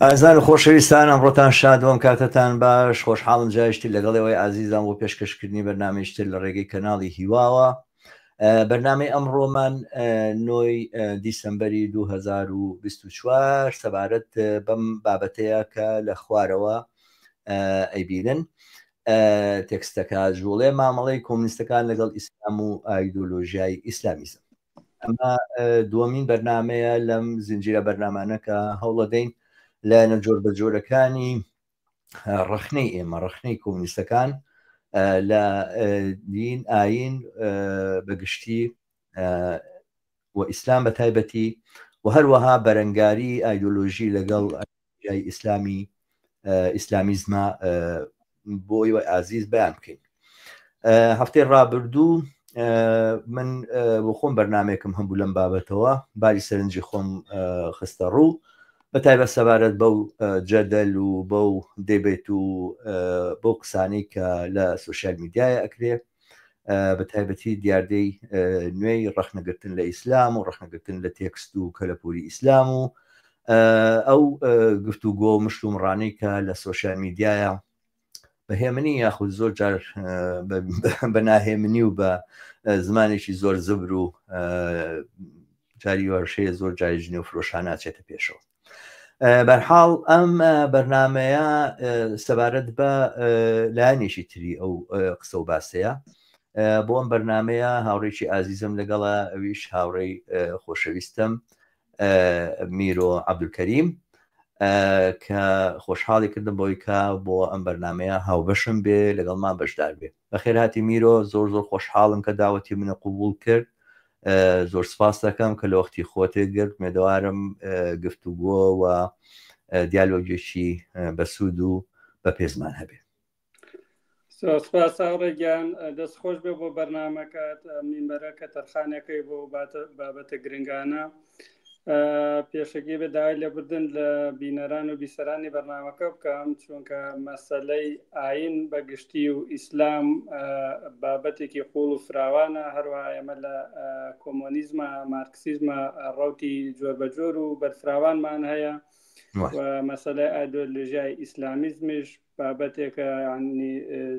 ئازان و خۆشەویستان ئەمڕۆتان شادوم کاتتان باش خۆشحاڵم جایشتی لەگەڵەوەی عزیزان بۆ پێشکەشکردنی بەرنامەیەشتر لە ڕێگەی کەناڵی هیواوە. بەرنامەی ئەمڕۆمان 9 دیسەمبەری 2024 سەبارەت بەم بابەتەیە کە لە خوارەوە ئەیبینن تێکستەکە ژوڵێ مامەڵەی کۆمونیستەکان لەگەڵ ئیسلام و ئایدۆلۆژیای ئیسلامیزم. ئەمە دووەمین بەرنامەیە لەم زنجیرە بەرنامانەکە هەوڵەدەین لە نەجۆر بەجۆرەکانی ڕخنەی ئێمە ڕخنەی کۆمونیستەکان لە دین ئاین بەگشتی و ئیسلام بە تایبەتی و هەروەها بەرەنگاری ئایدۆلۆژی لەگەڵ ئایدۆلۆژیای ئیسلامیزمە بۆی وە ئازیز بەیان بکەین. هەفتەی ڕابردوو من بۆ خۆم بەرنامێکم هەبوو لەم بابەتەوە باری سەرنجی خۆم خستە ڕوو بە تایبەت سەبارەت بەو جەدەل و بەو دەبێت و بۆ قسانەی کە لە سوۆسیال میدیایە ئەکرێ بە تایبەتی دیاردەی نوێی ڕەخنەگرتن لە ئیسلام و ڕەخنەگرتن لە تێکست و کەلەپوری ئیسلام و ئەو گفتوگۆ و مشتومڕانەی کە لە سوۆسیال میدیایە بەهێمنی یاخود زۆر جار بە ناهێمنی و بە زمانێکی زۆر زبر و جاری وەرشەیە زۆر جاری ژنێ و فرۆشان ناچێتە پێشەوە. بەرحاڵ ئەم بەرنامەیە سەبارەت بە لایەنێکی تری ئەو قسە و باسەیە بۆ ئەم بەرنامەیە هاوڕێکی ئازیزم لەگەڵە ئەویش هاوڕێی خۆشەویستم میرۆ عەبدولکەریم کە خۆشحاڵی کردم بۆی کە بۆ ئەم بەرنامەیە هاوبەشم بێ لەگەڵمان بەشدار بێ. بەخێرهاتی میرۆ، زۆر خۆشحاڵم کە داوەتی منە قبول کرد. زۆر سپاس دەکەم کە لە وەختی خۆتێ گرت مێدەوارم گفتوگۆ و دیالۆگێکی بەسوود و بە پێزمان هەبێ. سپاس ئاڕێگیان، دەست خۆش بێ بۆ بەرنامەکەت مینبەرە کە تەرخانەکەی بۆ بابەتە گرنگانە. پێشەگی بە داوای لێبوردن لە بینەران و بیسەرانی بەرنامەکە بکەم چونکە مەسەلەی ئاین بەگشتی و ئیسلام بابەتێکی قوڵ و فراوانە. هەروەها ئێمە لە کۆمۆنیزمە مارکسیزمە ڕەوتی جۆر بەجۆر و بەرفراوانمان هەیە و مەسەلەی ئایدۆلۆژیای ئیسلامیزمیش بابەتێکە ینی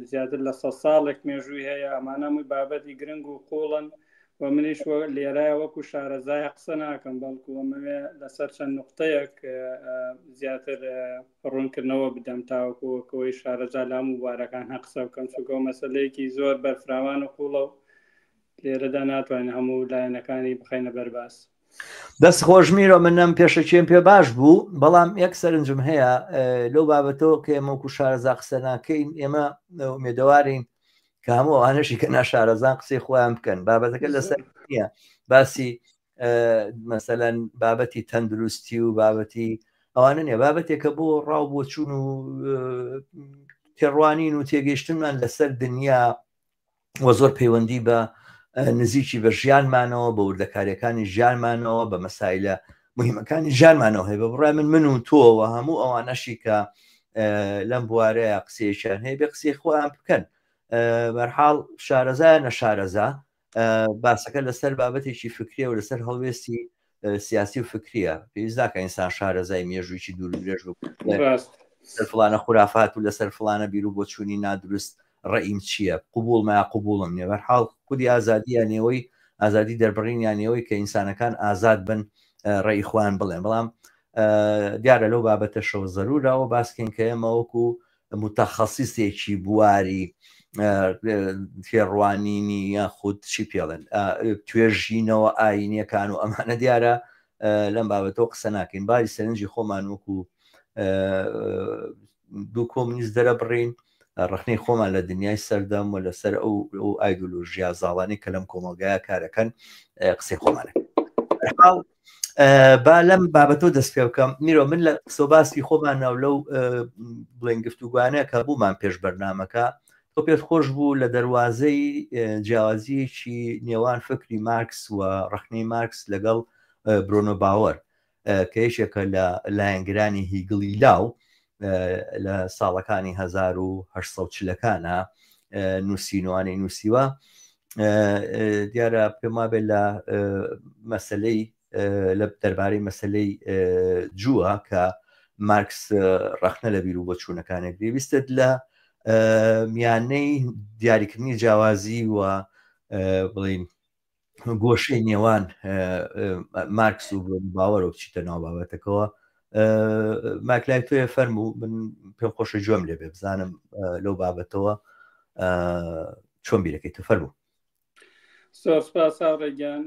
زیاتر لە 100 ساڵێک مێژووی هەیە. ئەمانە هەمووی بابەتی گرنگ و قوڵن و منیش لێرایە وەکو شارەزای قسە ناکەم، بەڵکو ئەمەوێ لەسەر چەند نقطەیەک زیاتر ڕوونکردنەوە بدەم تاوەکوەوەی شارەزا لام و بوارەکان هەقسە بکەم چونکە مەسەلەیەکی زۆر بەرفراوان و قوڵە و لێرەدا ناتوانین هەموو لایەنەکانی بخەینە بەرباس. دەست خۆش میرۆ، منم پێشەکیێم پێ باش بوو، بەڵام یەک سەرنجم هەیە لەو بابەتەوە کە ئێمە وەکو شارەزا قسە ناکەین. ئێمە مێدەوارین کە هەموو ئەوانەشی کە ناشارەزان قسەی خۆیان بکەن. بابەتەکە لەسەر نییە باسی مەسەلەن بابەتی تەندروستی و بابەتی ئەوانە نیە، بابەتێکە بۆ ڕاو بۆ چوون و تێڕوانین و تێگەیشتنمان لەسەر دنیا وە زۆر پەیوەندی بە نزیکی بە ژیانمانەوە، بە وردەکاریەکانی ژیانمانەوە، بە مەسایلە مهمەکانی ژیانمانەوە هەیە. بە بڕای من و تۆوە هەموو ئەوانەشی کە لەم بوارەیە قسەیەکیان هەیە بێ قسەی خۆیان بکەن. بەرحاڵ شارەزای نەشارەزا باسەکە لەسەر بابەتێکی فکریە و لەسەر هەڵوێستی سیاسی و فکریە. پێویست ناکە ئینسان شارەزای مێژوویکی دوور درێژ لەسەر فڵانە خورافات و لەسەر فڵانە بیر و بۆچوونی نادروست ڕئیم چییە، قبول ما قبولم نیە. بەرحاڵ خودی ئازادیانەوەی ئازادی دەربڕینیانەوەی کە ئینسانەکان ئازاد بن ڕێی خوان بڵێن. بەڵام دیارە لەو بابەتە شەو زەرورەوە باسکەین کە ئێمە وەکو متەخەسیسێکی بواری تێڕوانینی یاخود چی پێڵێن توێژینەوە ئاینیەکان و ئەمانە دیارە لەم بابەتەوە قسە ناکەین. باری سەرنجی خۆمان وەکو دوو کۆمونیست دەرە بڕین ڕخنەی خۆمان لە دنیای سەردەم و لەسەر ئەو ئایدۆلۆژیا زاڵانی کە لەم کۆمەلگایە کارەکەن قسەی خۆمانە. با لەم بابەتەوە دەست پێ بکەم. میرۆ من لە قسەباسی خۆمانەوە لەو بڵێن گفتوگوانەیە کە بوومان پێش بەرنامەکە تۆ پێت خۆش بوو لە دەواازەی جیاوازیەکی نێوان فکری مارکس و ڕخنەی مارکس لەگەڵ برۆنۆ باوەر کە یەکێکە لە لایەنگرانی هیگڵی لاو لە ساڵەکانی 1840ەکانە نووسینوانی نووسیوە. دیارە پێما بێت لە مەسلەی لە دەربارەی مەسلەی جووە کە مارکس ڕخنە لە بیر و بۆچوونەکانێک پێویستت لە میانەی دیاریکردنی جیاوازی و بڵین گۆشەی نێوان مارکس و باوەرەوە بچیتە ناو بابەتەکەەوە. ماکلای توێ فەرموو من پێم خۆشە گوێم لێ بێ بزانم لەو بابەتەوە چۆن بیرەکەی تو فەرموو. سپاس هاوڕێگیان.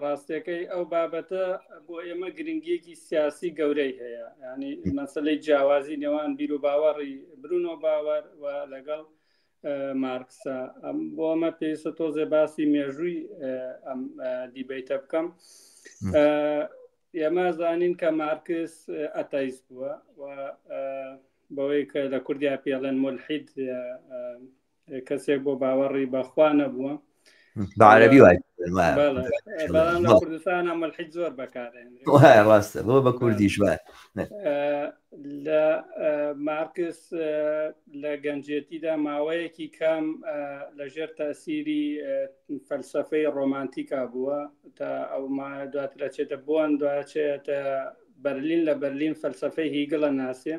ڕاستیەکەی ئەو بابەتە بۆ ئێمە گرنگیەکی سیاسی گەورەی هەیە، ینی مەسلەی جیاوازی نێوان بیر و باوەڕی برونۆ باوەر و لەگەڵ مارکسە. بۆ ئەمە پێویستە تۆزێ باسی مێژووی ئەم دیبەیتە بکەم. ئێمە زانین کە مارکس ئەتەیست بووە و بەوەی کە لە کوردیا پێڵێن مولحید کەسێک بۆ باوەڕی بەخوا نەبووە. بعربی وای بەڵام لە کوردستانە مولحید زۆر بەکارێنرێت. ڕاستە بۆ بە کوردیش وای. لە مارکس لە گەنجێتیدا ماوەیەکی کەم لەژێر تاسیری فەلسەفەی ڕۆمانتیکا بووە تا ئەو دواترە چێتە بۆن دوچێتە بەرلین. لە بەرلین فەلسەفەی هیگڵە ناسێ،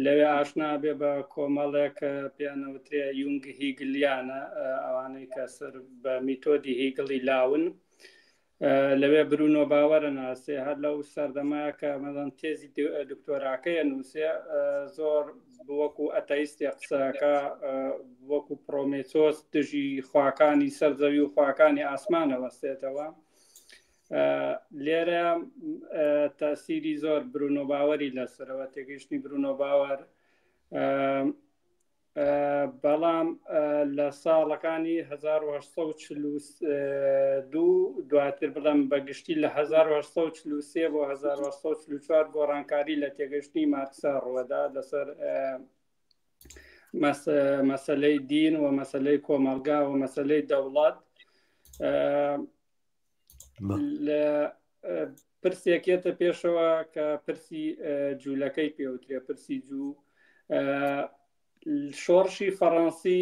لەوێ ئاشنا بێ بە کۆمەڵێک پێیانەوترێ یونگ هیگلیانە، ئەوانەی کە سەر بە میتۆدی هیگڵی لاون. لەوێ برونۆ باوەرە ناسێ، هەر لەو سەردەمایە کە مەدەن تێزی دکتۆراکەیە نووسێ زۆر وەکو ئەتەیستی قسەکە، وەکو پرۆمێسۆس دژی خواکانی سەرزەوی و خواکانی ئاسمانە وەستێتەوە. لێرە تاسیری زۆر برونۆ باوەری لەسەرەوە تێگەیشتنی برونۆ باوەر. بەڵام لە ساڵەکانی 1842 دواتر بڵم بەگشتی لە 1843 بۆ 1844 گۆڕانکاری لە تێگەشتنی مارکسە ڕوەدا لەسەر مەسەلەی دین و مەسەلەی کۆمەلگا و مەسەلەی دەوڵات. لە پرسێکێتە پێشەوە کە پرسی جوولەکەی پێوترێ، پرسی جوو. شۆڕشی فەڕەنسی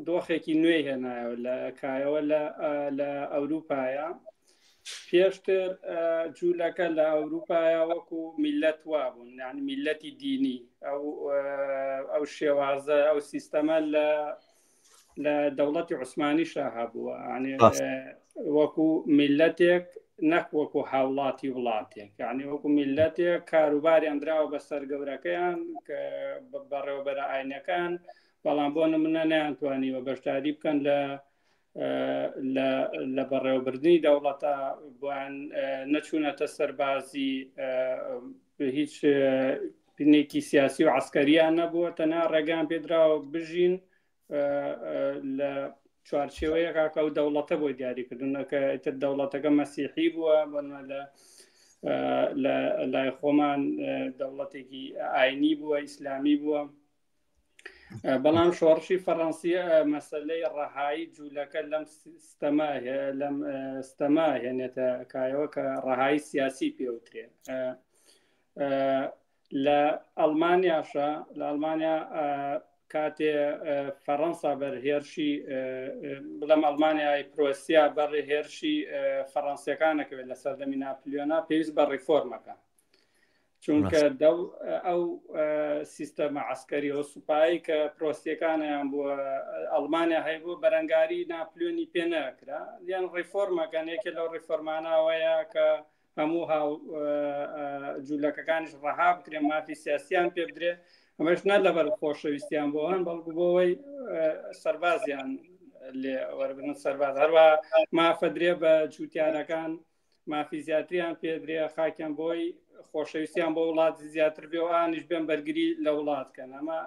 دۆخێکی نوێی هێنایەوە لە کایەوە لە ئەوروپایە. پێشتر جوولەکە لە ئەوروپایە وەکو میلەت وابوون، یعنی میلەتی دینی. ئەو شێوازە ئەو سیستەمە لە دەوڵەتی عوسمانی شاها بووە، ینی وەکو میلەتێک نەک وەکو هاوڵاتی وڵاتێک، یعنی وەکو میلەتێک کاروباریان دراوە بە سەرگەورەکەیان بەڕێوەبەرە ئاینەکان، بەڵام بۆ نمونە نەیانتوانیوە بەشداری بکەن لە بەڕێوەبردنی دەوڵەتە، بۆیان نەچوونەتە سەربازی، هیچ پنێکی سیاسی و عسکەریان نەبووە، تەنها ڕێگان پێدراوە بژین لە چوارچێوەیەکە کە ئەو دەوڵەتە بۆی دیاریکردنەکە ئیتر دەوڵەتەکە مەسیحی بووە، لە لای خۆمان دەوڵەتێکی ئاینی بووە، ئیسلامی بووە. بەڵام شۆڕشی فەڕەنسیە مەسەلەی ڕەهایی جوولەکە لەم ستەما هێنێتە کایەوە کە ڕەهایی سیاسی پێوترێ. لە ئەڵمانیاشە، لە ئەڵمانیا کاتێ فەڕەنسا بەرهێرشی بڵم ئەڵمانیای پرۆسیا بەڕێهێرشی فەڕەنسیەکانەکەوێت لە سەردەمی ناپلیۆنا، پێویست بە ڕیفۆرمەکە، چونکە ئەو سیستەمە عسکەری و سوپایی کە پرۆسیەکانیان بووە ئەڵمانیا هەیبوو بەرەنگاری ناپلیۆنی پێ نەکرا، یان ڕیفۆرمەکەن. یەکێ لەو ڕیفۆرماناوەیە کە هەموو جوولەکەکانیش ڕەها بکرێ، مافی سیاسیان پێ بدرێ. ئەمەش نە لەبەر خۆشەویستیان بۆ هەن، بەڵکو بۆەوەی سەربازیان لێ وەربن سەرباز، هەروە مافە درێ بە جووتیارەکان، مافی زیاتریان پێدرێ، خاکیان بۆی خۆشەویستیان بۆ وڵات زیاتر بێ و ئانیش بێن بەرگری لە وڵاتکەن. ئەمە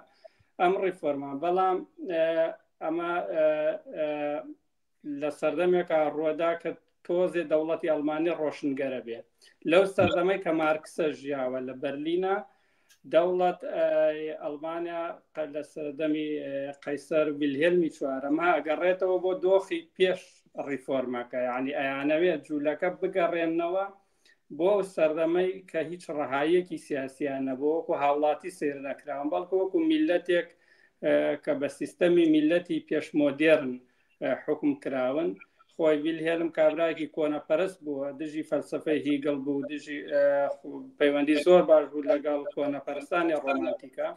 ئەم ڕیفۆرمە بەڵام ئەمە لە سەردەمێکە ڕووەدا کە تۆزێ دەوڵەتی ئەڵمانی ڕۆشنگەرە بێ لەو سەردەمەی کە مارکسە ژیاوە لە بەرلینە دەوڵەت ئەڵمانیا لە سەردەمی قەیسەر ویلهێلمی چوارەمە ئەگەڕێتەوە بۆ دۆخی پێش ڕیفۆرمەکە یعنی ئەیانەوێت جوولەکە بگەڕێنەوە بۆ سەردەمەی کە هیچ ڕەهاییەکی سیاسیانە بۆ وەکو هاوڵاتی سیر نەکراون بەڵکو وەکو میلەتێک کە بە سیستەمی میلەتی پێشمۆدێرن حکم کراون خۆی ویلهێلم کابراایکی کۆنەپەرست بووە دژی فەلسفەی هیگڵ بوو دژی پەیوەندی زۆر باش بوو لەگەڵ کۆنەپەرستانی ڕۆمانتیکە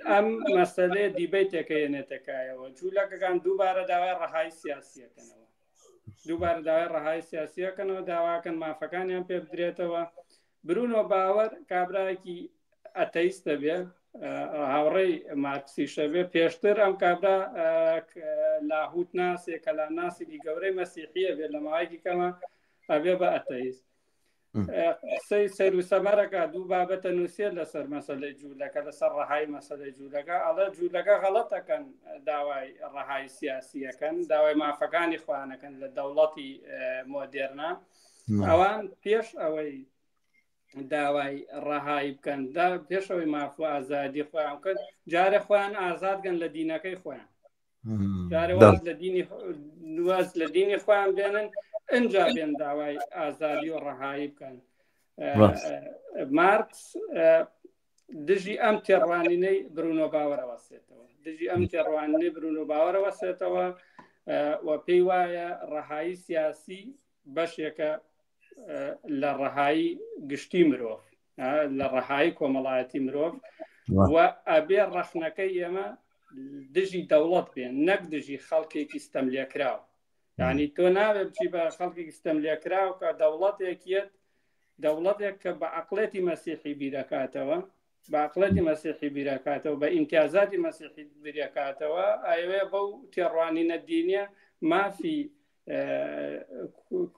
ئەم مەسەلەیە دیبەیتێکەیەنێتەکایەوە جوولەکەکان دووبارە داوای ڕەهایی سیاسیەکەنەوە دووبارە داوای ڕەهایی سیاسیەکەنەوە داواکەن مافەکانیان پێ بدرێتەوە برونۆ باوەر کابراایکی ئەتەیستە بێ هاوڕێی مارکسیشە بێ پێشتر ئەم کابرا لاهوت ناسێ کەلام ناسێکی گەورەی مەسیحیە بێت لە ماوەیەکی کەمە ئەبێ بە ئەتەیست قسەی سەیر و سەبارەکە دوو بابەتە نووسێت لەسەر مەسەلەی جوولەکە لەسەر ڕەهای مەسەلەی جوولەکە ئەڵە جوولەکە غەڵەتەکەن داوای ڕەهای سیاسیەکەن داوای مافەکانی خوانەکەن لە دەوڵەتی مۆدێرنا ئەوان پێش ئەوەی داوای ڕەهایی بکەن پێشەوەی مافوە ئازادی خۆیان بکەن جارێ خۆیان ئازادگەن لە دینەکەی خۆیان جارێ واز لە دینی خۆیان بێنن ئەنجا بێن داوای ئازادی و ڕەهایی بکەن مارکس دژی ئەم تێڕوانینەی برونۆ باوەرەوەسێتەوە دژی ئەم تێڕوانینەی برونۆ باوەرەوەسێتەوە و پێی وایە ڕەهایی سیاسی بەشێکە لە ڕەهایی گشتی مرۆڤ لە ڕەهایی کۆمەڵایەتی مرۆڤ و ئەبێ ڕەخنەکەی ئێمە دژی دەوڵەت بێن نەک دژی خەڵکێکی ستەملێکراوە یعنی تۆ ناوێت بچی بە خەڵکێکی ستەملێکراوە کە دەوڵەتێکیت دەوڵەتێک کە بە عەقڵێتی مەسیحی بیرەکاتەوە بە عەقڵێتی مەسیحی بیرەکاتەوە بە ئیمتیازاتی مەسیحی بیرەکاتەوە ئەوێ بەو تێڕوانینە دینیە مافی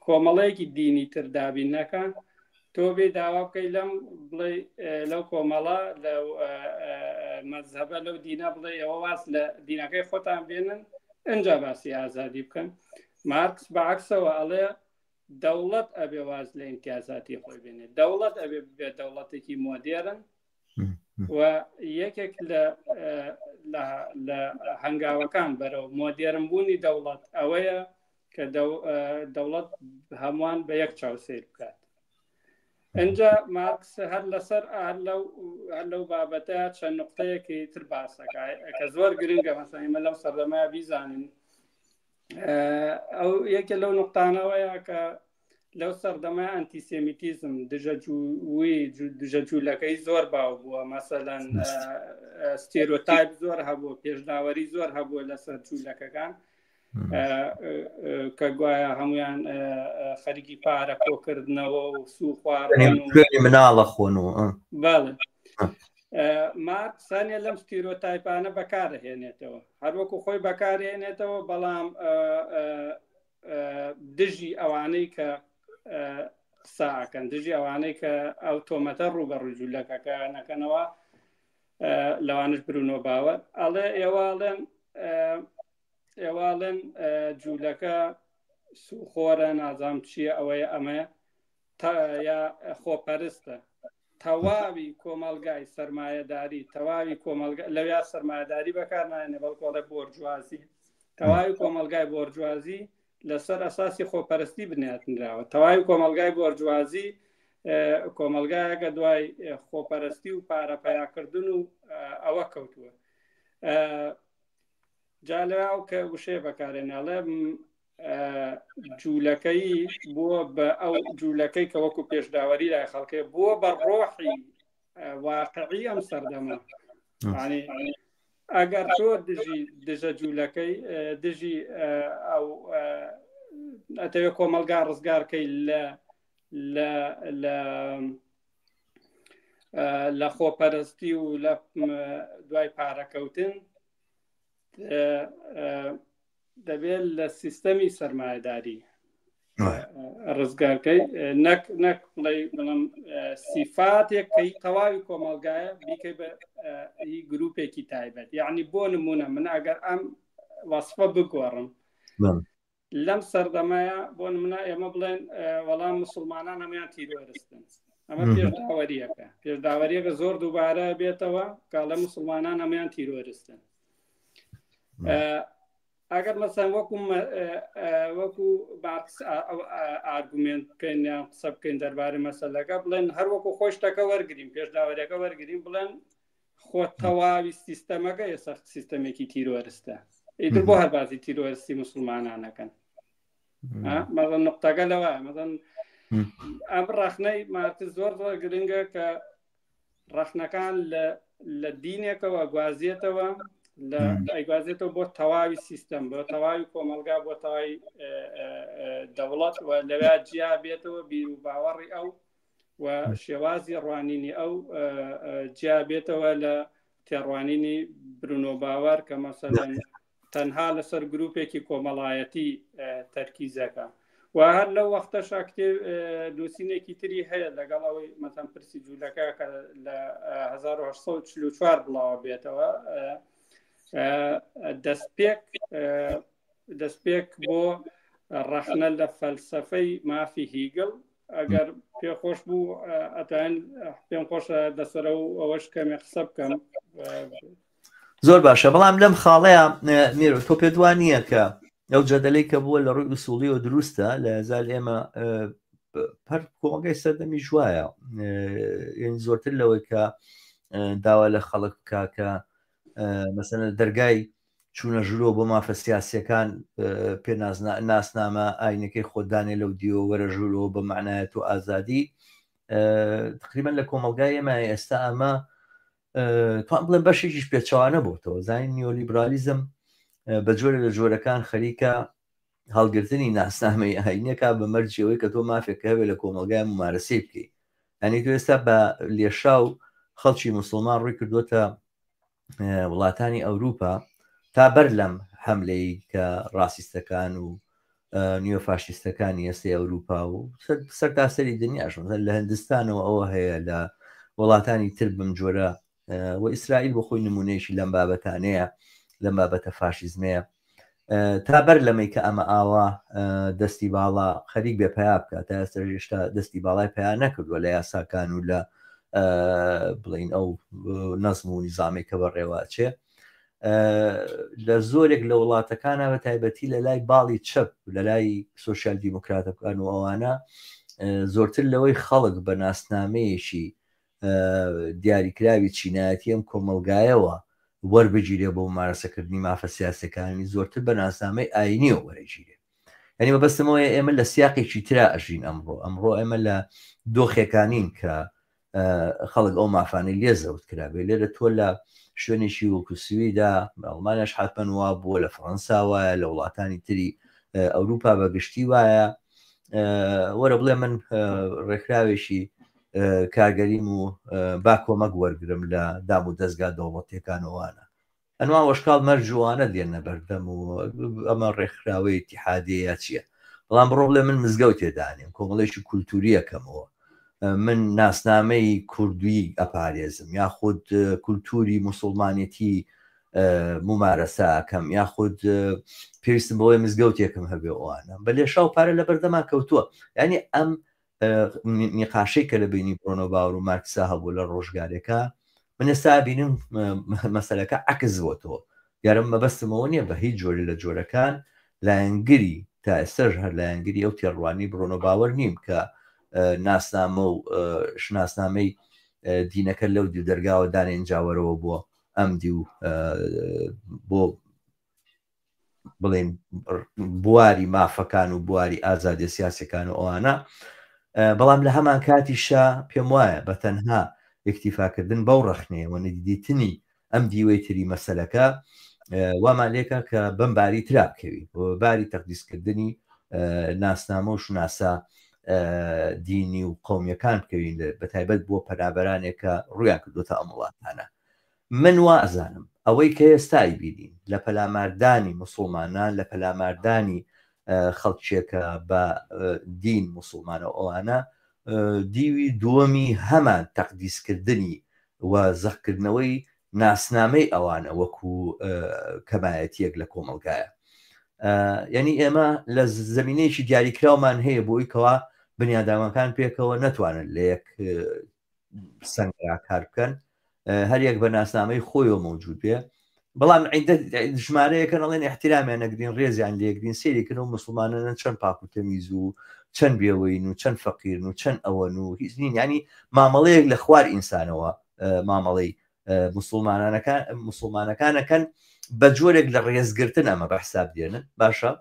کۆمەڵەیەکی دینی تر دابینەکە تۆ بێ داوا بکەی لەم بڵێ لەو کۆمەڵە لەو مەزهەبە لەو دینە بڵێ ئەوە واز لە دینەکەی خۆتان بێنن ئەنجا باسی ئازادی بکەن مارکس بەعکسەوە ئەڵێ دەوڵەت ئەبێ واز لە ئیمتیازاتی خۆی بێنێت دەوڵەت ئەبێ بێت دەوڵەتێکی مۆدێرن و یەکێک لە هەنگاوەکان بەرەو مۆدێرنبوونی دەوڵەت ئەوەیە کە دەوڵەت هەمووان بە یەک چاوسێر بکات ئەنجا مارکس هەر لەسەر هەر لەو بابەتە چەند نقطەیەکی تر باسەکە کە زۆر گرنگە مەسەڵەن ئێمە لەو سەردەمایە بیزانین ئەو یەکێ لەو نقطانەوەیە کە لەو سەردەمای ئەنتیسێمیتیزم دژە جوولەکەی زۆر باو بووە مەسەڵەن ستێرۆتایپ زۆر هەبووە پێشداوەری زۆر هەبووە لەسەر جوولەکەکان کە گوایە هەمویان خەریکی پارە کۆکردنەوە و سوو خواردن و مناڵە خۆن و بەڵێ مارکسانیە لەم ستیرۆتایپانە بەکارهێنێتەوە هەروەکو خۆی بەکارهێنێتەوە بەڵام دژی ئەوانەی کە قساکەن دژی ئەوانەی کە ئەو تۆمەتە ڕوبەڕووی جوولەکەکە نەکەنەوە لەوانش برونۆ باوە ئەڵێ ئێواڵێن جوولەکە سوخۆرە نازام چییە ئەوەیە ئەمە یا خۆپەرستە تەواوی کۆمەلگای سەرمایەداری تەواوی کۆمەلگا لەویا سەرمایەداری بەکار نایێنێ بەڵکۆڵێ بۆرجوازی تەواوی کۆمەلگای بۆرجوازی لەسەر ئەساسی خۆپەرستی بنیاتنراوە تەواوی کۆمەلگای بۆرجوازی کۆمەلگایەکە دوای خۆپەرستی و پارەپەیاکردن و ئەوە کەوتووە جالەو کە وشێ بەکارێناڵێ جوولەکەی بووە بە ئەو جوولەکەی کە وەکو پێشداوەری لای خەڵکێ بووە بە ڕۆحی واقعی ئەم سەردەمە ئەگەر تۆ دژە جوولەکەی دژی ئەو ئەتەوێ کۆمەلگا ڕزگارکەی لە خۆپەرستی و لە دوای پارەکەوتن دەبێت لە سیستەمی سەرمایەداری ڕزگارکەی نەک بڵێم سیفاتێککەی تەواوی کۆمەلگایە بیکەی بە گروپێکی تایبەت، یعنی بۆ نمونە من ئەگەر ئەم وەسفە بگۆڕم لەم سەردەمایە بۆ نمونە ئێمە بڵێن وەڵام مسلمانان هەمویان تیرۆریستن، ئەمە پێشداوەریەکە پێشداوەریەکە زۆر دووبارە بێتەوە کە لە مسلمانان هەمویان تیرۆریستن. ئەگەر مەسەن وەکو مارکس ئارگومنت بکەین یان قسە بکەین دەربارەی مەسەلەکە بڵێن هەر وەکو خۆشتەکە وەرگرین پێشداوەریەکە وەرگرین بڵێن خۆ تەواوی سیستەمەکە ئێستا سیستەمێکی تیرۆریستە، ئیتر بۆ هەر باسی تیرۆریستی مسلمانانەکەن. مەڵەن نقطەکە لەوە مەڵەن ئەم ڕەخنەی مارکس زۆر گرنگە کە ڕەخنەکان لە دینێکەوە گوازیێتەوە ئەیگوازێتەوە بۆ تەواوی سیستەم، بۆ تەواوی کۆمەلگا، بۆ تەواوی دەوڵەت و لەوێ جیا بێتەوە بیر و باوەڕی ئەو و شێوازی ڕوانینی ئەو جیا بێتەوە لە تێڕوانینی برونۆ باوەڕ کە مەسەلەن تەنها لەسەر گروپێکی کۆمەڵایەتی تەرکیزەکە. و هەر لەو وەختەشا کتێب نووسینێکی تری هەیە لەگەڵ ئەوەی مەسەن پرسی جوولەکە کە لە 1944 بڵاوە بێتەوە، دەستپێک بۆ ڕەخنە لە فەلسەفەی مافی هیگڵ. ئەگەر پێخۆش بوو ئەتان پێم خۆشە دەسەرە و ئەوەش کەمێ قسە بکەم. زۆر باشە، بەڵام لەم خاڵەیە میرۆ تۆ پێ دوان نییە کە ئەو جەدەلەی کە بووە لە ڕووی ئوسوڵی و دروستە لە زال ئێمە پەر کۆمەلگای سەردەمی ژوایە، یعنی زۆرتر لەوەی کە داوا لە خەڵک بکا کە مەسەلەن دەرگای چوونە ژوورۆ بۆ مافە سیاسیەکان پێ ناسنامە ئاینەکەی خۆدانێ لەو دیۆ وەرە ژوورۆ بە معنایەت و ئازادی. تقریبەن لە کۆمەلگای ئێمە ئێستا ئەمە توان بڵێن بەشێکیش پێچەوانە بۆتەوە. زانین نیۆلیبرالیزم بە جۆرە لە جۆرەکان خەریکە هەڵگرتنی ناسنامەی ئاینەکە بە مەرجەوەی کە تۆ مافێکە هەبێت لە کۆمەلگای ممارەسەی بکەیت. ئەنی تۆ ئێستا بە لێشا و خەڵکی موسڵمان ڕووی کردوتە وڵاتانی ئەوروپا تا بەر لەم حەملەی کە ڕاسیستەکان و نیۆفاشیستەکانی ئێستای ئەوروپا و سەرتاسەری دنیاش لە هەندستانەوە ئەوە هەیە، لە وڵاتانی تر بم جۆرە و ئیسرائیل بۆ خۆی نمونەیەکی لەم بابەتانەیە، لەم بابەتە فاشیزمەیە، تا بەر لەمەی کە ئەمە ئاوا دەستی باڵا خەریک بێ پیا بکات تا ئێستا هێشتا دەستی باڵای پیا نەکردووە لە یاساکان و لە بڵین ئەو نەزم و نیزامی کە بەڕێواچێ. لە زۆرێک لە وڵاتەکانە بە تایبەتی لە لای باڵی چەپ لە لای سۆشیال دیموکراتەکان و ئەوانە زۆرتر لەوەی خەڵک بە ناسنامەیەکی دیاریکراوی چینایەتی ئەم کۆمەلگایەوە وەربگیرێ بۆ مارەسەکردنی مافە سیاسەکانی زۆرتر بە ناسنامەی ئاینیەوە وەرەگیرێ. ینی مەبەستمەوەی ئێمە لە سیاقێکی ترا ئەژین ئەمڕۆ ئێمە لە دۆخەکانین کە خەڵک ئەو مافانەی لێزەوت کرابێ. لێرە تۆ لە شوێنێکی وەکو سویدا ئەڵمانیاش حتمەن وا بووە، لە فەڕەنسا وایە، لە وڵاتانی تری ئەوروپا بەگشتی وایە. وەرە بڵێ من ڕێکراوێکی کارگەریم و با کۆمەک وەرگرم لە دام و دەستگا دەوڵەتیەکانەوەوانە ئەنوا وەشکاڵ مەرجوانە دێنە بەردەم و ئەمە ڕێکخراوەی اتحادیە چییە. بەڵام بڕۆ بڵێ من مزگەوت تێدانیم کۆمەڵێکی کولتوریەکەمەوە، من ناسنامەی کوردوی ئەپارێزم یاخود کولتوری موسڵمانێتی ممارەساکەم یاخود پێویستم بەوەی مزگەوتێکم هەبێ ئەوانە بە لێشا و پارە لە بەردەمان کەوتووە. ینی ئەم نیقاشەی کە لە بینی برۆنۆ باوەڕ و مارکسا هەبوو لە ڕۆژگارێکە من ئێستا بینم مەسەلەکە عکس بۆتەوە. یارم مەبەستمەوە نییە بە هیچ جۆری لە جۆرەکان لایەنگری تا ئێستاش هەر لایەنگری ئەو تێڕوانی برۆنۆ باوەڕ نیم کە ناسنامە و شناسنامەی دینەکە لەو دی دەرگاوە دانێنجاوەرەوە بۆ ئەم دی و بۆ بڵێن بواری مافەکان و بواری ئازادی سیاسەکان و ئەوانە. بەڵام لە هەمان کاتیشە پێم وایە بە تەنها ئیکتیفاکردن بەو ڕەخنەیەوە نەدیدیتنی ئەم دیوەی تری مەسەلەکە وامان لێکە کە بەم باری ترا بکەوی باری تەقدیسکردنی ناسنامە و شناسا دینی و قومیەکان بکەوین بە تایبەت بۆ پەنابەرانێکە ڕویان کردوتە ئەم وڵاتانە. من وا ئەزانم ئەوەی کە ئێستای بینین لە پەلاماردانی موسڵمانان لە پەلاماردانی خەڵکێکە بە دین مسلمانە ئەوانە دیوی دووەمی هەمان تەقدیسکردنی و زەخکردنەوەی ناسنامەی ئەوانە وەکو کەمایەتیەک لە کۆمەلگایە. یعنی ئێمە لە زمینەیەکی دیاریکراومان هەیە بۆی کەوا بنیادامەکان پێکەوە نەتوانن لە یەک سەنگرا کار بکەن، هەریەک بە ناسنامەی خۆیەوە موجود بێ. بەڵام ژمارەیەکە نەڵێن احترامیان نەگرین، ڕێزیان لێگرین، سێریکردن و مسلمانانە چەند پاک و تەمیز و چەند بێوەین و چەند فەقیرن و چەند ئەوەن و هیچ نین. ینی مامەڵەیەک لە خوار ئینسانەوە مامەڵەی مسلمانەکانەکەن بە جۆرێک لە ڕێزگرتن ئەمە بە حساب دێنن. باشە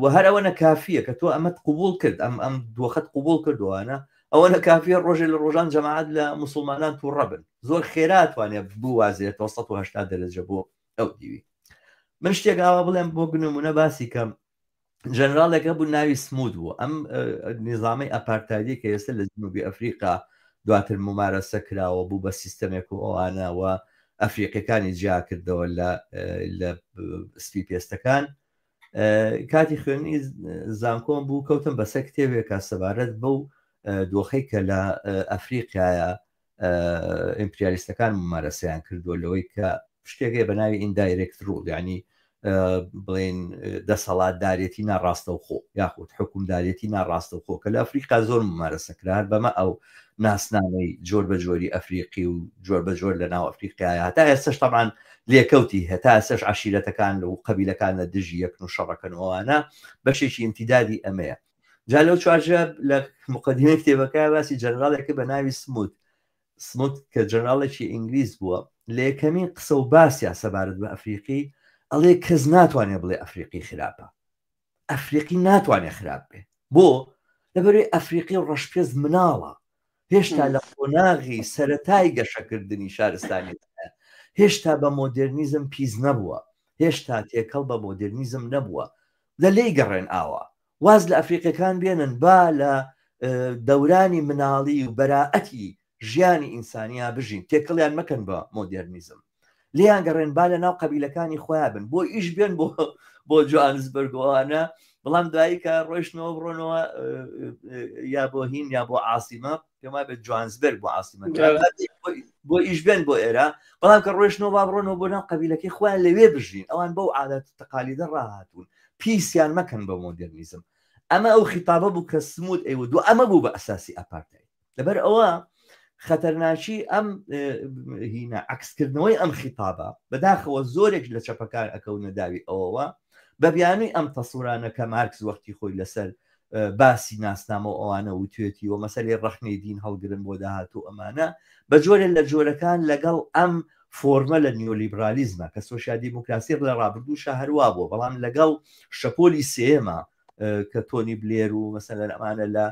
و هەر ئەوە نەکافیە کە تۆ ئەمەت قوبوڵ کرد، ئەم دۆخەت قوبوڵ کردوانە، ئەوە نەکافیە ڕۆژێ لە ڕۆژان جەماعەت لە مسلمانان تووڕە بن. زۆر خێراتوانێت بوو وازێتەوە 180 دەرەجە بۆ ئەو دیوی. من شتێک ئاوا بڵێم بۆ گنمونە باسی کەم ژەنرالێکە بوو ناوی سمود بوو. ئەم نیزامی ئەپارتایدی کە ئێستا لە جنوبی ئەفریقا دواتر ممارەسە کراوە بوو بە سیستەمێک و ئەوانەوە ئەفریقیەکانی جیا کردەوە لە سپی پێستەکان. کاتی خوێنی زانکۆم بوو کەوتم بەسەر کتێبێکە سەبارەت بەو دۆخەی کە لە ئەفریقایە ئیمپریالیستەکان ممارەسەیان کردووە لەوەی کە شتێکی بە ناوی ئیندایرێکت ڕوڵ، یعنی بڵێن دەسەڵاتدارێتی ناڕاستەوخۆ یاخود حکومدارێتی ناڕاستەوخۆ کە لە ئەفریقا زۆر ممارەسەکرار بەمە ئەو ناسنامەی جۆر بە جۆری ئەفریقی و جۆر بە جۆر لە ناو ئەفریقایە هەتا ئێستش تەمان لێکەوتی هەتا ئێستش عشیرەتەکان و قەبیلەکان لە دژی یەکن و شەڕەکەنەوەوانە بەشێکی ئیمتیدادی ئەمەیە. جا لەو چوارچێ لە مقدمەی کتێبەکە باسی جەنرالێکی بە ناوی سموت کە جەنرالێکی ئینگلیز بووە لە یەکەمین قسە و باسیە سەبارەت بە ئەفریقی ئەڵێ کەس ناتوانێت بڵێ ئەفریقی خراپە، ئەفریقی ناتوانێت خراپ بێ. بۆ لەبەرەوەی ئەفریقی ڕەشپێز مناڵە، هێشتا لە قۆناغی سەرەتای گەشەکردنی شارستانی هێشتا بە مۆدرنیزم پیس نەبووە، هێشتا تێکەڵ بە مۆدرنیزم نەبووە، لە لێی گەڕێن ئاوە واز لە ئەفریقیەکان بێنن با لە دەورانی مناڵی و بەراعەتی ژیانی ئینسانیا بژین، تێکەڵیان مەکەن بە مۆدرنیزم، لیان گەڕێن با لە ناو قەبیلەکانی خۆیان بن، بۆ ئیش بێن بۆ جوانسبەرگەوانە، بەڵام دوایی کە ڕۆیشتنەوە بڕۆنەوە یا بۆ هین یا بۆ عاسیمە پێما بێت جوانسبەرگ بۆ عاسیمە بۆ ئیش بێن بۆ ئێرە، بەڵام کە ڕۆیشتنەوە با بڕۆنەوە بۆ ناو قەبیلەکەی خۆیان لەوێ بژین، ئەوان بەو عادەت تەقالیدە ڕاهاتوون، پیسیان مەکەن بە مۆدرنیزم. ئەمە ئەو خیتابە بوو کە سمود ئەیوەدوو، ئەمە بوو بە ئەساسی ئەپارتای. لەبەر ئەوە خەتەرناچی ئەم هینە عکسکردنەوەی ئەم خیتابە بەداخەوە زۆرێک لە چەپەکان ئەکەونە داوی ئەوەوە بە بیانووی ئەم تەسوورانە کە مارکس وەختی خۆی لەسەر باسی ناسنامە ئەوانە و توێتی و مەسەلەی ڕەخنەی دین هەڵگرن بۆ داهاتوو ئەمانە بە جۆرە لە جۆرەکان لەگەڵ ئەم فۆرمە لە نیۆلیبرالیزمە کە سۆشیال دیموکراسی لە ڕابردوو شەهروا بووە، بەڵام لەگەڵ شەپۆلی سێمە کە تۆنی بلێر و مەسەلەن ئەمانە لە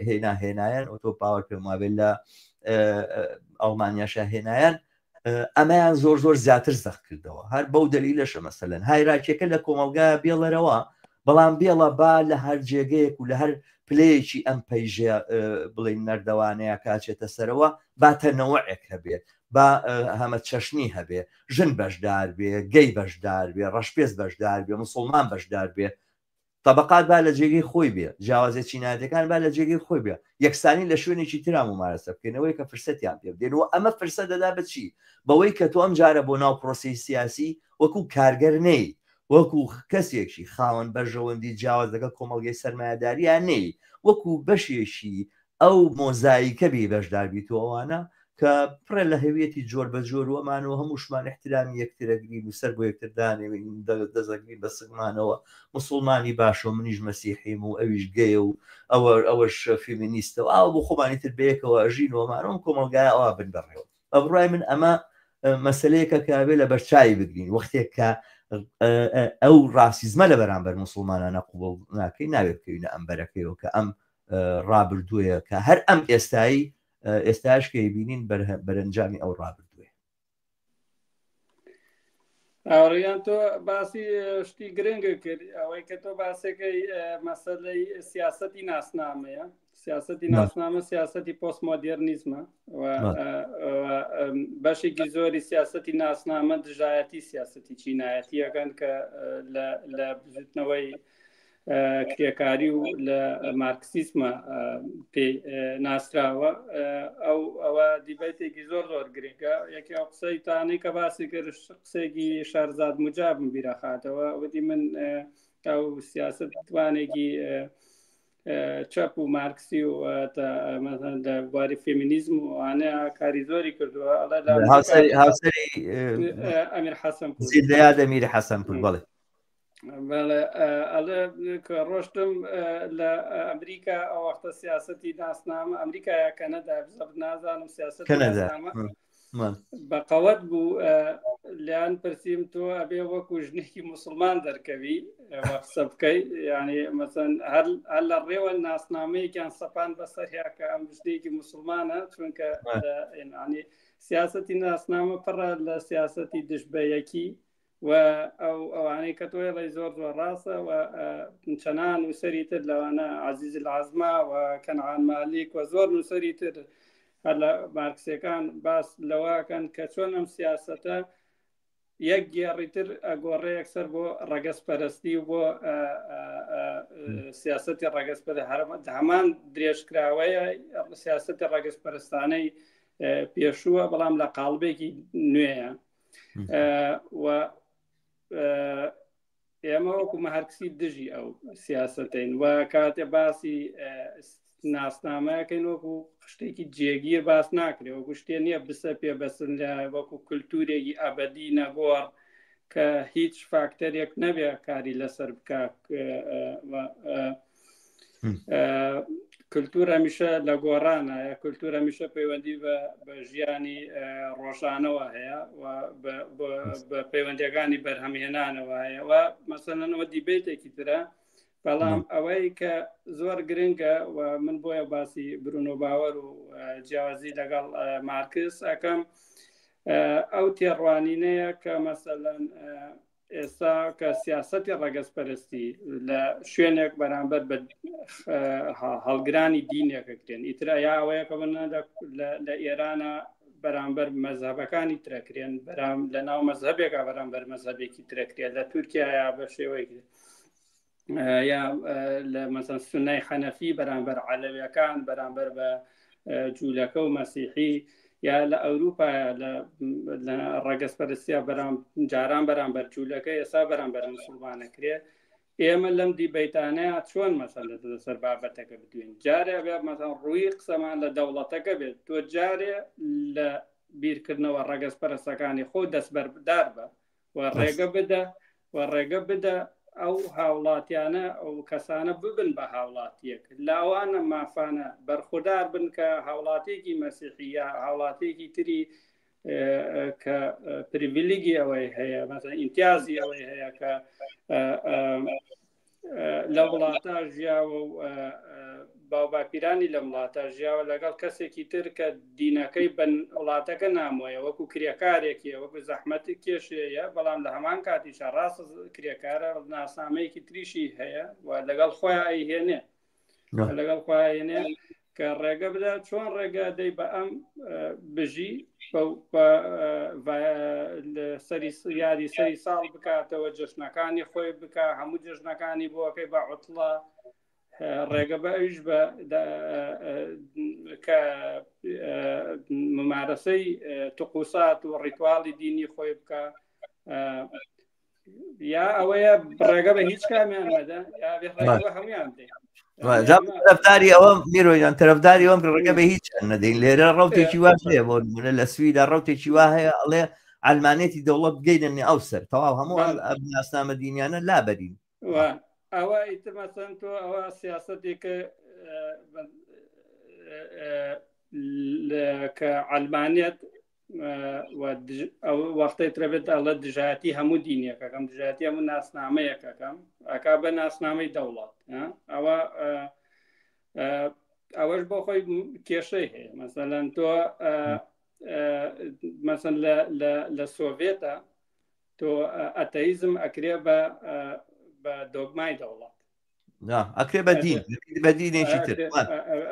هێناهێنایەن ئۆتۆ پاوەر پێمابێت لە ئەڵمانیاشە هێنایەن، ئەمەیان زۆر زۆر زیاتر زەخ کردەوە. هەر بەو دەلیلەشە مەسەلەن هایراکیەکە لە کۆمەلگایە بێڵەرەوە، بەڵام بێڵە با لە هەر جێگەیەک و لە هەر پلەیەکی ئەم پەیژە بڵین نەردەوانەیە کاچێتە سەرەوە با تەنەوەعێک هەبێت، با هەمە چەشنی هەبێ، ژن بەشدار بێ، گەی بەشدار بێ، ڕەشپێز بەشدار بێ، مسلمان بەشدار بێ، طبقات با لە جێگەی خۆی بێ، جیاوازێت چینایەتەکان با لە جێگەی خۆی بێ، یەکسانی لە شوێنێکی ترا ممارەسە بکەنەوەی کە فرسەتیان پێ بدێنەوە. ئەمە فرسە دەدا بچی بەوەی کە تۆ ئەم جارە بۆ ناو پرۆسی سیاسی وەکو کارگەر نەی، وەکو کەسێکی خاوەن بەرژەوەندی جیاواز لەگەڵ کۆمەڵگەی سەرمایەداریان نەی، وەکو بەشێکی ئەو مۆزاییکە بێ بەشدار بیتەوەوانە کە پڕە لە هەویەتی جۆر بە جۆر و ئەمانەوە هەمووشمان احترامی یەکترەگرین و سەر بۆ یەکتردانێوین دەزەگرین بە سگمانەوە، مسلمانی باشە و منیش مەسیحیم و ئەویش گەیە و ئەوەش فیمینیستە و ئاو بۆ خۆمانی تر بەیەکەوە ئەژینەوەمانەوە کۆمەلگای ئەوە بن بەڕێوە. ئەبڕای من ئەمە مەسلەیەکە کابێ لە بەرچایی بگرین وەختێک کە ئەو ڕاسیزمە لە بەرامبەر مسلمانانە قوبڵ ناکەی ناوێت بکەوینە ئەم بەرەکەیەوە کە ئەم ڕابردوویە کە هەر ئەم ئێستاش کە بینین بەرەنجامی ئەو ڕابردووێ. ئاوڕیان تۆ باسی شتی گرنگە کرد ئەوەی کە تۆ باسەکەی مەسەلەی سیاسەتی ناسنامەیە سیاسەتی ناسنامە سیاسەتی پۆست مۆدێرنیزمە بەشێکی زۆری سیاسەتی ناسنامە دژایەتی سیاسەتی چینایەتیەکەن کە لە بزوتنەوەی کرێکاری و لە مارکسیسمە پێی ناسراوە ئەوە دیبەتێکی زۆر گرنگە یەکی ئەو قسەی تانەی کە باسی کرد قسێکی شارزاد موجابم بیرەخاتەوە وتی من ئەو سیاست توانێکی چەپ و مارکسی و لە بواری فێمینیزم و ئانە کاری زۆری کردووە هاوسەری ئەمیر حەسەن زیندەیاد ئەمیری حەسەنپور بەڵێ ئەڵێ کە ڕۆشتم لە ئەمریکا ئەو وەختە سیاسەتی ناسنامە ئەمریکا کەنەدا نازانم سیاست بەقەوەت بوو لیان پرسییم تۆ ئەبێ وەکو ژنێکی موسڵمان دەرکەوی قسە بکەی یعنی مەسەن هەر لە ڕێوە ناسنامەیەکیان سەپان بەسەریا کە ئەم ژنێکی موسڵمانە چونکە ینی سیاسەتی ناسنامە پڕە لە سیاسەتی دژبەیەکی و ئەوانەی کە تۆی ڕێی زۆر ڕاستە و چەنان نووسەری تر لەوانە عەزیز العەزما و کەنعان مالیک و زۆر نووسەری تر هەر لە مارکسیەکان باس لەواکەن کە چۆن ئەم سیاسەتە یەک گێڕیتر ئەگۆڕێ یەکسەر بۆ ڕەگەزپەرستی و بۆ سیاسەتی ڕەگەزپەرستی هەمان درێژکراوەیە سیاسەتی ڕەگەزپەرستانەی پێشووە بەڵام لە قاڵبێکی نوێیە و ئێمە وەکو مارکسی دژی ئەو سیاسەتین و کاتێ باسی ناسنامەکەین وەکو شتێکی جێگیر باس ناکرێ وەکو شتێ نییە بسە پێ بەسن لە وەکو کولتورێکی ئەبەدی نەگۆڕ کە هیچ فاکتەرێک نەبێ کاری لەسەر بکە کولتور هەمیشە لە گۆڕانە کولتور هەمیشە پەیوەندی بە ژیانی ڕۆژانەوە هەیە بە پەیوەندیەکانی بەرهەمهێنانەوە هەیە و مەسەلەنەوە دیبێتێکی ترە بەڵام ئەوەی کە زۆر گرنگە و من بۆیە باسی برونۆ باوەر و جیاوازی لەگەڵ مارکس ئەەکەم ئەو تێڕوانینەیە کە مەسەلەن ئێستا کە سیاسەتی ڕەگەزپەرستی لە شوێنێک بەرامبەر بە هەڵگرانی دینێکەکرێن ئیترا یا ئەوەیە کە بنە لە ئێرانە بەرامبەر مەزهبەکانی ترەکرێن بەرام لە ناو مەزهبێکە بەرامبەر مەزهبێکی ترەکرێت لە تورکیا بە شێوەیەکی یا لە مەسەن سونای حەنەفی بەرامبەر عەلەویەکان بەرامبەر بە جوولەکە و مەسیحی یا لە ئەوروپا لە ڕەگەزپەرستیە جاران بەرامبەر جوولەکە ئێستا بەرامبەر موسڵمانەکرێ ئێمە لەم دیبەیتانەیە چۆن مەسەلە لەسەر بابەتەکە بدوین جارێ بێ مەسەن ڕووی قسەمان لە دەوڵەتەکە بێت تۆ جارێ لە بیرکردنەوە ڕەگەزپەرستەکانی خۆ دەستبەردار بە و ڕێگە بدە ئەو هاوڵاتیانە ئەو کەسانە ببن بە هاوڵاتیەک لاوانە مافانە بەرخودار بن کە هاوڵاتێکی مەسیحیە هاوڵاتێکی تری کە پریڤیلیگی ئەوەی هەیە مەسەن ئیمتیازی ئەوەی هەیە کە لە وڵاتە ژیاوە و باوباپیرانی لە وڵاتە ژیاوە لەگەڵ کەسێکی تر کە دینەکەی بن وڵاتەکە نامۆیە وەکو کرێکارێکی وەکو زەحمەتی کێشەیە بەڵام لە هەمان کاتیشە ڕاست کرێکارە ناسنامەیەکی تریشی هەیە و لەگەڵ خۆیان ئەیهێنێ لەگەڵ خۆیانێ کە ڕێگە بدە چۆن ڕێگە دەی بە ئەم بژی سەری یادی سەری ساڵ بکاتەوە جژنەکانی خۆی بکە هەموو جژنەکانی بۆکەی بە عوتڵە ڕێگە بە ئەویش بە کە ممارەسەی توقوسات و ڕیتواڵی دینی خۆی بکە یا ئەوەیە ڕێگە بە هیچ کامیان مەدە یا ڕێگە بە هەمویان دێ طرفداری ئەوەم میرۆیان طرفداری ئەوم کە ڕێگە بە هیچ نەدەین لێرە ڕەوتێکی وا هەیە بۆ نمونە لە سویدا ڕەوتێکی وا هەیە ئەڵێ ئەلمانێتی دەوڵەت بگەینە ئەو سەر تەواو هەموو ناسنامە دینیانە لابەرین ئەوە ئیتمەسەن تۆ ئەوە سیاسەتێکە کە ئەلمانێت ئەو وەختەی ترەبێت ئەڵە دژایەتی هەموو دینیەکەکەم دژایەتی هەموو ناسنامەیەکەکەم ئەکا بە ناسنامەی دەوڵات ئەوەش بۆ خۆی کێشەی هەیە مەسەلەن تۆ مەسەن لە سۆڤێتە تۆ ئەتەیزم ئەکرێ بە دۆگمای دەوڵەت ئەکرێ بە دینێکی تر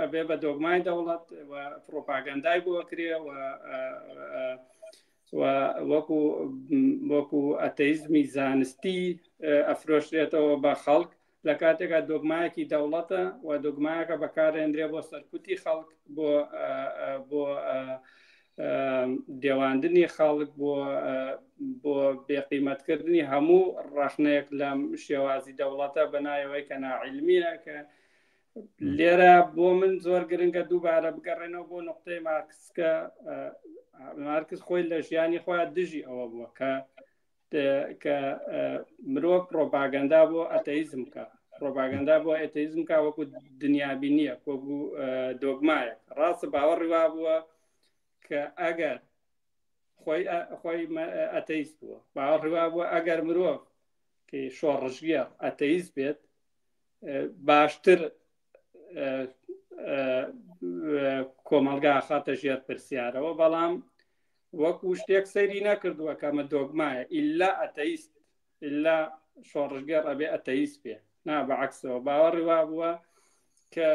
ئەبێ بە دۆگمای دەوڵەت پرۆپاگەندای بۆ ئەکرێ وەکو ئەتەیزمی زانستی ئەفرۆشرێتەوە بە خەڵک لە کاتێکا دۆگمایەکی دەوڵەتە و دۆگمایەکە بەکارهێنرێ بۆ سەرکوتی خەڵک بۆ دێواندنی خەڵک بۆ بێقیمەتکردنی هەموو ڕەخنەیەک لە شێوازی دەوڵەتە بەنایەوەی کە ناعیلمیە کە لێرە بۆ من زۆر گرنگە دووبارە بگەڕێنەوە بۆ نقطەی مارکسکە مارکس خۆی لە ژیانی خۆیان دژی ئەوە بووە کە مرۆڤ پرۆپاگەندا بۆ ئەتەیزم کە پرۆپاگەندا بۆ ئەتەیزم کا وەکو دنیابینیە وەکو دۆگمایە ڕاستە باوەڕی وا بووە کە ئەگەر خۆی ئەتەیست بووە باوەڕی وا بووە ئەگەر مرۆڤ کە شۆڕژگیە ئەتەیست بێت باشتر کۆمەلگا خاتە ژێر پرسیارەوە بەڵام وەکو شتێک سەیری نەکردووە کەمە دۆگمایە ئیلا ئەتەیست ئیلا شۆڕژگەر ئەبێ ئەتەیست بێ نا بەعکسەوە باوەڕی وا بووە کە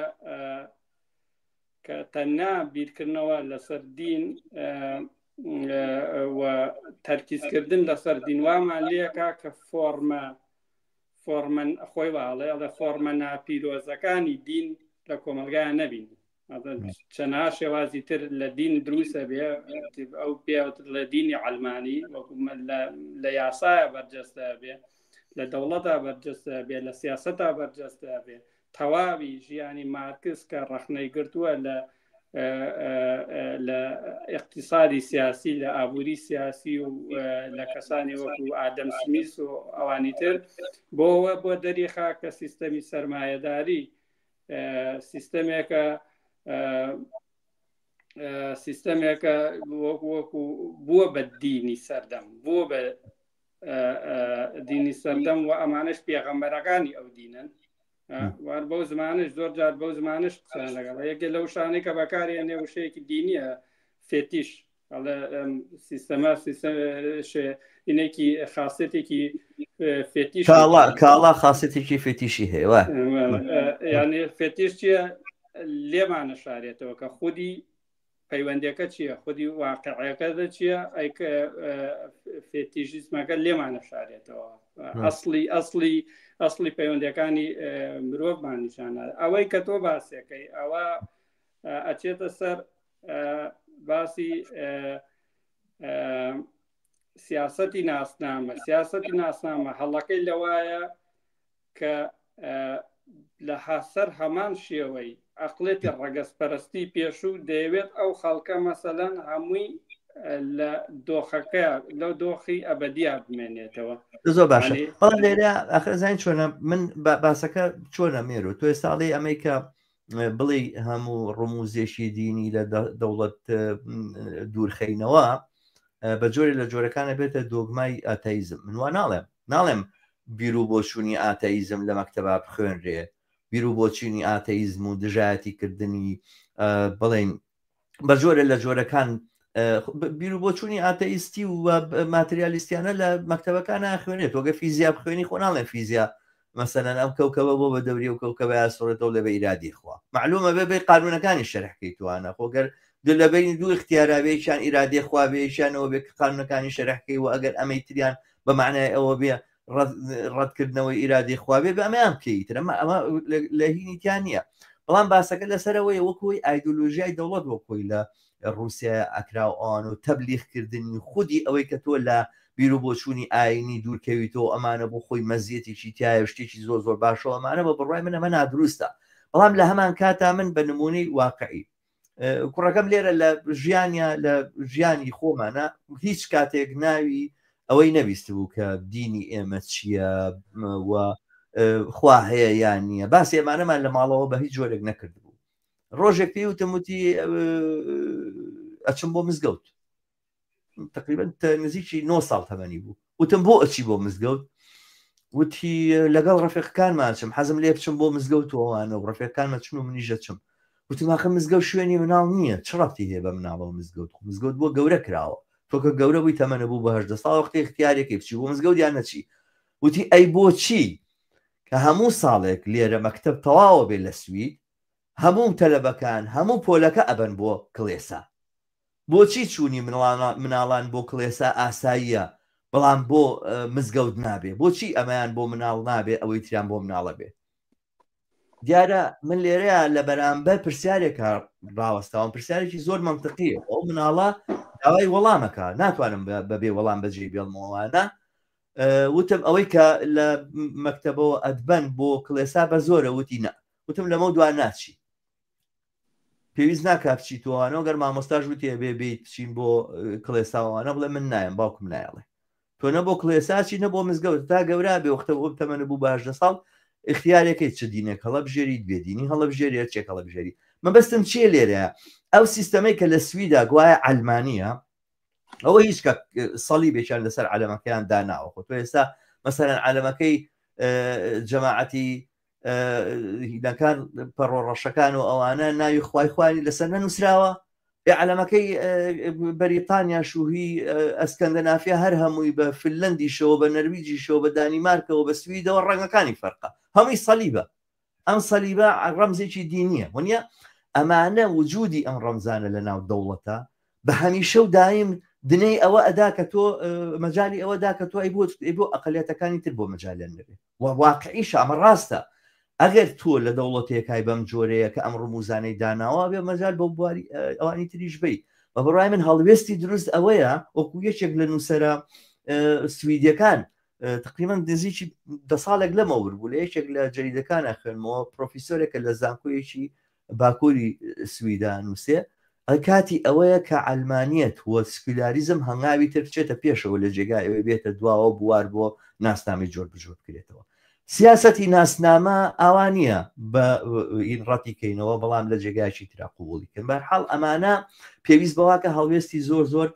تەنیا بیرکردنەوە لەسەر دین و تەرکیزکردن لەسەر دین وامان لێکا کە فۆرمە خۆی واڵێ ئەڵێ فۆرمە ناپیرۆزەکانی دین لە کۆمەلگایە نەبین چەنها شێوازی تر لە دین دروستە بێ ئەو پێوت لە دینی عەلمانی لە یاسایە بەرجەستە بێ لە دەوڵەتە بەرجەستە بێ لە سیاسەتە بەرجەستە بێ تەواوی ژیانی مارکس کە ڕەخنەی گرتووە لە اقتصادی سیاسی لە ئابووری سیاسی و لە کەسانی وەکو ئادەم سمیس و ئەوانی تر بۆ دەریخا کە سیستەمی سەرمایەداری سیستەمێکە وەکو بووە بە دینی سەردەم بووە بە دینی سەردەم و ئەمانش پێغەمبەرەکانی ئەو دینن وار بەو زمانش زۆر جار بەو زمانش قسە لەگەڵ یەکێ لەو شانەی کە بەکارهێنێ وشەیەکی دینیە فێتیش سیستەمە اینێکی خاصێتێکی فێتیش کاڵا خاصێتێکی فێتیشی هەیە یعنی فێتیش چییە لێمانە شارێتەوە کە خودی پەیوەندەکە چییە خودی واقعەکە چییە ئەیکە فێتیژیزمەکە لێمانە شارێتەوە ئەسڵی پەیوەندەکانی مرۆڤمان نیشانە ئەوەی کە تۆ باسیەکەی ئەوە ئەچێتە سەر باسی سیاسەتی ناسنامە هەڵەکەی لەوایە کە لە حسەر هەمان شێوەی ئەقلێتی ڕەگەزپەرستی پێشوو دەیەوێت ئەو خەڵکە مەسەلەن هەمووی لە دۆخەکە لەو دۆخی ئەبەدیا بمێنێتەوە زۆر باشە بەڵام لێرە ئەخرەزان چۆنە من باسەکە چۆنە مێرو تۆ ئێستاڵی ئەمریکا بڵێ هەموو ڕموزێشی دینی لە دەوڵەت دوورخەینەوە بە جۆری لە جۆرەکانە بێتە دۆگمای ئاتەیزم من وا ناڵێم بیر و بۆچوونی ئاتەیزم لە مەکتەبا بخوێنرێ بیر و بۆچوونی ئاتەیزم و دژایەتی کردنی بڵێن بە جۆرە لە جۆرەکان بیر و بۆچوونی ئاتەئیستی و ماتریالیستیانە لە مەکتەبەکان خوێنێت وەگە فیزیا بخوێنی خۆ ناڵێن فیزیا مەسەلەن ئەم کەوکەوە بۆ بە دەوری و کەوکەوە یاسۆڕێتەوە لە بە ئیرادی خوا معلومە بێ قانونەکانی شەرحکەی توانە خۆگەر لە بین دوو اختیاراوێکیان ئیرادی خواابێکیانەوە بێ قانونەکانی شەرحکەی و ئەگەر ئەمەی تریان بە معنای ئەوە بێ ڕەتکردنەوەی ئیرادی خواابێ بە ئەمەیان بکەیترە ئەمە لە هینیتیان نییە بەڵام باسەکە لەسەرەوەی وەکوی ئایدۆلۆژیای دەوڵەت وەکۆی لە رووسیا ئەکراوان و تەبلیغکردنی خودی ئەوەی کە تۆ لە بیر و بۆچوونی ئاینی دوورکەویتەوە ئەمانە بۆ خۆی مەزیەتێکی تایە شتێکی زۆر باشەوە ئەمانە بە بڕای من ئەمە نادروستە بەڵام لە هەمان کاتا من بە نمونەی واقعی کوڕەکەم لێرە لە ژیانی خۆمانە هیچ کاتێک ناوی ئەوەی نەبیست بوو کە دینی ئێمە چییە و خوا هەیە یان نییە باسی ئێمانەمان لە ماڵەوە بە هیچ جۆرێک نەکرد بوو ڕۆژێک پێی وتموتی ئەچم بۆ مزگەوت تقریبا نزیکی 9 ساڵ تەمەنی بوو وتم بۆ ئەچی بۆ مزگەوت وتی لەگەڵ ڕەفیقەکانمان چم حەزم لێ بچم بۆ مزگەوتەوەوانە و ڕەفیقەکانمە چن و منیژە چم وتم ئاخە مزگەوت شوێنی مناڵ نییە چ ڕەبتی هەیە بە مناڵەوە مزگەوت بۆ گەورە کراوە تۆکە گەورە بووی تەمەنە بوو بە 18 ساڵ وەختی اختیارێکی بچی بۆ مزگەوت یان نەچی وتی ئەی بۆچی کە هەموو ساڵێک لێرە مەکتەب تەواوە بێ لە سوید هەموو تەلەبەکان هەموو پۆلەکە ئەبەن بۆ کڵێسا بۆچی چوونی مناڵان بۆ کڵێسا ئاساییە بەڵام بۆ مزگەوت نابێ بۆچی ئەمەیان بۆ مناڵ نابێ ئەوەی تریان بۆ مناڵە بێ دیارە من لێرەیە لە بەرامبەر پرسیارێکە ڕاوەستاوم پرسیارێکی زۆر منطقیە ئەو مناڵە داوای وەڵامەکە ناتوانم بەبێ وەڵام بەجێ بێڵمەوەوانە وتم ئەوەی کە لە مەکتەبەوە ئەدبەن بۆ کڵێسا بە زۆرە وتی نە وتم لەمە دوان ناچی پێویست ناکات بچیتەوەوانەوە گەر مامۆستاش وتێ بێ بیت بچین بۆ کڵێساوانە بڵێ من نایم باوکم نایڵێ تۆ نە بۆ کڵێساچی نە بۆ مزگەوت تا گەورە بێ وەختە بۆ تەمەنە بوو بە 18 ساڵ اختیارێکی چ دینێک هەڵە بژێریت بێدینی هەڵە بژێری چێک هەڵە بژێری مەبەستم چیە لێرەیە ئەو سیستەمەی کە لە سویدا گوایە ئەلمانیە ئەوە هیچ کە سەلیبێکیان لەسەر عەلەمەکەیان داناوە خۆ تۆ ئێستا مەسەلەن عەلەمەکەی جەماعەتی هیلەکان پەڕۆڕەشەکان و ئەوانە ناوی خوای خوانی لەسەر نەنووسراوە عەلەمەکەی بەریتانیا شوهی ئەسکەندەنافیا هەر هەمووی بە فنلەندیشەوە بە نەرویجیشەوە بە دانیمارکەوە بە سویدەوە ڕەنگەکانی فەرقە هەمووی سەلیبە ئەم سەلیبە ڕەمزێکی دینیە وەنیە ئەمانە وجودی ئەم ڕەمزانە لە ناو دەوڵەتە بە هەمیشە و دایم دنەی ئەوە ئەدا کە تۆ مەجای ئەوەدا کە تۆ ئەی بۆ ئەقلیەتەکانی تر بۆ مەجالیان نەبێت واقعیش ئەمە ڕاستە ئەگەر تۆ لە دەوڵەتێکای بەم جۆرەیە کە ئەم ڕموزانەی داناوە بێ مەجال بە بواری ئەوانی تریش بی بە بڕای من هەڵوێستی دروست ئەوەیە وەکو یەکێک لە نووسەرە سویدیەکان تقریبا نزیکی 10 ساڵێک لەمەور بوو لە یەکێک لە جەریدەکانە خوێنمەوە پرۆفیسۆرێکە لە زانکۆیەکی باکووری سویدا نووسێ کاتی ئەوەیە کە ئەلمانیەت وە سکولاریزم هەنگاوی تر بچێتە پێشەوە لە جێگای ئەوێ بێتە دواوە بوار بۆ ناسنامی جۆر بجۆر بکرێتەوە سیاسەتی ناسنامە ئەوانیە بە ڕەتیکەینەوە بەڵام لە جێگایکی ترا قوبوڵیکن بەرحاڵ ئەمانە پێویست بەوا کە هەڵوێستی زۆر زۆر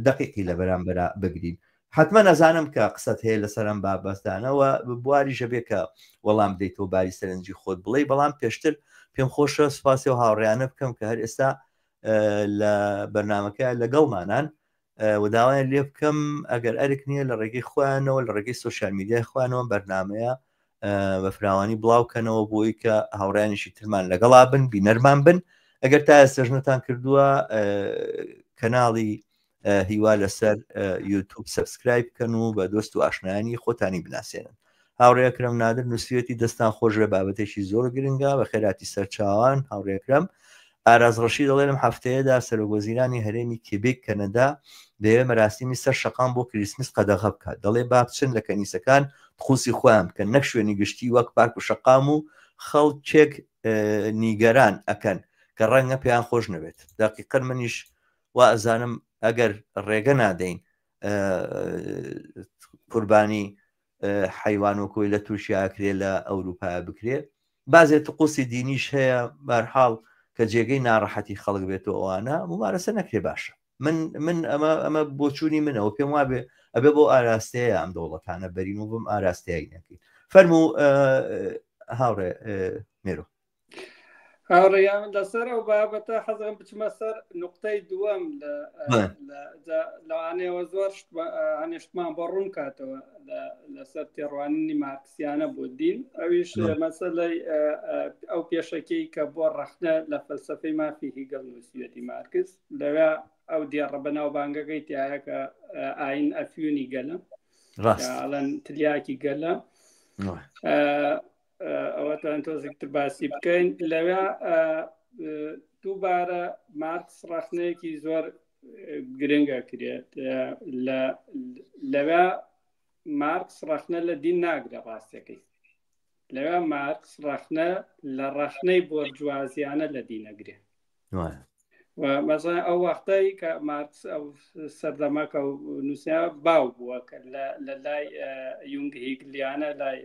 دقیقی لە بەرامبەر بگرین حتمما نەزانم کە قسەت هەیە لەسەرم بابەستانەوە بواری ژەبێ کە وەڵام بدەیتەوە باری سەرنجی خۆت بڵێ بەڵام پێشتر پێم خۆشە سوپاسی و هاوڕێیانە بکەم کە هەر ئێستا لە بەرنامەکە لەگەڵمانان و داوایان لێ بکەم ئەگەر ئەرک نییە لە ڕێگەی خۆیانەوە لە ڕێگەی سوۆشیال میدیای خۆیانەوە بەرنمەیە بە فراوانی بڵاوکەنەوە بۆی کە هاوڕیانیشی ترمان لەگەڵا بن بینەرمان بن ئەگەر تا ئێستاژنتان کردووە کەناڵی هیوا لەسەر یوتیوب سەبسکرایب بکەن و بە دۆست و ئاشنایانی خۆتانی بناسێنن هاوڕێکرم نادر نووسێتی دەستان خۆش لە بابەتێکی زۆر گرنگە بە خێراتی سەرچاوان هاوڕێکرم ئاراز ڕەشید دەڵێ لەم هەفتەیەدا سەرۆکوەزیرانی هەرێمی کێبێک کەنەدا دەیەوێت مەراسیمی سەر شەقام بۆ کریسمس قەدەغە بکات دەڵێ با بچن لە کەنیسەکان خوسی خۆیان بکەن نەک شوێنی گشتی وەک پارک و شەقام و خەڵکێک نیگەران ئەکەن کە ڕەنگە پێیان خۆش نەبێت دەقیقەن منیش وا ئەزانم ئەگەر ڕێگە نادەین قوربانی حیوانوەکۆی لە تووشیاکرێ لە ئەوروپا بکرێ بازێت قوسی دینیش هەیە بەرحاڵ کە جێگەی ناڕەحەتی خەڵک بێتەوە ئەوانە ممارەسە نەکرێ باشە من ئەمە بۆچوونی منەوە پێم وابێ ئەبێ بۆ ئاراستەیە ئەم دەوڵەتانە بەرین و بم ئاراستەیە نەکەین فەرموو هاوڕێ مێرۆ هاوڕێیان لەسەر ئەو بابەتە حەزم بچمە سەر نقطەی دووەم لەوانەیەوە زۆر هەنیشتمان بۆ ڕوون کاتەوە لەسەر تێڕوانینی مارکسیانە بۆ دین ئەویش مەسەلەی ئەو پێشەکەی کە بۆ ڕەخنە لە فەلسەفەی مافی هیگەل نووسیەتی مارکس لەوێ ئەو دیێڕە بەناوبانگەکەی تایە کە ئاین ئەفیونی گەلە ئەڵەن تلیاکی گەلە ئەوەتان تۆزێکتر باسی بکەین لەوێ دووبارە مارکس ڕەخنەیەکی زۆر گرنگە کرێت لەوێ مارکس ڕەخنە لە دین ناگرە ڕاستەکەی لەوێ مارکس ڕەخنە لە ڕەخنەی بۆرجوازیانە لە دینەگرێ مەسەڵەن ئەو وەختەی کە مارکس ئەو سەردەمەکە و نووسیا باو بووە کە لە لای یونگ هیگلیانە لای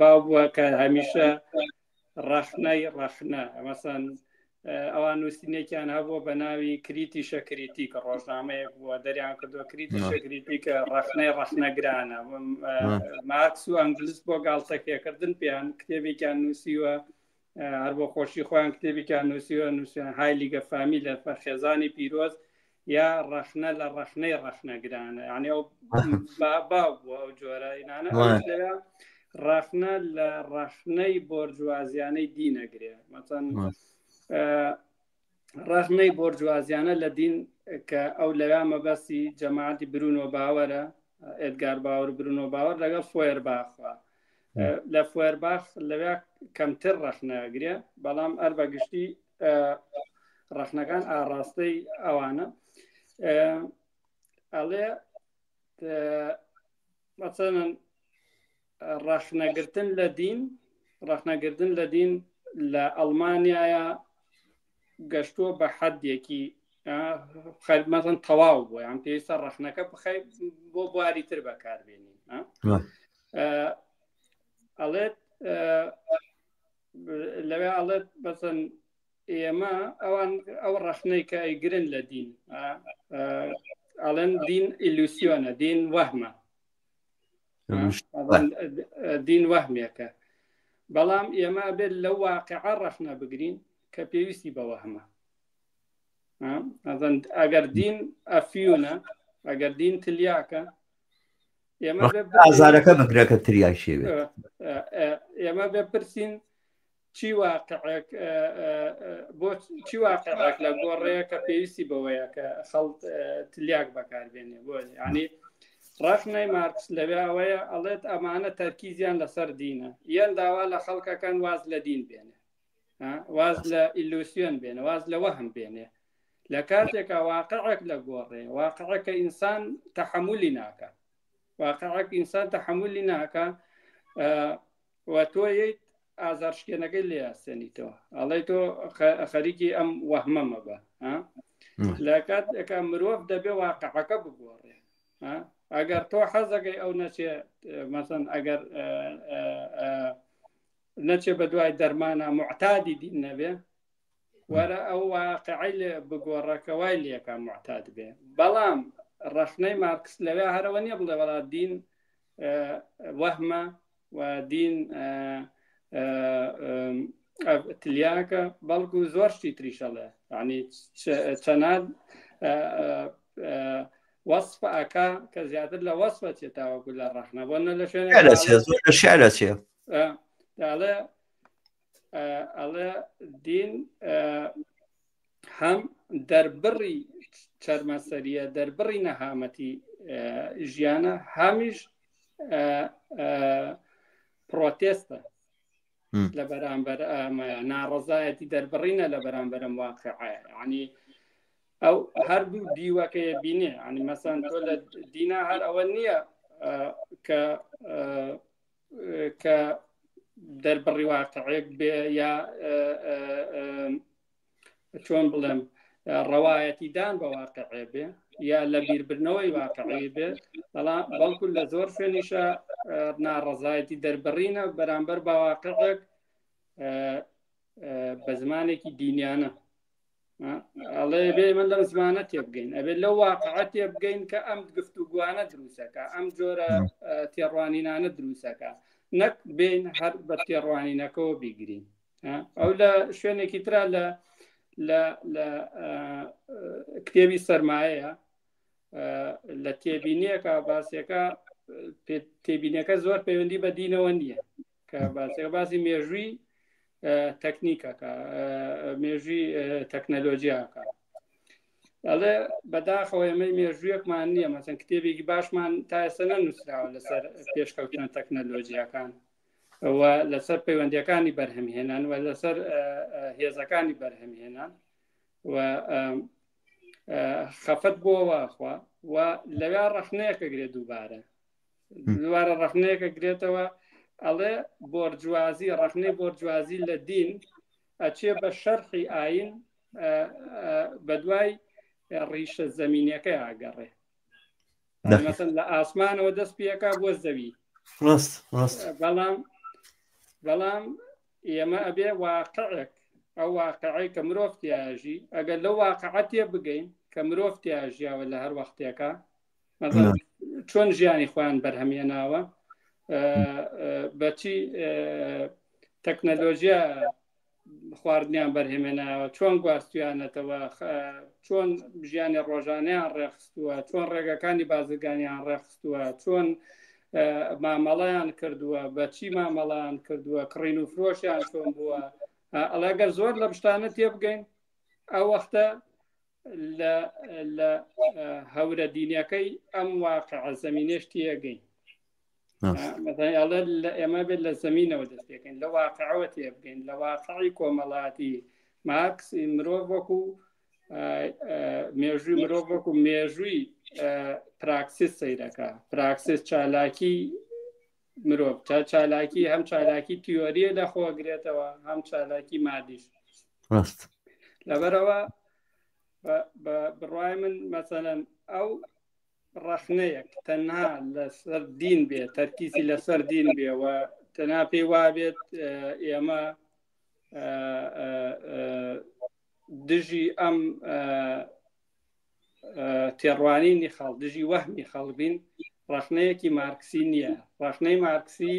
باو بووە کە هەمیشە ڕەخنە مەسەڵەن ئەوان نووسینێکیان هەبووە بە ناوی کریتیشە کریتی کە ڕۆژنامەیەک بووە دەریان کردووە کریتیشە کریتی کە ڕەخنەگرانە مارکس و ئەنگلیس بۆ گاڵتەکێکردن پێیان کتێبێکیان نووسیوە هەر بۆ خۆشی خۆیان کتێبێکیان نووسیوە نووسیان هایلیگە فامیلە خێزانی پیرۆز یا ڕەخنە لە ڕەخنەی ڕەخنەگرانە یعنی ئەو باو بووە ئەو جۆرەینانە ئەوش لەوێ ڕەخنە لە ڕەخنەی بۆرجوازیانەی دینەگرێ مەسەڵەن ڕەخنەی بۆرجوازیانە لە دین کە ئەو لەوێ مەبەستی جەماعەتی برونۆ باوەرە ئێدگار باوەر برونۆ باوەر لەگەڵ فۆیرباخە لە فۆیرباخ لەوێ کەمتر ڕەخنەگرێ بەڵام ئەر بەگشتی ڕەخنەکان ئاڕاستەی ئەوانە ئەڵێ مەسەڵەن ڕەخنەگرتن لە دین لە ئەڵمانیایە گەشتووە بە حەدێکی مەسەڵەن تەواو بووە یان پێویستە ڕەخنەکە بخەی بۆ بواری تر بەکاربێنین ئەڵێت لەوێ ئەڵێت بەسەن ئێمە ئەو ڕەخنەی کە ئەیگرن لە دین ئەڵێن دین ئیلوسیۆنە دین وەهمە دین وەهمێکە بەڵام ئێمە بێت لەو واقعە ڕەخنە بگرین کە پێویستی بە وەهمە ئەگەر دین ئەفیونە ئەگەر دین تلیاکە ئازارەکە بگرەکە تریای شێوێت ئێمە بپرسین چی واقعێک لە گۆڕەیە کە پێویستی بەوەیە کە خەڵک تلیاک بەکاربێنێ بۆ ینی ڕەخنەی مارکس لەوێ ئەوەیە ئەڵێت ئەمانە تەرکیزیان لەسەر دینە یان داوا لە خەڵکەکان واز لە دین بێنێ واز لە ئیلوسیۆن بێنێ واز لە وەهم بێنێ لە کاتێکە واقعێک لە گۆڕێ واقعەکە ئینسان تەحەمولی ناکە واقعەک ئینسان تەحەمولی ناکە و تۆ یەیت ئازارشکێنەکەی لێ یاسێنیتەوە ئەڵێ تۆ خەریکی ئەم وەهمەمە بە لە کاتێکە مرۆڤ دەبێ واقعەکە بگۆڕێ ئەگەر تۆ حەزەکەی ئەو نەچێ مەسەن ئەگەر نەچێ بە دوای دەرمانە معتادی دین نەبێ وەرە ئەو واقعی لێ بگۆڕەکە وای لێکە معتاد بێ بەڵام ڕەخنەی مارکس لەوێ هەرەوە نییە بڵێ وەڵا دین وەهمە و دین تلیاکە بەڵکو زۆر شتی تریشەڵێ ینی چەند وەصفە ئەکا کە زیاتر لە وەصفە چێتاوەکو لە ڕەخنە بۆنە لە شێعرە چێ ئەڵێ دین هەم دەربڕی چەرمەسەریە دەربڕی نەهامەتی ژیانە هەمیش پرۆتێستە لە بەرامبەر ناڕەزایەتی دەربڕینە لە بەرامبەرم واقعەیە ینی ئەو هەردوو دیوەکەیە بینێ ینی مەسەن تۆ لە دینا هەر ئەوە نییە کە دەربڕی واقعەیەک بێ یا چۆن بڵێم ڕەوایەتی دان بە واقعێ بێ یا لە بیربردنەوەی واقعی بێ بەڵکو لە زۆر شوێنیشە ناڕەزایەتی دەربڕینە بەرامبەر بە واقعێک بە زمانێکی دینیانە ئەڵێ بێ من لەم زمانە تێبگەین ئەبێت لەو واقعە تێبگەین کە ئەم گفتوگوانە دروستەکە ئەم جۆرە تێڕوانینانە دروستەکە نەک بین هەر بە تێڕوانینەکەەوە بیگرین ئەو لە شوێنێکی ترا لە کتێبی سەرمایەیە لە تێبینیەکە باسیەکە تێبینەکە زۆر پەیوەندی بە دینەوە نییە کە باسیەکە باسی مێژووی تەکنیکەکە مێژووی تەکنەلۆژیاکە ئەڵێ بەداخەوە ئێمەی مێژوویەکمان نییە مەسەن کتێبێکی باشمان تا ئێستا نەنووسراوە لەسەر پێشکەوتنە تەکنەلۆژیەکان و لەسەر پەیوەندیەکانی بەرهەمهێنان و لەسەر هێزەکانی بەرهەمهێنان و خەفەت بۆەوەخوا و لەوێ ڕەخنەیەکە گرێت دووبارە ڕەخنەیەکە گرێتەوە ئەڵێ بۆرجوازی ڕەخنەی بۆرجوازی لە دین ئەچێ بە شەرحی ئاین بە دوای ڕیشە زەمینیەکەی ئاگەڕێ مەسەن لە ئاسمانەوە دەست پێەکە بۆ زەوی بەڵام ئێمە ئەبێ واقعێک ئەو واقعی کە مرۆڤ تیاژی ئەگەر لەو واقعە تێ بگەین کە مرۆڤ تیاژیاوە لە هەر وەختێکە چۆن ژیانی خۆیان بەرهەمهێناوە بەچی تەکنەلۆژیا خواردنیان بەرهێمێناوە، چۆن گواستویانەتەوە، چۆن ژیانی ڕۆژانیان ڕێخستووە، چۆن ڕێگەکانی بازرگانیان ڕێخستووە، چۆن مامەڵەیان کردووە، بەچی مامەڵیان کردووە، کڕین و فرۆشیان چۆن بووە. ئەڵەگەر زۆر لە پشتانە تێبگەین ئەو وەختە لە هەورە دینیەکەی ئەم واقع زەمینێش تێگەین. ئێمە بێت لە زەمینەوە دەست پێکەین، لە واقعەوە تێبگەین، لە واقعی کۆمەڵاتی. مارکس مرۆڤ وەکو مێژووی مرۆڤ وەکو مێژووی پراکسیس سەیرەکە، پراکسیس چالاکی مرۆڤ، چالاکی هەم چالاکی تیۆریە لە خۆگرێتەوە، هەم چالاکی مادیش. لەبەرەوە بڕوای من مەسەلەن ئەو ڕەخنەیەک تەنها لەسەر دین بێ، تەرکیزی لەسەر دین بێەوە تەنها پێی وابێت ئێمە دژی ئەم تێڕوانینی خەڵ، دژی وەهمی خەڵبین، ڕەخنەیەکی مارکسی نییە. ڕەخنەی مارکسی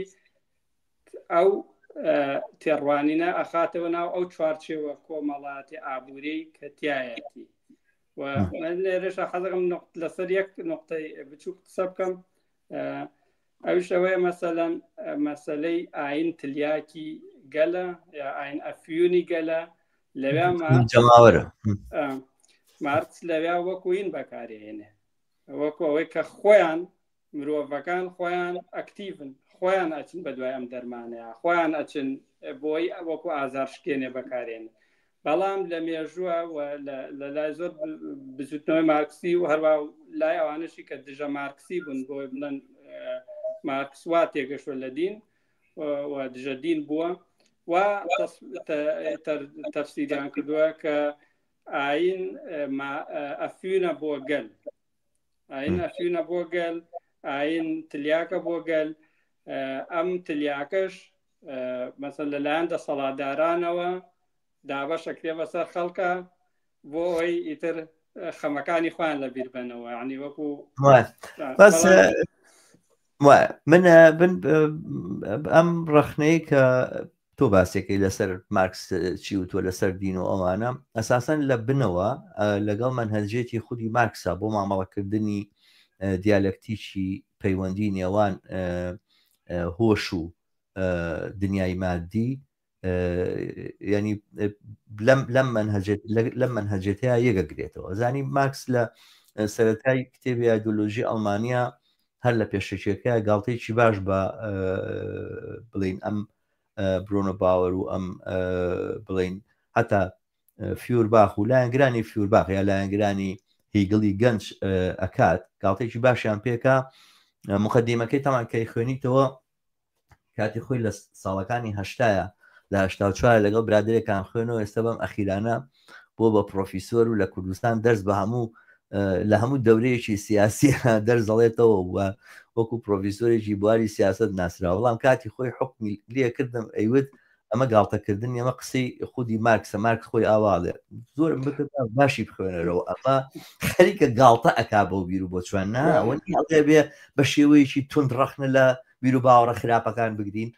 ئەو تێڕوانینە ئەخاتەوە ناو ئەو چوارچێوە کۆمەڵاتی ئابوورەی کە تایەتی. لێرەش حەزەکەم لەسەر یەک نقطەی بچووک قسە بکەم، ئەوش ئەوەیە مەسەلەن مەسەلەی ئاین تلیاکی گەلە یا ئاین ئەفیونی گەلە، لەوێ مارکس لەوێ وەکوین بەکارهێنێ، وەکو ئەوەی کە خۆیان مرۆڤەکان خۆیان ئەکتیڤن، خۆیان ئەچن بە دوای ئەم دەرمانەیە، خۆیان ئەچن بۆی وەکو ئازارشکێنێ بەکارێنێ. بەڵام لە مێژووە لە لای زۆر بزوتنەوەی مارکسی و هەروە لای ئەوانشی کە دژە مارکسی بوون بۆی بڵێن مارکس وا تێگەشوە لە دین و دژە دین بووە و تەفسیریان کردووە کە ئاین ئەفیونە بۆ گەل، ئاین ئەفیونە بۆ گەل، ئاین تلیاکە بۆ گەل. ئەم تلیاکەش مەسەن لەلایەن دەسەڵاتدارانەوە دابەشەکرێ بەسەر خەڵکە بۆ ئەوەی ئیتر خەمەکانی خۆیان لە بیر بنەوە، ینی وەکو بەس من ئەم ڕەخنەی کە تۆ باسێکی لەسەر مارکس چی وتوە لەسەر دین و ئەوانە ئەساسەن لە بنەوە لەگەڵ منهەجێتی خودی مارکسا بۆ مامەڵەکردنی دیالکتیکی پەیوەندی نێوان هۆش و دنیای مادی، ینی لەم منهەجێتەیە یەکەگرێتەوە. زانی مارکس لە سەرەتای کتێبی ئایدۆلۆژی ئەڵمانیا هەر لە پێشەکیەکە گاڵتەیەکی باش بە بڵین ئەم برۆنە باوەر و ئەم بڵین هەتا فیورباخ و لایەنگرانی فیورباخ یا لایەنگرانی هیگڵی گەنج ئەکات، گاڵتێکی باشیان پێکە. مقدمەکەی تەمان کەی خوێنیتەوە کاتی خۆی لە ساڵەکانی هەشتایە لە 84 لەگەڵ برادێکان خوێنەوە، ئێستا بەم ئەخیرانە بۆ بە پرۆفیسۆر و لە کوردستان دەرس بە هەموو لە هەموو دەورەیەکی سیاسی دەرزەڵێتەوە و وەکو پرۆفیسۆرێکی بواری سیاست ناسرا. بەڵام کاتی خۆی حکمی لێکردم ئەیوت ئەمە گاڵتەکردن ئێمە قسەی خودی مارکسە، مارکس خۆی ئاواڵێ زۆرم بکرد باشی بخوێنەرەوە، ئەمە خەریکە گاڵتە ئەکا بۆ بیر و بۆ چوان ناوە هەڵێ بێ بە شێوەیەکی تند ڕەخنە لە بیر و باوەڕە خراپەکان بگرین.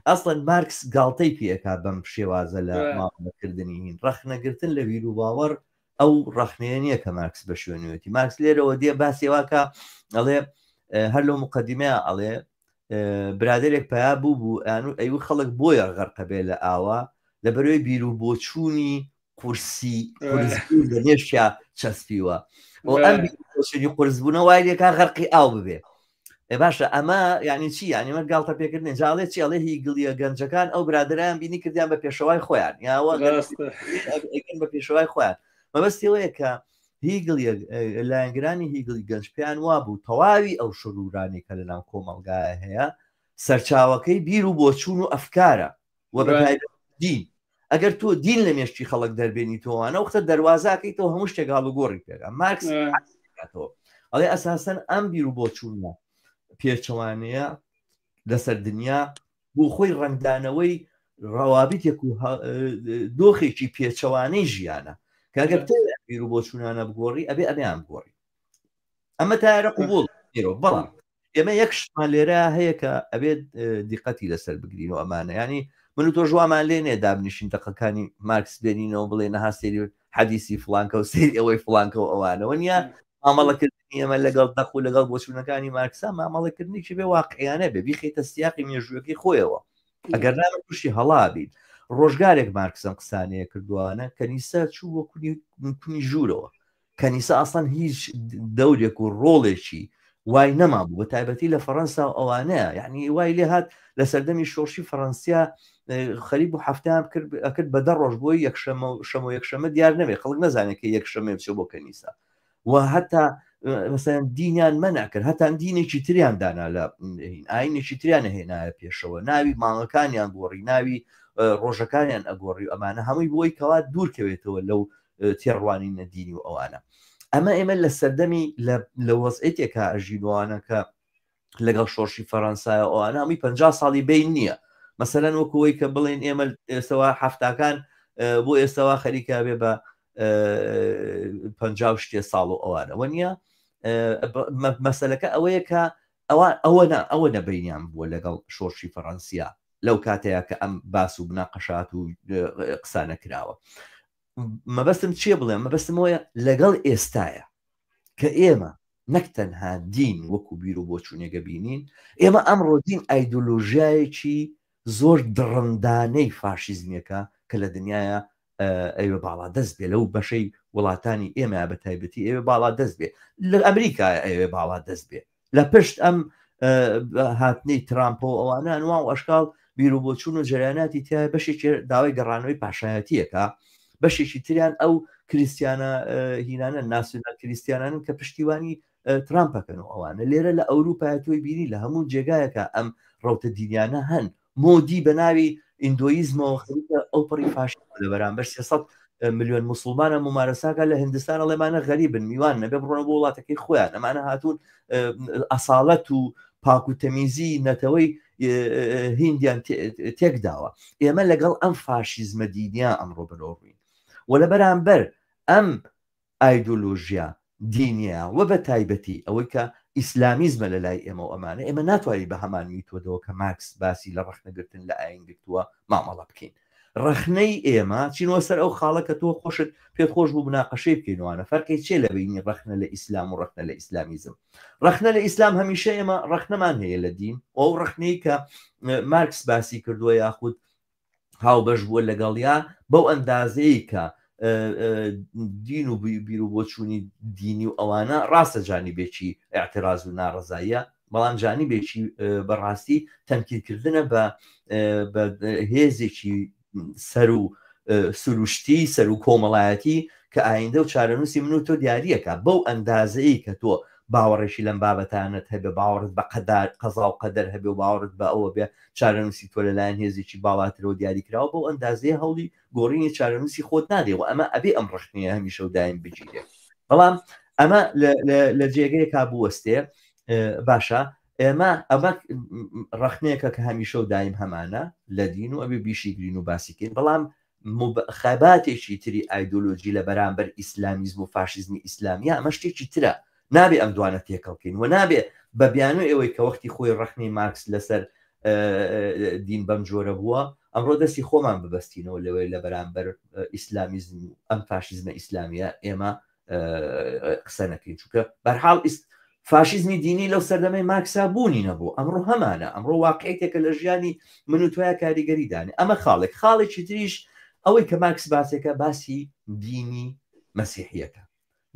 ئەسڵەن مارکس گاڵتەی پێکا بەم شێوازە لە ماڵەکردنی هین ڕەخنەگرتن لە بیر و باوەڕ ئەو ڕەخنەیە نییە کە مارکس بە شوێنوێتی. مارکس لێرەوە دێ باسێواکە ئەڵێ هەر لەو مقدمەیە ئەڵێ برادێک پیا بوو ئەیوە خەڵک بۆیە غەرقە بێ لە ئاوا لە بەروی بیر و بۆچوونی قورسی لە نێشیا چەسپیوە و ئەم قرسبوونە وای لێکا غەرقی ئاو ببێ. باشە ئەمە یعنی چی؟ یانیمە گاڵتە پێکردن جاڵێت چی ئەڵێ هی گڵیە گەنجەکان ئەو برادرایان بینی کردیان بە پێشەوای خۆیان یاوە بە پێشەوای خۆیان. مەبەستیەوەیە کە هیگڵ لایەنگرانی هیگڵی گەنج پێیان وابوو تەواوی ئەو شڕورانی کە لە ناو کۆمەلگایە هەیە سەرچاوەکەی بیر و بۆچوون و ئەفکارە و بە دین. ئەگەر تۆ دین لە مێشتی خەڵک دەربێنی تۆوانە وختە دەواازاکەی تۆ هەموو شتێک هاڵ و گۆڕی پێگە. مارکس ئەڵێ ئەساسەن ئەم بیر و بۆچوونە پێچەوانەیە لەسەر دنیا بۆ خۆی ڕنگدانەوەی ڕەوابیتێک و دۆخێکی پێچەوانەی ژیانە کاگەر بیر و بۆچوونانە بگۆڕی ئەبێ ئەبیان بگۆڕی. ئەمە تایارە قوبوڵ بەڵام ئێمە یەک شتمان لێرە هەیە کە ئەبێت دیقەتی لەسەر بگرین و ئەمانە ینی من و تۆ ژوامان لێ نێ دابنیشین دەقەکانی مارکس بێنینەوە بڵێ نەها سێری حەدیسی فڵانکە و سێری ئەوەی فڵانکە و ئەوانەوە نیە مامەڵەکردنی ئەمە لەگەڵ دەق و لەگەڵ بۆچوونەکانی مارکسا مامەڵەکردنیی بێ واقعیانە بێ بیخێتە سیاقی مێژوویەکەی خۆیەوە ئەگەر نامە تووشی هەڵابین ڕۆژگارێک مارکسم قسانەیە کردوانە کەنیسە چوو وە کونی ژوورەوە کەنیسە ئەسڵەن هیچ دەورێک و ڕۆڵێکی وای نەمابوو بە تایبەتی لە فەڕەنسا ئەوانەیە یعنی وای لێ هات لە سەردەمی شۆڕشی فەڕەنسیا خەریب و هەفتەیان ئەکرد بە 10 ڕۆژ بۆی شەمە و یەکشەمە دیار نەبێ خەڵک نەزانێت کە یەکشەمە بچێت بۆ کەنیسە و هەتا مثلا دینیان مەناکرد هەتان دینێکی تریان دانا لە ئاینێکی تریان هێنایە پێشەوە ناوی ماڵەکانیان گۆڕی ناوی ڕۆژەکانیان ئەگۆڕی ئەمانە هەمووی بۆی کەوا دوورکەوێتەوە لەو تێڕوانی نەدینی و ئەوانە ئەمە ئێمە لە سەردەمی لە وەزعێتێکا ئەژینوانە کە لەگەڵ شۆڕشی فەڕەنسایە ئەوانە هەمووی 50 ساڵی بین نییە مەسەلەن وەکوەوەی کە بڵێن ئێمە ئێستاوا هەفتاکان بۆ ئێستاوا خەریکا بێ بە 50 شتێ ساڵ و ئەوانەوە نییە مەسەلەکە ئەوەیە کە ئەوە نەبینیان بووە لەگەڵ شۆڕشی فەڕەنسیا لەو کاتەیە کە ئەم باس و بناقەشات و قسانە کراوە مەبەستم چیە بڵێم مەبەستمەوەیە لەگەڵ ئێستایە کە ئێمە نەک تەنها دین وەکو بیر و بۆچوونێگە بینین ئێمە ئەمڕۆ دین ئایدۆلۆژیایەکی زۆر دڕندانەی فاشیزمێکە کە لە دنیاە ئەوێ باڵا دەست بێ لەو بەشەی وڵاتانی ئێمە بە تایبەتی ئێوێ باڵا دەست بێ لە ئەمریکا ئەوێ باڵا دەست بێ لە پشت ئەم هاتنەی ترامپۆ ئەوانە ئەنوا و ئەشکال بیر و بۆچوون و جریاناتی تیا بەشێکی داوای گەڕانەوەی پاشایەتیەکە بەشێکی تریان ئەو کریسیانە هینانە ناسیۆنال کریسیانان کە پشتیوانی ترامپەکەن و ئەوانە لێرە لە ئەوروپای تۆی بینی لە هەموو جێگایەکە ئەم ڕەوتە دینیانە هەن مۆدی بە ناوی ئیندۆیزمەوە خەریکە ئەو پڕی فاشی لە بەرامبەر 300 ملیۆن مسلمانە ممارەساکە لە هندستانە لەمانە غەریبن میوان نەبێ بڕۆنە بۆ وڵاتەکەی خۆیان ئەمانە هاتوون ئەساڵەت و پاک و تەمیزی نەتەوەی هیندیان تێکداوە ئێمە لەگەڵ ئەم فاشیزمە دینیا ئەمڕۆ بەرۆڕوین و لە بەرامبەر ئەم ئایدۆلۆژیا دینیە و بە تایبەتی ئەوەی کە ئیسلامیزمە لە لای ئێمە و ئەمانە ئێمە ناتوانین بە هەمان میتۆدەوە کە مارکس باسی لە ڕەخنەگرتن لە ئاین گرتووە مامەڵە بکەین ڕەخنەی ئێمە چینەوە سەر ئەو خاڵەکە تۆ خۆشت پێت خۆش بوو بناقەشەی بکەینەوەوانە فەرقی چێ لە بینی ڕەخنە لە ئیسلام و ڕەخنە لە ئیسلامیزم ڕەخنە لە ئیسلام هەمیشە ئێمە ڕەخنەمان هەیە لە دین ئەو ڕەخنەی کە مارکس باسی کردووە یاخود هاوبەش بووە لەگەڵیا بەو ئەندازەیە کە دین و بیر و بۆچوونی دینی و ئەوانە ڕاستە جانیبێکی ئاعتراز و ناڕزاییە بەڵام جانیبێکی بەڕاستی تەنکیدکردنە بە هێزێکی سەر و سروشتی سەر و کۆمەڵایەتی کە ئایندە و چارەنووسی من و تۆ دیارریەکە بەو ئەندازەیە کە تۆ باوەڕێکی لەم بابەتانت هەبێ باوەڕت بە قەدار قەزا و قەدەر هەبێ و باوەڕت بە ئەوە بێ چارەنووسی تۆ لەلایەن هێزێکی باڵاترەوە دیاری کراوە بەو ئەندازەیە هەوڵی گۆڕینی چارەنووسی خۆت نادێ و ئەمە ئەبێ ئەم ڕەخنەیە هەمیشە و دایم بگیرێ بەڵام ئەمە لە جێگەیەکا بوەستێ باشە ئێمە ڕەخنەیەکە کە هەمیشە و دایم هەمانە لە دین و ئەبێ بیشی گرین و باسیکەین بەڵام خەباتێکی تری ئایدۆلۆژی لە بەرامبەر ئیسلامیزم و فاشیزمی ئیسلامیە ئەمە شتێکی ترە نابێ ئەم دوانە تێکەڵکەین و نابێ بە بیانۆ ئەوەی کە وەختی خۆی ڕەخنەی مارکس لەسەر دین بەم جۆرە بووە ئەمڕۆ دەستی خۆمان ببەستینەوە لەوەی لە بەرامبەر ئیسلامیزم ئەم فاشیزمە ئیسلامیە ئێمە قسە نەکەین چونکە بەرحاڵ فاشیزمی دینی لەو سەردەمەی مارکسا بوونی نەبوو ئەمڕۆ هەمانە ئەمڕۆ واقعیتێکە لە ژیانی من و تۆیە کاریگەری دانێ ئەمە خاڵێکی تریش ئەوەی کە مارکس باسێکە باسی دینی مەسیحیەکە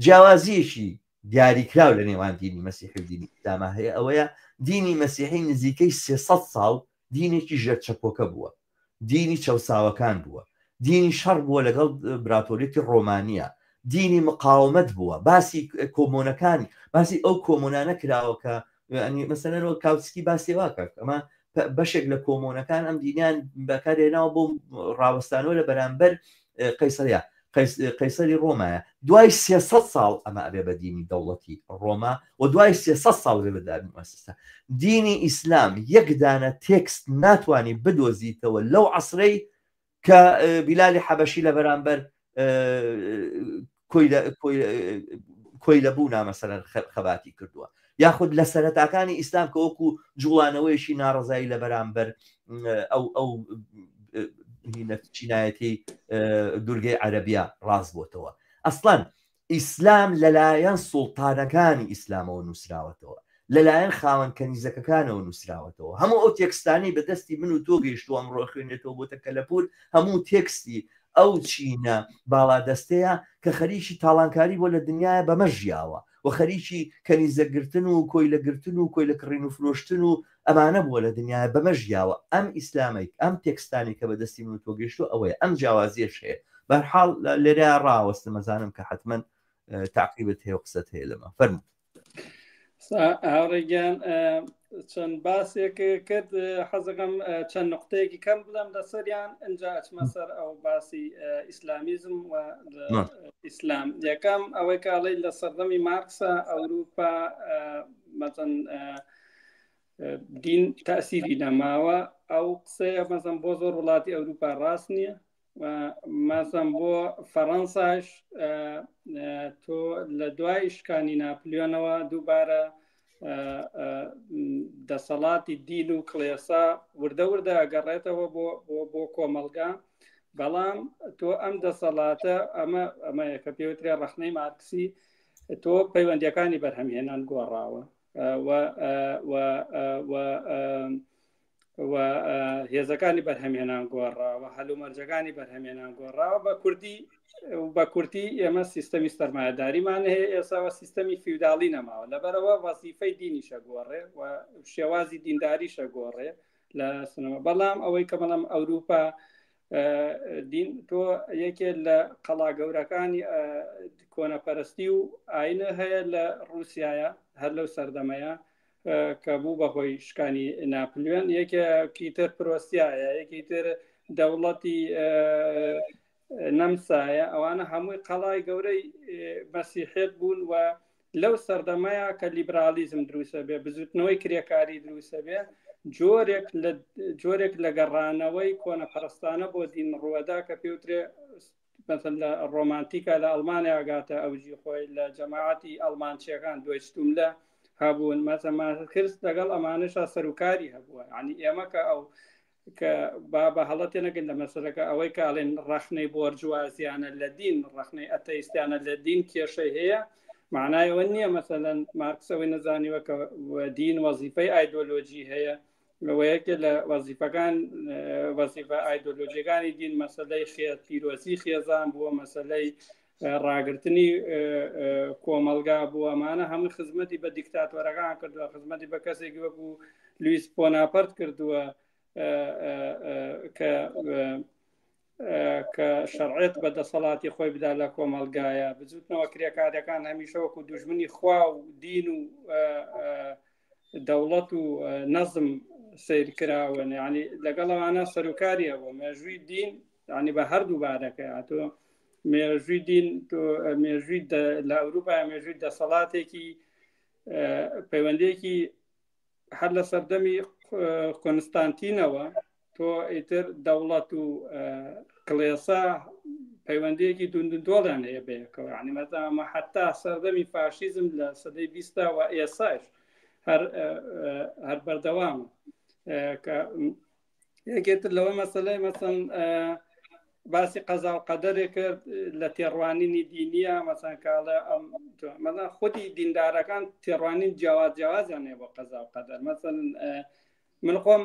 جیاوازیەکی دیاریکراو لە نێوان دینی مەسیحی و دینی ئیسلامە هەیە ئەوەیە دینی مەسیحی نزیکەی 300 ساڵ دینێکی ژێرچەپۆکە بووە دینی چەوساوەکان بووە دینی شەڕ بووە لەگەڵ براتۆریەتی ڕۆمانیە دینی مقاومەت بووە باسی کۆمۆنەکانی باسی ئەو کۆمۆنانە کراوە کە مەسەلەنەوە کاوتسکی باسی واکە ئەمە بەشێک لە کۆمۆنەکان ئەم دینیان بەکارهێناوە بۆ ڕاوەستانەوە لە بەرامبەر قەیسەری ڕۆمایە دوای 300 ساڵ ئەمە ئەبێ بە دینی دەوڵەتی ڕۆما و دوای 300 ساڵ بێ بەداری مؤسسە دینی ئیسلام یەکدانە تێکست ناتوانانی بدۆزیتەوە لەو عەسرەی کە بیلالی حەبەشی لە بەرامبەر کۆی لەبوو نامەسەرەن خەباتی کردووە یاخود لە سەرەتاکانی ئیسلام کە وەکو جوڵانەوەیشی ناڕزایی لە بەرامبەر ئەو چینایەتی دوورگەی عەرەبیە ڕاست بۆتەوە. ئەسڵەن ئیسلام لەلایەن سوڵتانەکانی ئیسلامەوە نووسراوەتەوە، لەلایەن خاوەن کەنیزەکەکانەوە نووسراوەتەوە. هەموو ئەو تێکستانی بەدەستی من و تۆ گەیشتووە ئەمڕۆ خوێنێتەوە بۆتە کەلەپور، هەموو تێکستی ئەو چینە باڵادەستەیە کە خەریکی تاڵانکاری بۆ لە دنیاە بەمە ژیاوە و خەریکی کەنیزەگرتن و کۆی لەگرتن و کۆی لە کڕین و فرۆشتن و ئەمانە بووە لە دنیاە بەمە ژیاوە. ئەم ئیسلامێک ئەم تێکستانی کە بەدەستی من و تۆ گەیشتووە ئەوەیە، ئەم جیاوازیەش هەیە. بەرحاڵ لێرە ڕاوەستە مەزانم کە حتمما تعقیبت هەیە و قسەت هەیە لەمە. فەرموو. هاوڕێگیان چەند باسێک کرد، حەزەکەم چەند نقطەیەکی کەم بڵێم لەسەریان، ئەنجا ئەچمە سەر ئەو باسی ئیسلامیزم و ئیسلام. یەکەم ئەوەی کاڵی لە سەردەمی مارکسە ئەوروپا مەزەن دین تەسیری نەماوە. ئەو قسەیە مەزەن بۆ زۆر وڵاتی ئەوروپا ڕاست نییە. مەزەن بۆ فەڕەنساش تۆ لە دوای شکانی ناپلیۆنەوە دووبارە دەسەڵاتی دین و کڵێسا وردە وردە ئەگەڕێتەوە بۆ کۆمەلگا، بەڵام تۆ ئەم دەسەڵاتە ئەمەیە کە پێوترێ ڕەخنەی مارکسی، تۆ پەیوەندیەکانی بەرهەمهێنان گۆڕاوە و هێزەکانی بەرهەمهێنان گۆڕاوە، هەلومەرجەکانی بەرهەمهێنان گۆڕاوە. بە کورتی ئێمە سیستەمی سەرمایەداریمان هەیە، ئێساوە سیستەمی فیوداڵی نەماوە، لەبەرەوە وەزیفەی دینیشە گۆڕێ و شێوازی دینداریشە گۆڕێ لە سنەما. بەڵام ئەوەی کە بەڵام ئەوروپا دین تۆ یەکێ لە قەڵا گەورەکانی کۆنەپەرستی و ئاینە هەیە لە رووسایە، هەر لەو سەردەمەیە کە بوو بەهۆی شکانی ناپلیۆن، یەکێکی تر پرۆسیایە، یەکی تر دەوڵەتی نەمسایە. ئەوانە هەمووی قەڵای گەورەی مەسیحێت بوون و لەو سەردەمەیە کە لیبرالیزم دروستە بێ، بزوتنەوەی کرێکاری دروستە بێ، جۆرێک لە گەڕانەوەی کۆنەپەرستانە بۆ دین ڕوەدا کە پێوترێ مثل لە ڕۆمانتیکە لە ئەڵمانیا ئاگاتە ئەوجی خۆی، لە جەماعەتی ئەڵمانچیەکان دوێچتوملە هەبوون، مەسەماکرد لەگەڵ ئەمانشا سەرکاری هەبووە. ینی ئێمە کە ئەو کە بە هەڵەتێ نەگەن لە مەسەلەکە ئەوەی کە ئاڵێن ڕەخنەی بۆرجوازیانە لە دین، ڕەخنەی ئەتەیستیانە لە دین کێشەی هەیە، معنایەوە نییە مەسەلەن مارکسەوەی نەزانیوە کە دین وەزیفەی ئایدۆلۆجی هەیە، وەیەکێ لە وەزیفەکان وەزیفە ئایدۆلۆجیەکانی دین مەسەلەی پیرۆزی خێزان بووە، مەسەلەی ڕاگررتنی کۆمەلگا بووە، ئەمانە هەموو خزمەتی بە دیکتاتۆرەکان کردووە، خزمەتی بە کەسێکی وەکو لویس بۆناپەرت کردووە کە شەرعێت بە دەسەڵاتی خۆی بدا لە کۆمەلگایە. بجووتنەوە کرێکاریەکان هەمیشە وەکو دوژمنی خوا و دین و دەوڵەت و نەزم سیر کراون، ینی لەگەڵ ئەوانە سەرکاریە بۆ مێژووی دین، ینی بە هەردوو بارەکە تۆ مێژووی دین، مێژووی لە ئەوروپا مێژووی دەسەڵاتێکی پەیوەندێکی هەر لە سەردەمی کۆنستانتینەوە تۆ ئیتر دەوڵەت و کڵێسا پەیوەندێکی دوندۆڵیان هەیە بەیەکەوە، ینی مەزامە حتا سەردەمی فاشیزم لە سەدەی 20 و ئێساش هەر بەردەوامە. کە یەکێتر لەوە مەسەلەی مەسەن باسی قەزا و قەدەرێک کرد لە تێڕوانینی دینیە، مەسەن کاڵە مەلا خودی دیندارەکان تێڕوانین جیاوازیان هەیە بۆ قەزا و قەدەر. مەسەن من خۆم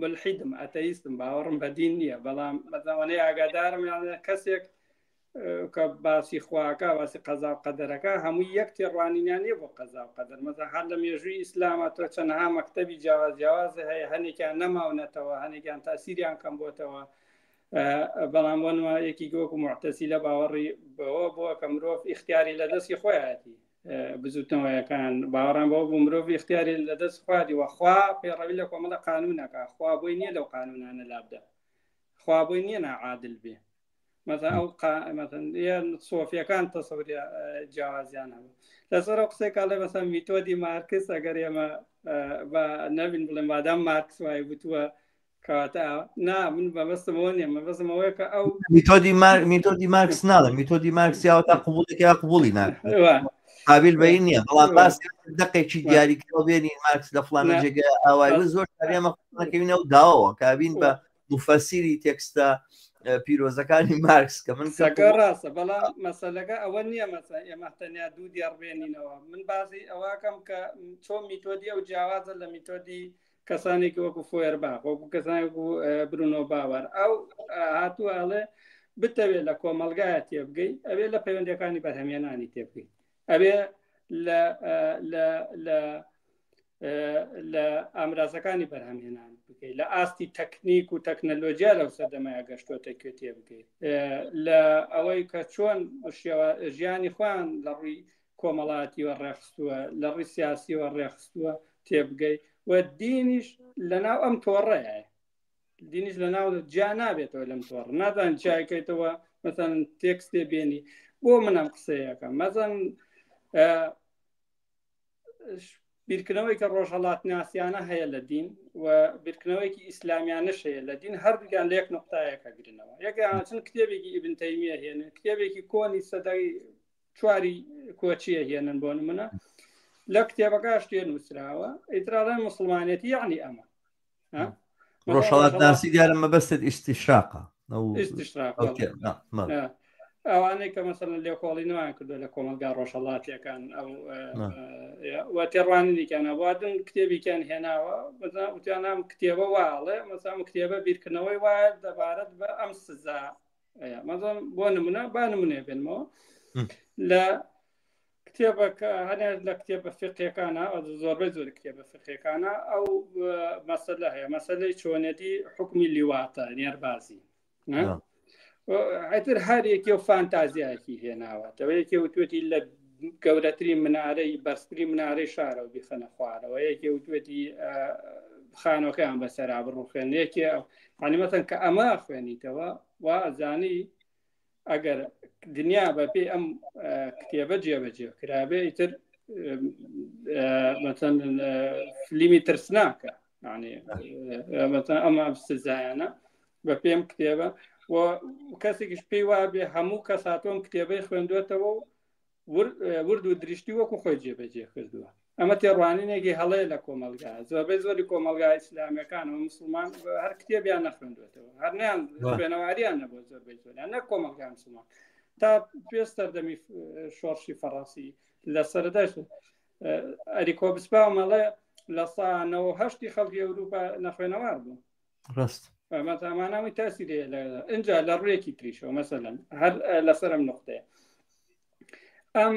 ملحیدم، ئەتەیستم، باوەڕم بە دین نییە، بەڵام بەزەوانەی ئاگادارم یانە کەسێک کە باسی خواکە باسی قەزا و قەدەرەکە هەمووی یەک تێڕوانینیان نیە بۆ قەزا و قەدەر. مەسەن هەر لە مێژووی ئیسلامە تۆ چەندەها مەکتەبی جیاواز هەیە، هەنێکیان نەماونەتەوە، هەنێکیان تاسیریان کەم بۆتەوە، بەڵام بۆنەوە یەکی وەکو معتەزیلە باوەڕی بەوە بووە کە مرۆڤ ئیختیاری لە دەستی خۆیەتی، بزوتنەوەیەکان باوەڕان بەوە بوو مرۆڤ ئیختیاری لە دەست خوادی وەخوا پێڕەوی لە کۆمەڵە قانونەکە، خوا بۆی نییە لەو قانونانە لابدە، خوا بۆی نییە ناعادل بێ. مەسەن ئەو سۆفیەکان تەسەوری جیاوازیان هەبوو. لەسەر ئەو قسەی کاڵێ مەسەن میتۆدی مارکس ئەگەر ئێمە نەبین بڵێن بادام مارکس وای بوتووە کەواتە نا من بەبەستمەوە نییە، مەبەستمەوەیە کە ئەو میتۆدی مارکس ناڵێ، میتۆدی مارکس یاوەتا قبوڵێکی قبوڵی ناکرێت، قابل بەی نییە، بەڵام باس دقێکی دیاریکەوە بێنین مارکس لە فڵانە جێگە ئاوای زۆر ئێمە قسەکەوینەوە داوەوە کابین بە مفەسیری تێکستە پیرۆزەکانی مارکس کە من سەگە ڕاستە بەڵام مەسەلەکە ئەوە نییە مەسە ئێمە تەنیا دوو دیێڕبێنینەوە من بازی ئەوەکەم کە چۆن میتۆدی ئەو جیاوازە لە میتۆدی کەسانێکی وەکو فۆیەرباخ وەکو کەسانێک و برونۆ باوەر ئەو هاتووە ئەڵێ بتەوێت لە کۆمەلگایە تێبگەی ئەوێ لە پەیوەندەکانی بەرهەمێنانی تێبگەی ئەوێ لە ئامرازەکانی بەرهەمهێنان بکەیت لە ئاستی تەکنیک و تەکنەلۆژیا لەو سەردەمایە گەشتۆتە کوێتێ بکەیت لە ئەوەی کە چۆن ژیانی خۆیان لە ڕووی کۆمەڵاتیوە ڕێخستووە لە ڕووی سیاسیوە ڕێخستووە تێبگەی و دینیش لەناو ئەم تۆڕەیە دینیش لەناو جا نابێتەوە لەم تۆڕ نازان چایکەیتەوە مەسەن تێکستێ بێنی بۆ منم قسەیەکەم مەزن بیرکردنەوەی کە ڕۆژهەڵات ناسیانە هەیە لە دین و بیرکردنەوەیکی ئیسلامیانش هەیە لە دین هەردووگیان لە یەک نقطایەکە گرنەوە یەکچن کتێبێکی ئیبن تەیمیە هێنن کتێبێکی کۆنی سەدای چواری کۆچیە هێنن بۆ نمونە لە کتێبەکە شتێ نووسراوە ئیتراڵەن موسڵمانێتی یعنی ئەمە ڕۆژهەڵات ناسی دیارە مەبەستت ئیستیشراقە ئەوانەی کە مەسەڵەن لێکۆڵی نوان کردو لە کۆمەلگا ڕۆژهەڵاتیەکان ئەو تێڕوانینیکانە وادن کتێبیکیان هێناوە وتیانام کتێبە واڵێ مەسام کتێبە بیرکردنەوەی وایە دەبارەت بە ئەم سزا مەزم بۆ نمونە با نمونێ بێنمەوە لە کتێبەکە هەنێ لە کتێبە فقیەکانە زۆربەی زۆر کتێبە فقیەکانە ئەو مەسەلە هەیە مەسەلەی چۆنێتی حکمی لیواتە نێربازی ئەتر هەرێکی و فانتازیایەکی هێناوە تەوەیەکی وتوێتی لە گەورەترین منارەی بەرزترین منارەی شارەوە بیخەنە خوارەوە یەکی وتوێتی خانۆکەیان بەسەرا بڕوخێن یەکێ حانیمەتەن کە ئەمە خوێنیتەوە وا ئەزانی ئەگەر دنیا بەپێی ئەم کتێبە جێبەجێ کرابێ ئیتر مەتەن فلیمی ترسناکە ئەمە سزایانە بە پێم کتێبە و کەسێکیش پێی وابێ هەموو کەس هاتۆم کتێبەی خوێندوێتەوە ورد و دریشتی وەکو خۆی جێبەجێ کردووە ئەمە تێڕوانینێکی هەڵەیە لە کۆمەلگا زۆربەی زۆری کۆمەلگای ئیسلامیەکان و مسلمان هەر کتێبیان نەخوێندوێتەوە هەرنیان خوێنەواریان نەبوو زۆربەی زۆریان نە کۆمەلگای مسلمان تا پێستەر دەمی شۆڕشی فەڕەنسی لە سەردەش ئەریکۆ بسپا مەڵێ لە ساڵ 90 خەڵکی ئەوروپا نەخوێنەوار بوو ڕاست ئەماناوی تاسیری اینجا لە ڕوویەکی تریشەوە مەسەلەن هەر لەسەرم نقطەیە ئەم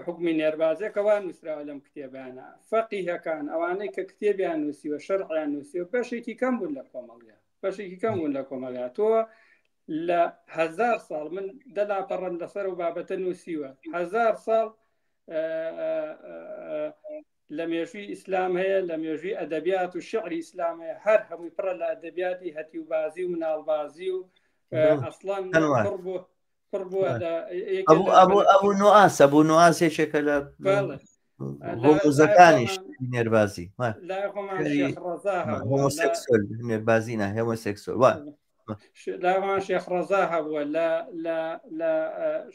حکمی نێربازێکەوە نووسراوە لەم کتێبانە فەقیهەکان ئەوانەی کە کتێبیان نووسیوە شەرعیان نووسیوە بەشێکی کەم بوون لە کۆمەڵگا بەشێکی کەم بوون لە کۆمەلگا تۆ لە 1000 ساڵ من دەلاپەڕەن لەسەر و بابەتە نووسیوە 1000 ساڵ لە مێژووی ئیسلام هەیە لە مێژووی ئەدەبیات و شعری ئیسلام هەیە هەر هەمووی پڕە لە ئەدەبیاتی هەتی و بازی و مناڵبازی و ئەسڵان پڕ بووە ئەبوو نوعاس ئەبوو نوعاسێکێکە لە هۆمۆزەکانیش نێربازی هۆمۆسێکسۆل نێربازی هۆمۆسێکسۆل لاوان شێخ ڕەزا هەبووە لە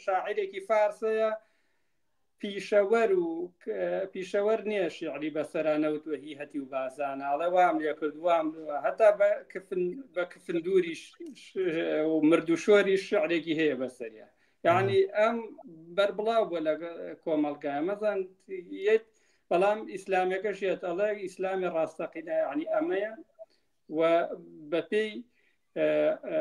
شاعیرێکی فارسەیە پیشەوەر نییە شیعری بەسەرانەوتوە هی هەتی و بازاناڵێ وام لێ کردوام هەتا بە کفندوری و مردوشۆری شعرێکی هەیە بەسەریە یعنی ئەم بەربڵاو بووە لە کۆمەڵگای مەزان بەڵام ئیسلامەکەش ئەڵێ ئیسلامی ڕاستەقینە ینی ئەمەیە و بەپێی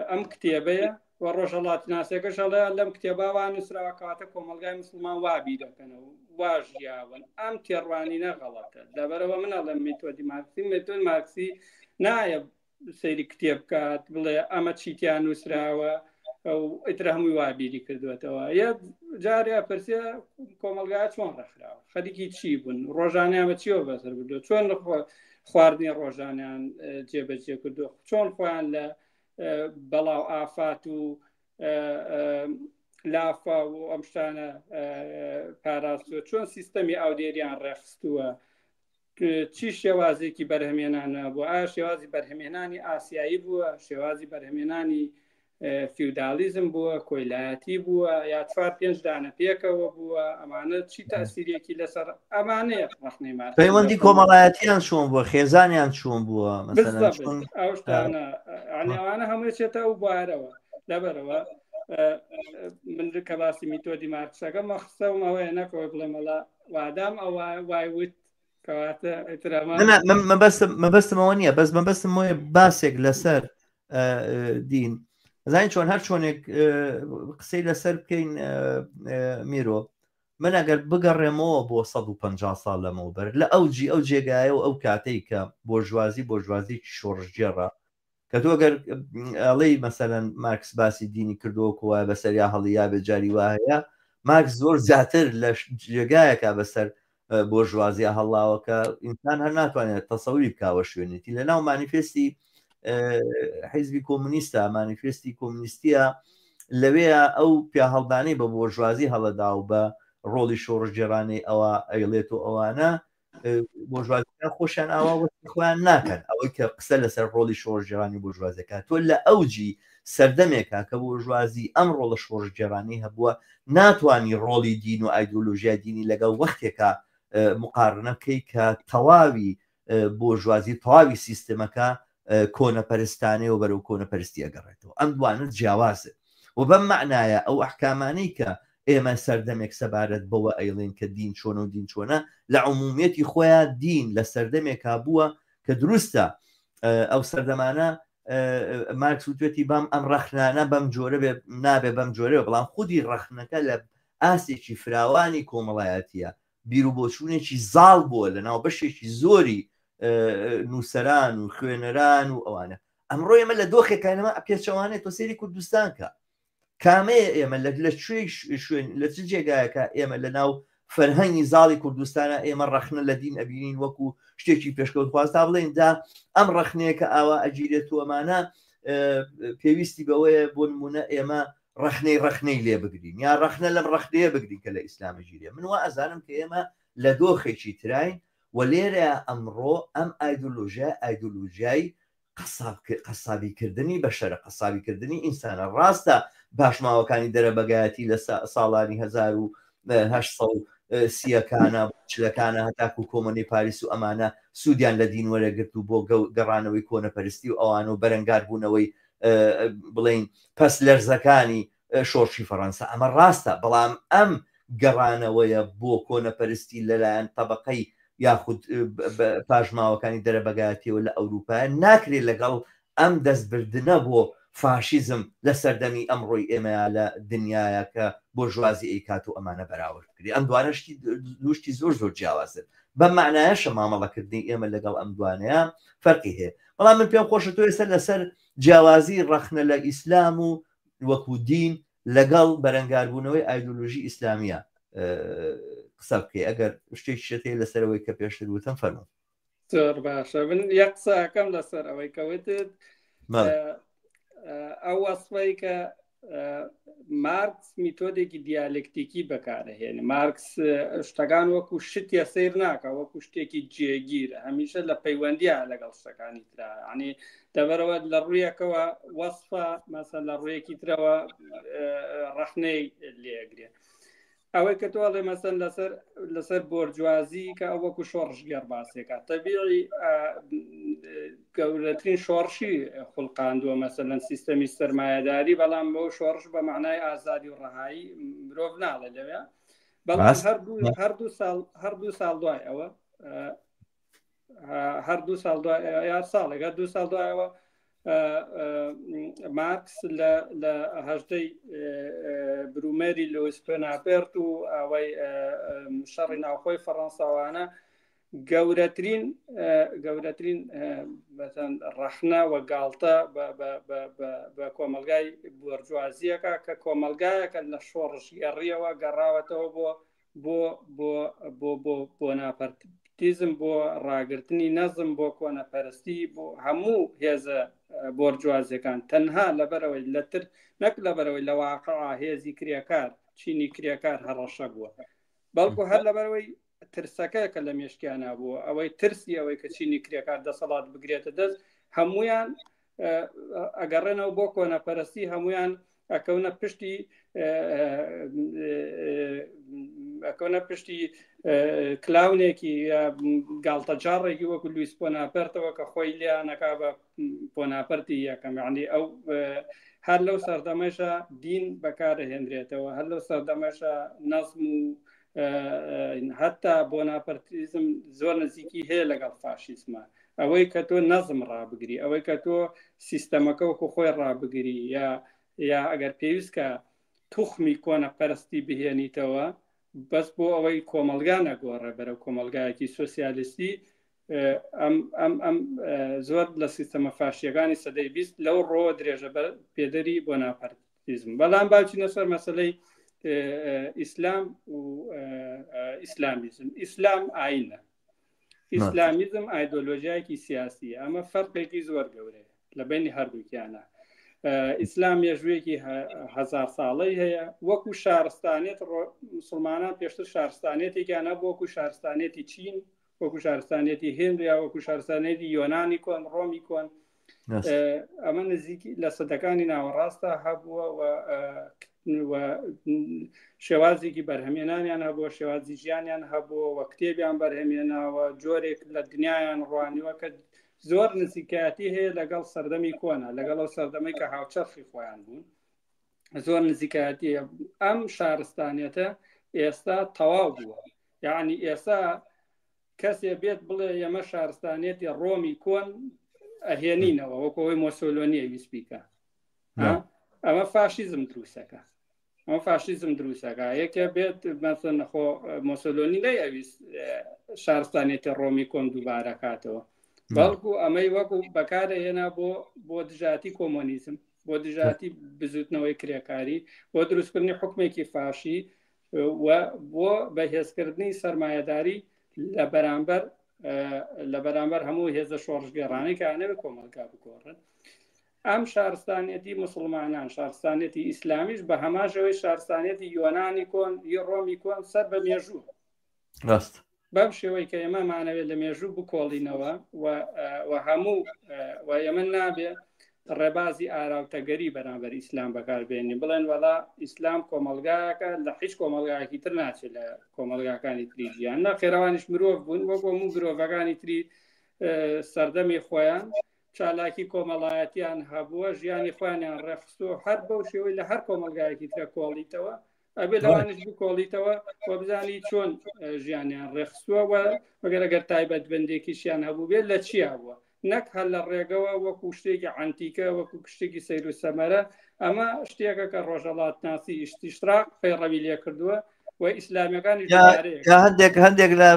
ئەم کتێبەیە و ڕۆژهەڵات ناسیەکەش ئەڵێ لەم کتێباوان نووسراوە کەواتە کۆمەلگای مسلمان وابی دەکەنەوە واژیاون ئەم تێڕوانینە غەڵەتە لەبەرەوە منە لەم میتۆدی مارکسی نایە سەیری کتێب بکات بڵێ ئەمە چیتیان نووسراوە ئەو ئیتر هەمووی وابیری کردوێتەوە یەک جارێ پرسیە کۆمەلگای چۆن ڕەخراوە خەریکی چی بوون ڕۆژانیان بە چیەوە بەسەر بردووە چۆن خواردنی ڕۆژانیان جێبەجێ کردووە چۆن خۆیان لە بەڵاو ئافات و لافا و ئەم شتانە پاراستووە چۆن سیستەمی ئاودێریان ڕێخستووە چی شێوازێکی بەرهەمێنانە بوو ئایا شێوازی بەرهەمێنانی ئاسیایی بووە شێوازی بەرهەمێنانی فیودالیزم بووە کۆیلایەتی بووە یا 4-5 دانە پێکەوە بووە ئەمانە چی تاسیرێکی لەسەر ئەمانەیە ڕخنەیمان پەیوەندی کۆمەڵایەتیان چۆن بووە خێزانیان چۆن بووە ئەو شتانە یعنی ئەوانە هەموو چێتە ئەو بوارەوە لەبەرەوە من کە باسی میتۆدی مارکسەکە مەخسەومەوەی نەکەوە بڵێ مەڵا وادام ئەو وایوت کەواتە مەبەستمەوە نییە بەس مەبەستمەوەی باسێک لەسەر دین زانین چۆن هەر چۆنێک قسەی لەسەر بکەین میرۆ من ئەگەر بگەڕێمەوە بۆ 150 ساڵ لەمەوبەر لە ئەوجی ئەو جێگایە و ئەو کاتەی کە بۆژوازی شۆڕژگێڕە کە تۆ ئەگەر ئەڵەی مەسەلەن مارکس باسی دینی کردووەکەوە بەسەریا هەڵیا بێ جاری وایە مارکس زۆر زیاتر لە جێگایەکە بەسەر بۆژوازیە هەڵاوەکە ئینسان هەر ناتوانێت تەسەوری بکاوە شوێنێتی لە ناو مانیفێستی حیزبی کۆمونیستە مانیفێستی کۆمونیستیە لەوەیە ئەو پیا هەڵدانەی بە بۆژوازی هەڵەدا و بە ڕۆڵی شۆڕژگێڕانەی ئەوە ئەیڵێت و ئەوانە بۆژوازیەکان خۆشیان ئاوا خۆیان ناکەن ئەوەی کە قسە لەسەر ڕۆڵی شۆڕژگێڕانی بۆژوازەکە تۆ لە ئەوجی سەردەمێکە کە بۆژوازی ئەم ڕۆڵە شۆڕژگێڕانی هەبووە ناتوانانی ڕۆڵی دین و ئایدۆلۆژیای دینی لەگەڵ وەختێکە مقارنە بکەی کە تەواوی بۆژوازی تەواوی سیستەمەکە کۆنەپەرستانەی و بەرەو کۆنەپەرستی ئەگەڕێتەوە ئەم دوانت جیاوازە و بەم معنایە ئەو ئەحکامانەی کە ئێمە سەردەمێک سەبارەت بەوە ئەیڵێن کە دین چۆنە و دین چۆنە لە عمومیەتی خۆیان دین لە سەردەمێکا بووە کە دروستە ئەو سەردەمانە مارکس وتوێتی بام ئەم ڕەخنانە بەم جۆرە نابێ بەم جۆرەوە بەڵام خودی ڕەخنەکە لە ئاسێکی فراوانی کۆمەڵایەتیە بیر و بۆچوونێکی زاڵ بووە لە ناو بەشێکی زۆری نووسەران و خوێنەران و ئەوانە ئەمڕۆ ئێمە لە دۆخێکانەمە پێچەوانێت تۆ سێری کوردستان کە کامەیە ئێمە لە شوێن لە چ جێگایەکە ئێمە لە ناو فەرهەنگی زاڵی کوردستانە ئێمە ڕەخنە لە دین ئەبینین وەکو شتێکی پێشکەوت خواستا بڵێن دا ئەم ڕەخنەیەکە ئاوا ئەگیرێت و ئەمانە پێویستی بەوەیە بۆ نمونە ئێمە ڕەخنەی لێ بگرین یا ڕەخنە لەم ڕەخنەیە بگرین کە لە ئیسلامە گیرێ من وا ئەزانم کە ئێمە لە دۆخێکی تراین و لێرە ئەمڕۆ ئەم ئایدۆلۆژیای قەسابیکردنی بەشەرە قەسابیکردنی ئینسانە ڕاستە باشماوەکانی دەرەبەگایەتی لە ساڵانی 1930ەکانە چلەکانە هەتاکو کۆمەڵی پاریس و ئەمانە سوودیان لە دین وەرەگرت و بۆ گەڕانەوەی کۆنەپەرستی و ئەوان و بەرەنگار بوونەوەی بڵین پەس لەرزەکانی شۆڕشی فەڕەنسا ئەمە ڕاستە بەڵام ئەم گەڕانەوەیە بۆ کۆنەپەرستی لەلایەن تەبەقەی یاخود پاژماوەکانی دەرەبەگایەتیەوە لە ئەوروپا ناکرێت لەگەڵ ئەم دەستبردنە بۆ فاشیزم لە سەردەمی ئەمڕۆی ئێمە لە دنیاە کە بۆ ژوازی ئەیکات و ئەمانە بەراوردکردی ئەم دوانەشتی دوشتی زۆر جیاوازن بەم معنایەشە مامەڵەکردنی ئێمە لەگەڵ ئەم دوانەیە فەرقی هەیە بەڵام من پێم خۆشە تۆ ئێستا لەسەر جیاوازی ڕەخنە لە ئیسلام و وەکو دین لەگەڵ بەرەنگاربوونەوەی ئایدۆلۆژی ئیسلامیە قسە بکەی ئەگەر شتێکی شتەیە لەسەرەوەی کە پێشتر وتم فەرموو زۆر باشە من یەک قسەکەم لەسەر ئەوەی کەوتت ئەو وەسفەی کە مارکس میتۆدێکی دیالکتیکی بەکارهێنێ مارکس شتەکان وەکو شتێ سیر ناکە وەکو شتێکی جێگیرە هەمیشە لە پەیوەندیە لەگەڵ شتەکانی ترا عنی دەبەرەوە لە ڕوویەکەوە وەسفە مەسەن لە ڕوویەکی ترەوە ڕەخنەی لێگرێ ئەوەی کە تۆڵێ مەسەن لەسەر بۆرجوازی کە ئەو وەکو شۆڕژگەر باسێکە تەبیعی گەورەترین شۆڕشی خوڵقاندووە مەسەلەن سیستەمی سەرمایەداری بەڵام بۆ شۆڕش بە معنای ئازادی و ڕەهایی مرۆڤ ناڵێ لەوێ بەڵام هەردوو ساڵ دوای ئەوە هەردوو ساڵ دوای یا ساڵێک دوو ساڵ دوایەوە مارکس لە هەژدەی برومێری لۆیس پێناپێرت و ئەوەی شەڕی ناوخۆی فەڕەنساوانە گەورەترین ڕەخنە و گاڵتە بە کۆمەلگای بوەرجوازیەکە کە کۆمەلگایەکە لە شۆڕژگەڕیەوە گەڕاوەتەوە بۆ ناپەرتیزم بۆ ڕاگررتنی نەزم بۆ کۆنەپەرستی بۆ هەموو هێزە بۆرجوازیەکان تەنها لەبەرەوەی لەتر نەک لەبەرەوەی لە واقعا هێزی کرێکار چینی کرێکار هەڕەشە بووە بەڵکو هەر لەبەرەوەی ترسەکەیکە لە مێشکیانە بووە ئەوەی ترسی ئەوەی کە چینی کرێکار دەسەڵات بگرێتە دەست هەمویان ئەگەڕێنەوە بۆ کۆنەپەرستی هەمویان ئەکەونە پشتی ئەکەونە پشتی کلااونێکی یا گاڵتە جاڕێکی وەکو لویس پۆناپەرتەوە کە خۆی لیانەکا بە پۆناپەرتی یەکەم یعنی ئەو هەر لەو سەردەمەشە دین بەکارهێنرێتەوە هەر لەو سەردەمەشە نەزم و هەتا بۆناپەرتیزم زۆر نزیکی هەیە لەگەڵ فاشیسمە ئەوەی کە تۆ نەزم ڕابگری ئەوەی کە تۆ سیستەمەکە وەکو خۆی ڕابگری یا ئەگەر پێویستکە توخمی کۆنە پەرستی بهێنیتەوە بەس بۆ ئەوەی کۆمەلگا نەگۆڕێ بەرەو کۆمەلگایەکی سۆسیالیستی ئەم زۆر لە سیستەمە فاشیەکانی سەدەی 20 لەو ڕۆ درێژە پێدەری بۆناپەرتیزم بەڵام باچینە سەر مەسەلەی ئیسلام و ئیسلامیزم ئیسلام ئاینە ئیسلامیزم ئایدۆلۆژیایەکی سیاسی ئەمە فەرقێکی زۆر گەورەیە لە بینی هەردووکیانە ئیسلام مێژوویەکی هەزار ساڵەی هەیە وەکو شارستانێت مسلمانان پێشتر شارستانێتێکیانە بۆ وەکو شارستانێتی چین وەکو شارستانێتی هند یا وەکو شارستانێتی یۆنانی کۆن ڕۆمی کۆن ئەمە نزیکی لە سەدەکانی ناوەڕاستە هەبووە و شێوازێکی بەرهەمێنانیان هەبووە شێوازی ژیانیان هەبووە و کتێبیان بەرهەمێناوە جۆرێک لە دنیایان ڕوانیوە کە زۆر نزیکایەتی هەیە لەگەڵ سەردەمی کۆنا لەگەڵ ئەو سەردەمەی کە هاوچەرخی خۆیان بوون زۆر نزیکایەتی ئەم شارستانێتە ئێستا تەواو بووە یعنی ئێستا کەسێ بێت بڵێ ئێمە شارستانێتی ڕۆمی کۆن ئەهێنینەوە وەکەوەی مۆسۆلۆنیە ویسپیکە ئەمە فاشیزم دروستەکە ئەمە فاشیزم دروستەکە یەکێ بێت مەسەن خۆ مۆسۆلۆنی لەی ئەویست شارستانێتی ڕۆمی کۆن دووبارە کاتەوە بەڵکو ئەمەی وەکو بەکارهێنا بۆ دژاتی کۆمۆنیزم بۆ دژاتی بزوتنەوەی کرێکاری بۆ دروستکردنی حکمێکی فاشی و بۆ بەهێزکردنی سەرمایەداری لە بەرامبەر هەموو هێزە شۆڕژگێڕانەی کە ئەنەوێت کۆمەلگا بگۆڕن ئەم شارستانێتی مسلمانان شارستانێتی ئیسلامیش بە هەماشەوەی شارستانێتی یۆنانی کۆن یە ڕۆمی کۆن سەر بە مێژوو ڕاست بەم شێوەی کە ئێمە مانەوێت لە مێژوو بکۆڵینەوە و هەموو و ئێمە نابێ ڕێبازی ئاراوتەگەری بەرامبەر ئیسلام بەکاربێنی بڵێن وەڵا ئیسلام کۆمەلگایەکە لە هیچ کۆمەلگایەکی تر ناچێت لە کۆمەلگاکانی تری ژیان نە خێرەوانیش مرۆڤ بوون وەکو هەموو مرۆڤەکانی تری سەردەمی خۆیان چالاکی کۆمەڵایەتیان هەبووە ژیانی خۆیانیان ڕێخستووە هەر بەو شێوەی لە هەر کۆمەلگایەکی ترە کۆڵیتەوە ئەبێ لەوانش بکۆڵیتەوە و بزانی چۆن ژیانیان ڕێخستووە وەگەر تایبەت بەندێکیشیان هەبوو بێت لە چیا بووە نەک هەر لە ڕێگەوە وەکو شتێکی عەنتیکە وەکو شتێکی سەیر و سەمەرە ئەمە شتێکە کە ڕۆژهەڵات ناسی ئیشتیشتراق پەیڕەوی لێ کردووە و ئیسلامیەکانی هەندێک لە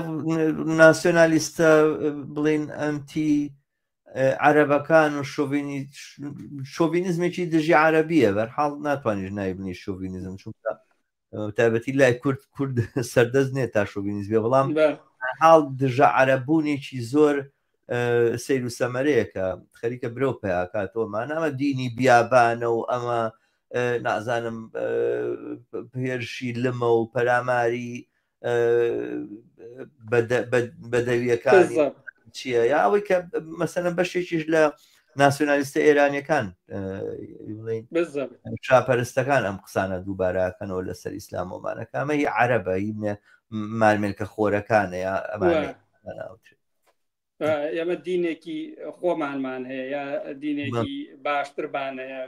ناسیۆنالیستە بڵین ئەنتی عەرەبەکان و شۆڤینیزمێکی دژی عەرەبیە بەرحاڵ ناتوانیش نایبنی شۆڤینیزم چونکە تایبەتی لای کورد سەردەست نێت تا شۆڤینیزم بێ بەڵام حاڵ دژە عەرەبوونێکی زۆر سەیر و سەمەرەیەکە خەریکە برەو پێیاکاتەوەمان ئەمە دینی بیابانە و ئەمە نازانم هێرشی لمە و پەراماری بەدەویەکانی چییە یا ئەوەی کە مەسەلەن بەشێکیش لە ناسیۆنالیستە ئێرانیەکان شاپەرستەکان ئەم قسانە دووبارەکەنەوە لەسەر ئیسلام ومانەکە ئەمە هی عەرەبە مارمێلکە خۆرەکانە یا ئەمانێ ئێمە دینێکی خۆمانمان هەیە یا دینێکی باشتربانەیە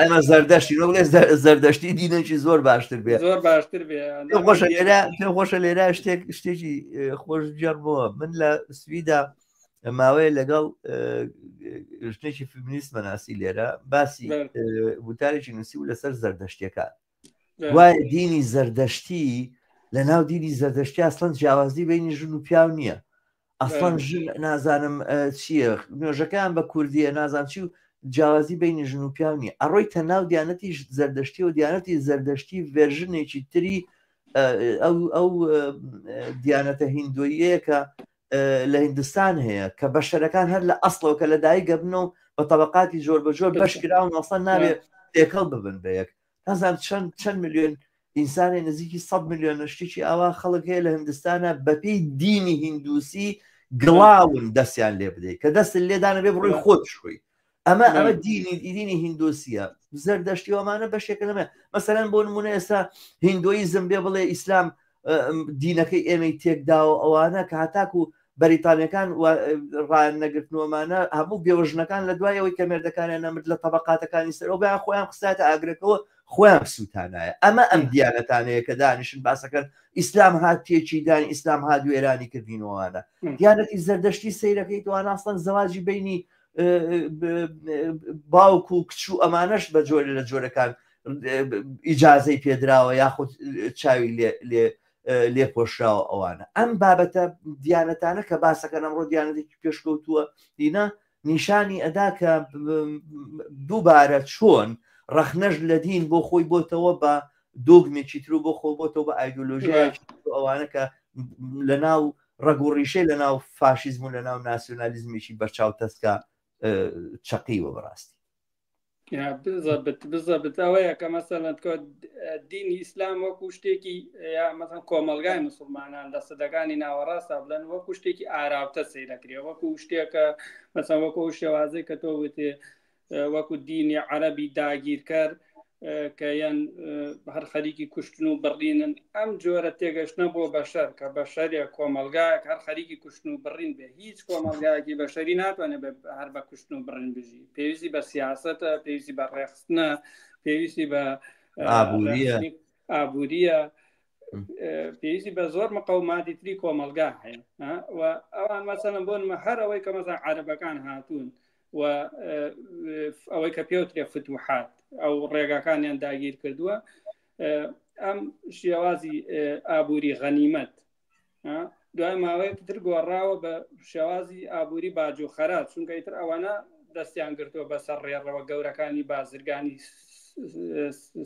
ئەمە زەردەشتی زەردەشتی دینێکی زۆر باشتر بێ زۆر باشتر بێ خۆشە لێرە شتێکی خۆش جەڕبەوە من لە سویدا ماوەیە لەگەڵ شتێکی فیمینیستمە ناسی لێرە باسی وتارێکی نووسی و لەسەر زەردەشتیەکان وایە دینی زەردەشتی لە ناو دینی زەردەشتی ئەسڵەن جیاوازی بینی ژن و پیاو نییە ئەسڵەن ژن نازانم چییە نوێژەکان بە کوردیە نازان چی و جیاوازی بینی ژن و پیاو نییە ئەڕۆیتە ناو دیانەتی زەردەشتی و دیانەتی زەردەشتی ڤێرژنێکی تری ئەو دیانەتە هیندۆیەیە کە لە هیندستان هەیە کە بەشەرەکان هەر لە ئەسڵەوە کە لە دایک بنەوە بە تەبەقاتی زۆر بە زۆر بەشکراون ئەسڵەن نابێت تێکەڵ ببن بە یەک نازان چەند میلیۆن ئینسانی نزیکی 100 میلیۆن شتێکی ئاوا خەڵک هەیە لە هیندستانە بەپێی دینی هیندوسی گڵاون دەستیان لێ بدەیت کە دەست لێدانە بێ بڕۆی خۆت شوی ئەمە دینی هیندۆسیە زەردەشتیوەمانە بەشێکە لەمە مەسەلەن بۆ نمونە ئێستا هیندۆیزم بێ بڵێ ئیسلام دینەکەی ئێمەی تێکداوە ئەوانە کە هەتاکو بەریتانیەکان ڕایان نەگرتنەوەمانە هەموو بێوەژنەکان لە دوایەوەی کە مێردەکانیان نەمرد لە تەبەقاتەکانی سەرەوە بەیان خۆیان قساتە ئاگرەکەەوە خۆیان سووتانایە. ئەمە ئەم دیانەتانەیە کە دانیشن باسەکەن ئیسلام هات تێکی دانی ئیسلام هات وێرانی کردینەوەوانە. دیانەتی زەردەشتی سەیرەکەی توانە ئەسڵەن زەواجی بینی باوک و کچ و ئەمانەش بە جۆرە لە جۆرەکان ئیجازەی پێدراوە یاخود چاوی لێپۆشراوە ئەوانە. ئەم بابەتە دیانەتانە کە باسەکەن ئەمڕۆ دیانەتێکی پێشکەوتووە دینە نیشانی ئەدا کە دووبارە چۆن ڕەخنەش لە دین بۆ خۆی بۆتەوە بە دۆگمێکی تر و بۆ خۆ بۆتەوە بە ئایدۆلۆژیایکی ئەوانە کە لە ناو ڕەگ و ڕیشەی لە ناو فاشیزم و لە ناو ناسیۆنالیزمێکی بەرچاو تەسکە چەقیوە بەڕاستی. بزەبت ئەوەیە کە مەسەڵەن دینی ئیسلام وەکو شتێکی مەسەڵەن کۆمەلگای موسڵمانان لە سەدەکانی ناوەڕاستە بڵێن وەکو شتێکی ئاراوتە سەیرەکرێ، وەکو شتێکە مەسەڵەن وەکو شێوازەی کە تۆ وتێ وەکو دینی عەرەبی داگیرکەر کە یان هەر خەریکی کوشتن و بڕینن. ئەم جۆرە تێگەشتنە بۆ بەشەر کە بەشەرێک کۆمەلگایەک هەر خەریکی کوشتن و بڕین بێ، هیچ کۆمەلگایەکی بەشەری ناتوانێت هەر بە کوشتن و بڕین بژی. پێویستی بە سیاسەتە، پێویستی بە ڕێخستنە، پێویستی بە ئابووریە، پێویستی بە زۆر مەقەوماتی تری کۆمەلگا هەیە. و ئەوان مەسەڵەن بۆ نمە هەر ئەوەی کە مەسەڵەن عەرەبەکان هاتوون و ئەوەی کە پێوترێ فتوحات ئەو ڕێگاکانیان داگیر کردووە، ئەم شێوازی ئابووری غەنیمەت دوای ماوەیەک تر گۆڕاوە بە شێوازی ئابووری باج و خەرات، چونکە ئیتر ئەوانە دەستیان گرتووە بەسەر ڕێڕەوە گەورەکانی بازرگانی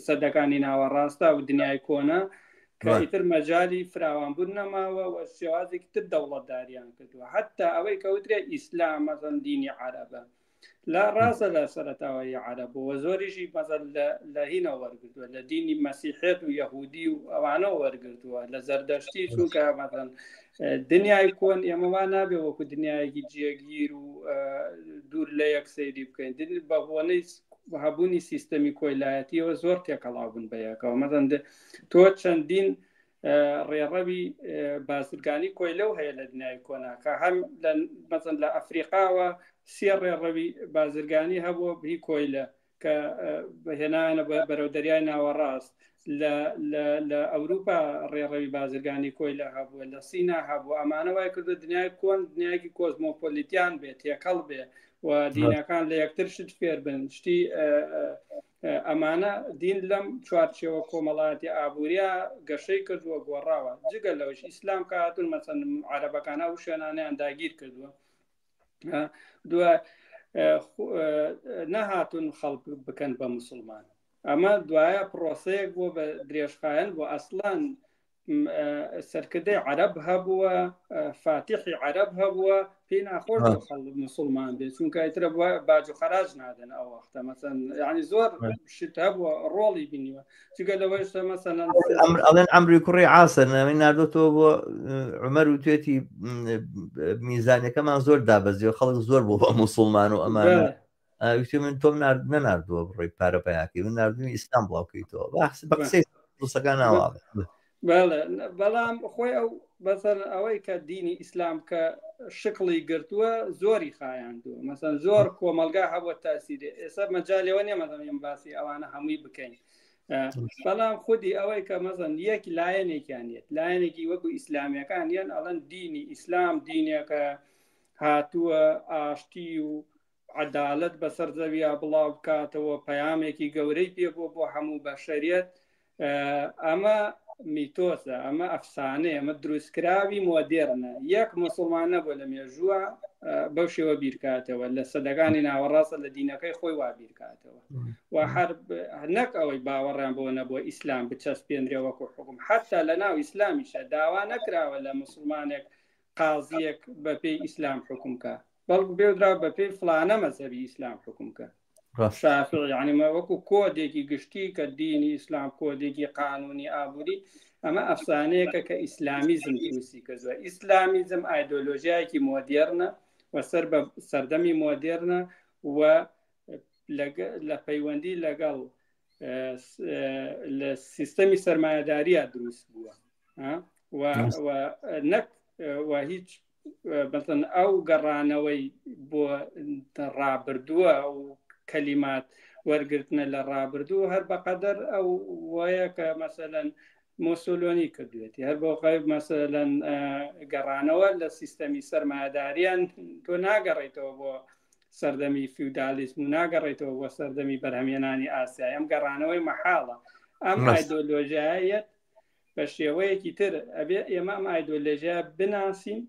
سەدەکانی ناوەڕاستە و دنیای کۆنە کە ئیتر مەجای فراوانبوون نەماوە و شێوازێکی تر دەوڵەتداریان کردووە. حتا ئەوەی کەوترێ ئیسلام مەسەڵەن دینی عەرەبە لا ڕاستە لە سەرەتاوەی عەرەبەوە زۆریشی مەسەڵەن لە هینە وەرگرتووە، لە دینی مەسیحێت و یەهودی و ئەوانە وەرگرتووە، لە زەردەشتی چونکە مەسەڵەن دنیای کۆن ئێمەوان نابێ وەکو دنیایەکی جێگیر و دوور لە یەک سەیری بکەین. بە بۆنەی هەبوونی سیستەمی کۆیلایەتیەوە زۆر تێکەڵاو بوون بەیەکەوە. مەسەڵەن تۆ چەندین ڕێڕەوی بازرگانی کۆیلە هەیە لە دنیای کۆنا کە هەم مەسەڵەن لە ئەفریقاوە سێ ڕێڕەوی بازرگانی هەبووە هی کۆیلە کە هێنانە بەرەو دەریای ناوەڕاست، لە ئەوروپا ڕێڕەوی بازرگانی کۆیلە هەبووە، لە سینا هەبوو. ئەمانە وای کردو دنیای کۆن دنیایکی کۆزمۆپۆلیتیان بێت، تێکەڵ بێ و دینەکان لە یەکتر شت فێر بن. شتی ئەمانە دین لەم چوارچێوە کۆمەڵایەتی ئابووریە گەشەی کردووە گۆڕاوە. جگە لەوەش ئیسلام کە هاتوون مەسەڵەن عەرەبەکانە و شوێنانیان داگیر کردووە، دوای نەهاتون خەڵک بکەن بە موسڵمان. ئەمە دوایە پرۆسەیەک بۆ بە درێژخایەن بۆ ئەسڵان سەرکردەی عەرەب هەبووە، فاتحی عەرەب هەبووە، پێی ناخۆش بۆ خەڵک موسڵمان بێت چونکە ئیترە باج و خەراج نادەن ئەو وەختە. مەسەڵەن یعنی زۆر شت هەبووە ڕۆڵی بینیوە چونکە لەوەیشتە مەسەڵەن ئەڵێن ئەمری کوڕی عاسر ناوی ناردۆتەوە بۆ عومەر و توێتی میزانەکەمان زۆر دابەزیەوە، خەڵک زۆر بۆ بە موسڵمان و ئەمانە وتی من تۆم نەناردووە بڕۆی پارەپەیاکی من نردوی ئیسلام بڵاوکەیتەوە بە قسەی ڕوسەکان ناواڵێ. بەڵام خۆی ئەو بەسەر ئەوەی کە دینی ئیسلام کە شکڵی گرتووە زۆری خایاندووە، مەسەن زۆر کۆمەلگا هەبووە تاسیرێ. ئێستا مەجالەوە نیە مەزەن باسی ئەوانە هەمووی بکەین، بەڵام خودی ئەوەی کە مەزەن یەک لایەنێکیانێت لایەنێکی وەکو ئیسلامیەکان یان ئەڵەن دینی ئیسلام دینێکە هاتووە ئاشتی و عەدالەت بەسەر زەویە بڵاو بکاتەوە، پەیامێکی گەورەی پێ بۆ هەموو بەشەریەت. ئەمە میتۆسە، ئەمە ئەفسانەیە، ئەمە دروستکراوی مۆدێرنە. یەک موسڵمان نەبووە لە مێژووە بەو شێوە بیرکاتەوە، لە سەدەکانی ناوەڕاستە لە دینەکەی خۆی وا بیرکاتەوە و هەر نەک ئەوەی باوەڕیان بۆ نەبووە ئیسلام بچەسپێنرێ وەکو حکم. حتا لە ناو ئیسلامیشە داوا نەکراوە لە موسڵمانێک قازیەک بەپێی ئیسلام حکومکە، بەڵکو بێدرا بەپێی فلانە مەزهەبی ئیسلام حکومکە. شافعی یعنی وەکو کۆدێکی گشتی کە دینی ئیسلام کۆدێکی قانونی ئابووری. ئەمە ئەفسانەیەکە کە ئیسلامیزم دروستی کردووە. ئیسلامیزم ئایدۆلۆژیایەکی مۆدێرنە و سەر بە سەردەمی مۆدێرنە و لە پەیوەندی لەگەڵ لە سیستەمی سەرمایەداریە دروست بووە. نەک و هیچ مثلا ئەو گەڕانەوەی بۆ ڕابردووە و کەلیمات وەرگرتنە لە ڕابردوو هەر بەقەدەر ئەو وایە کە مەسەلەن مۆسۆلۆنی کردوێتی هەر بۆ قەیب مەسەلەن گەڕانەوە لە سیستەمی سەرمایەداریان تۆ ناگەڕێیتەوە بۆ سەردەمی فیودالیسم و ناگەڕێیتەوە بۆ سەردەمی بەرهەمێنانی ئاسیا ئەم گەڕانەوەی مەحاڵە ئەم ئایدۆلۆژیایەت بە شێوەیەکی تر ئەبێ ئێمە ئەم ئایدۆلۆژیا بناسین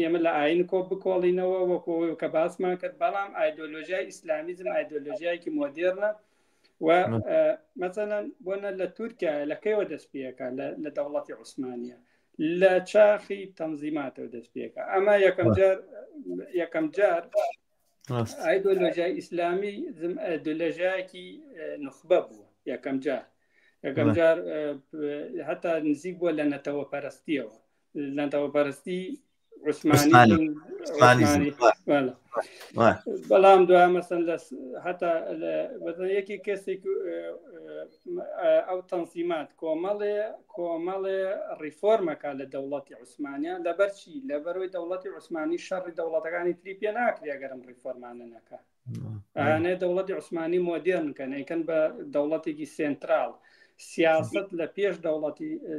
ئێمە لە ئاین کۆ بکۆڵینەوە وەکۆ کە باسمان کرد بەڵام ئایدۆلۆژیای ئیسلامیزم ئایدۆلۆژیایکی مۆدێرنە و مەسەلەن بۆنە لە تورکیا لەکەیەوە دەست پێەکە لە دەوڵەتی عوسمانیە لە چاخی تەنزیماتەوە دەست پێەکە ئەمە یەکەم جار ئایدۆلۆژیای ئیسلامی ئایدۆلۆژیایکی نخبە بووە یەکەم جار هەتا نزیک بووە لە نەتەوە پەرستیەوە لەنتەوە پەرستی عوسمانی بەڵام دوای مەسەن هەتا یەکی کەسێک ئەو تەنزیمات کۆمەڵێ ڕیفۆرمەکە لە دەوڵەتی عوسمانیان لەبەرچی لەبەرەوەی دەوڵەتی عوسمانی شەڕی دەوڵەتەکانی تری پێ ناکرێ گەرم ڕیفۆرمانە نەکە ئەانێ دەوڵەتی عوسمانی مۆدێرنکەن ئەیکەن بە دەوڵەتێکی سێنترال سیاست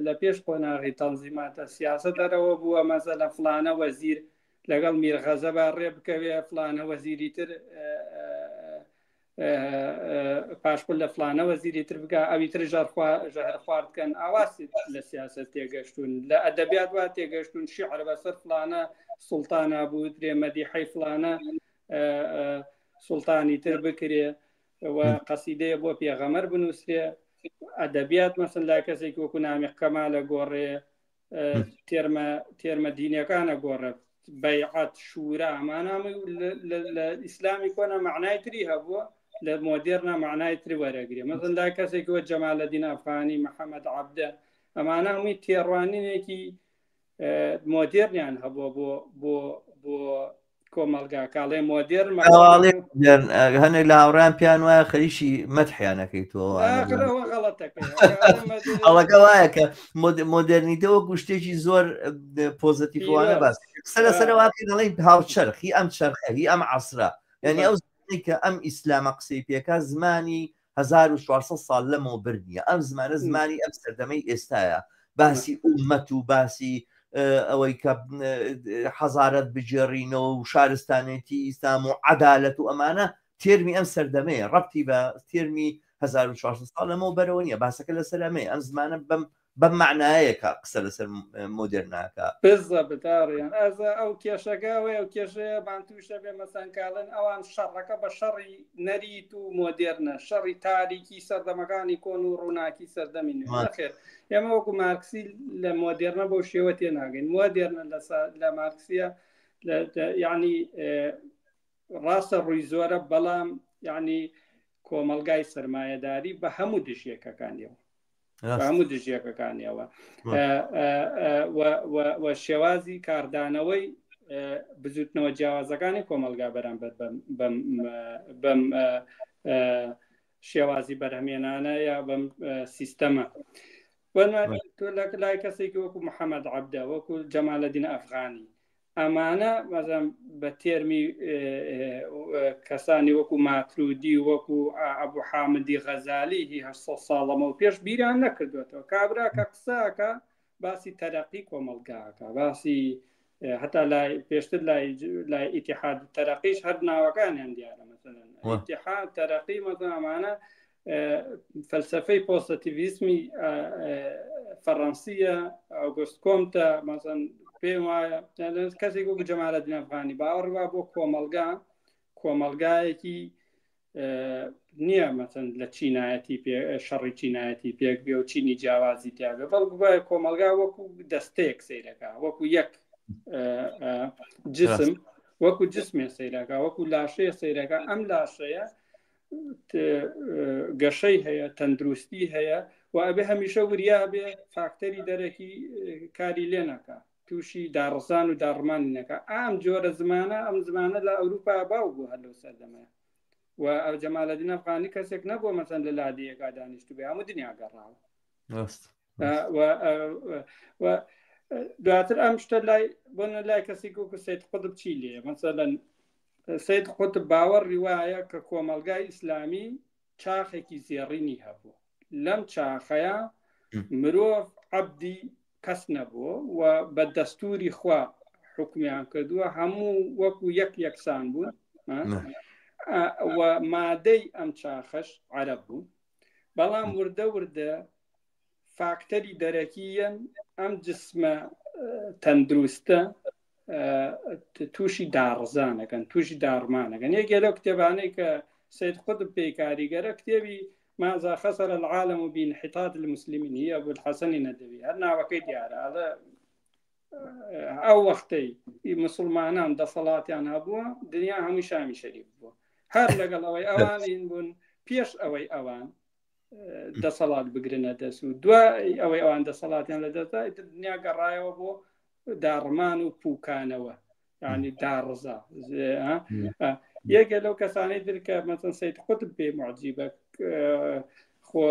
لە پێش قۆناغی تەنزیماتە سیاست دەرەوە بووە مەسەلە فلانە وەزیر لەگەڵ میرغەزەبا ڕێ بکەوێ فلانە وەزیری تر پاشپل لە فلانە وەزیری تر بکە ئەوی تر ژەهر خواردکەن ئاواسی لە سیاست تێگەشتون لە ئەدەبیات وا تێگەشتون شیعر بەسەر فلانە سوڵتانە بوو درێ مەدیحەی فلانە سوڵتانی تر بکرێ و قەسیدەیە بۆ پێغەمەر بنووسێ ئەدەبیات مەسن لا کەسێکی وەکو نامی کەمالە گۆڕێ تێرمە دینیەکانە گۆڕێ بەیعەت شورا ئەمانە لە ئیسلامی کۆنە معنای تری هەبووە لە مۆدێرنە معنای تری وەرەگرێ مەسن لا کەسێکی وە جەمالەدین ئەفغانی محەممەد عەبدە ئەمانە هەمووی تێڕوانینێکی مۆدێرنیان هەبووە بۆ کۆمەلگا کاڵێ مۆدێرن هەنێک لە هاوڕیان پیان وایە خەریشی مەدحیانەکەیتەوە ئەڵەکە وایە کە مۆدررنیتەوە گوشتێکی زۆر پۆزتیفوانە باس سەرەسەرەواکە دەڵی هاوچەرخی ئەم چەرخەهی ئەم عەسرە یعنی ئەو زمانی کە ئەم ئیسلامە قسەی پێکە زمانی 1400 ساڵ لەمەوە بردیە ئەم زمانە زمانی ئەم سەردەمەی ئێستاە باسی ئومەت و باسی ئەوەی کە حەزارەت بجێڕینەوە و شارستانێتی ئیسلام و عەدالەت و ئەمانە تێرمی ئەم سەردەمەیە ڕەبتی بە تێرمی 1400 ساڵ لەمەوە بەرەوە نیە باسەکە لە سەرەمەیە ئەم زمانە بەم معنایەکە قسە لەسەر مۆدێرناکە بزە بتاڕیان ئەزە ئەو کێشەکەوەی ئەو کێشەیە بانتوشە بێ مەسەنکاڵن ئەوان شەڕەکە بە شەڕی نەریت و مۆدێرنە شەڕی تاریکی سەردەمەکانی کۆن و ڕووناکی سەردەمی نوێخێر ئێمە وەکو مارکسی لە مۆدێرنە بۆ شێوە تێ ناگەین مۆدێرنە لە مارکسیە یعنی ڕاستە ڕووی زۆرە بەڵام یعنی کۆمەلگای سەرمایەداری بە هەموو دژیەکەکانیەوە هەموو دژیەکەکانیەوە و شێوازی کاردانەوەی بزوتنەوە جیاوازەکانی کۆمەلگا بەرامبەر بەم شێوازی بەرهەمێنانە یا بەم سیستەمە لای کەسێکی وەکو محەممەد عەبدە وەکو جەمالەدین ئەفغانی ئەمانە مەزەم بە تێرمی کەسانی وەکو ماترودی وەکو ئەبوو حامدی غەزالی 800 ساڵەمە و پێش بیران نەکردوێتەوە کابرا کە قسەکە باسی تەرەقی کۆمەلگاکە باسی هەتا لای پێشتر لای ئیتیحاد تەرەقیش هەر ناوەکانیان دیارە مەسەلەن ئیتیحاد تەرەقی مەسەلەن ئەمانە فەلسەفەی پۆزتیڤیزمی فەڕەنسیە ئۆگۆست کۆمتە مەسەلەن پێم وایە کەسێک وەکو جەمالەدین ئەفغانی باوەڕوا بۆ کۆمەلگایەکی نییە مەسەن لە چینایەتی شەڕی چینایەتی پێک بێ و چینی جیاوازی تیاگە بەڵکو باە کۆمەلگا وەکو دەستەیەک سەیرەکە وەکو یەک جسم وەکو جسمێ سەیرەکە وەکو لاشەیە سەیرەکە ئەم لاشەیە گەشەی هەیە تەندروستی هەیە و ئەبێ هەمیشە وریا بێ فاکتەری دەرەکی کاری لێ نەکە تووشی داڕزان و داڕمانینەکە ئەم جۆرە زمانە ئەم زمانە لە ئەوروپا باو بوو هەر لەو سەردەمە و ئەو جەمالەدین ئەفغانی کەسێک نەبووە مەسەن لە لادەیەکا دانیشتو بێ هەموو دنیا گەڕاوە دواتر ئەم شتە لای بۆنە لای کەسێک وەکو سەید قوتب چی لێ مەسەلەن سەید قوتب باوەڕی وایە کە کۆمەلگای ئیسلامی چاخێکی زێڕینی هەبوو لەم چاخەیە مرۆڤ عەبدی کەس نەبووە و بە دەستوری خوا حکمیان کردووە هەموو وەکو یەکسان بوون و مادەی ئەم چاخەش عەرەب بوو بەڵام وردە فاکتەری دەرەکیەن ئەم جسمە تەندروستە تووشی داڕزانەکەن تووشی داڕمانەکەن یەکێ لەو کتێبانەی کە سەید قوتب پێی کاریگەرە کتێبی ماذا خسر العالم بانحطاط المسلمين هي أبو الحسن الندوي هەر ناوەکەی دیارە ئەو وەختەی مسلمانان دەسەڵاتیان هەبووە دنیا هەموو شامی شەریف بووە هەر لەگەڵ ئەوەی ئەوانین بوون پێش ئەوەی ئەوان دەسەڵات بگرنە دەست و دوای ئەوەی ئەوان دەسەڵاتیان لە دەستا دنیا گەڕایەوە بۆ داڕمان و پووکانەوە یعنی داڕزا یەکێ لەو کەسانەی درکە مەسەڵەن سەید قوتب پێی معجیبە خۆ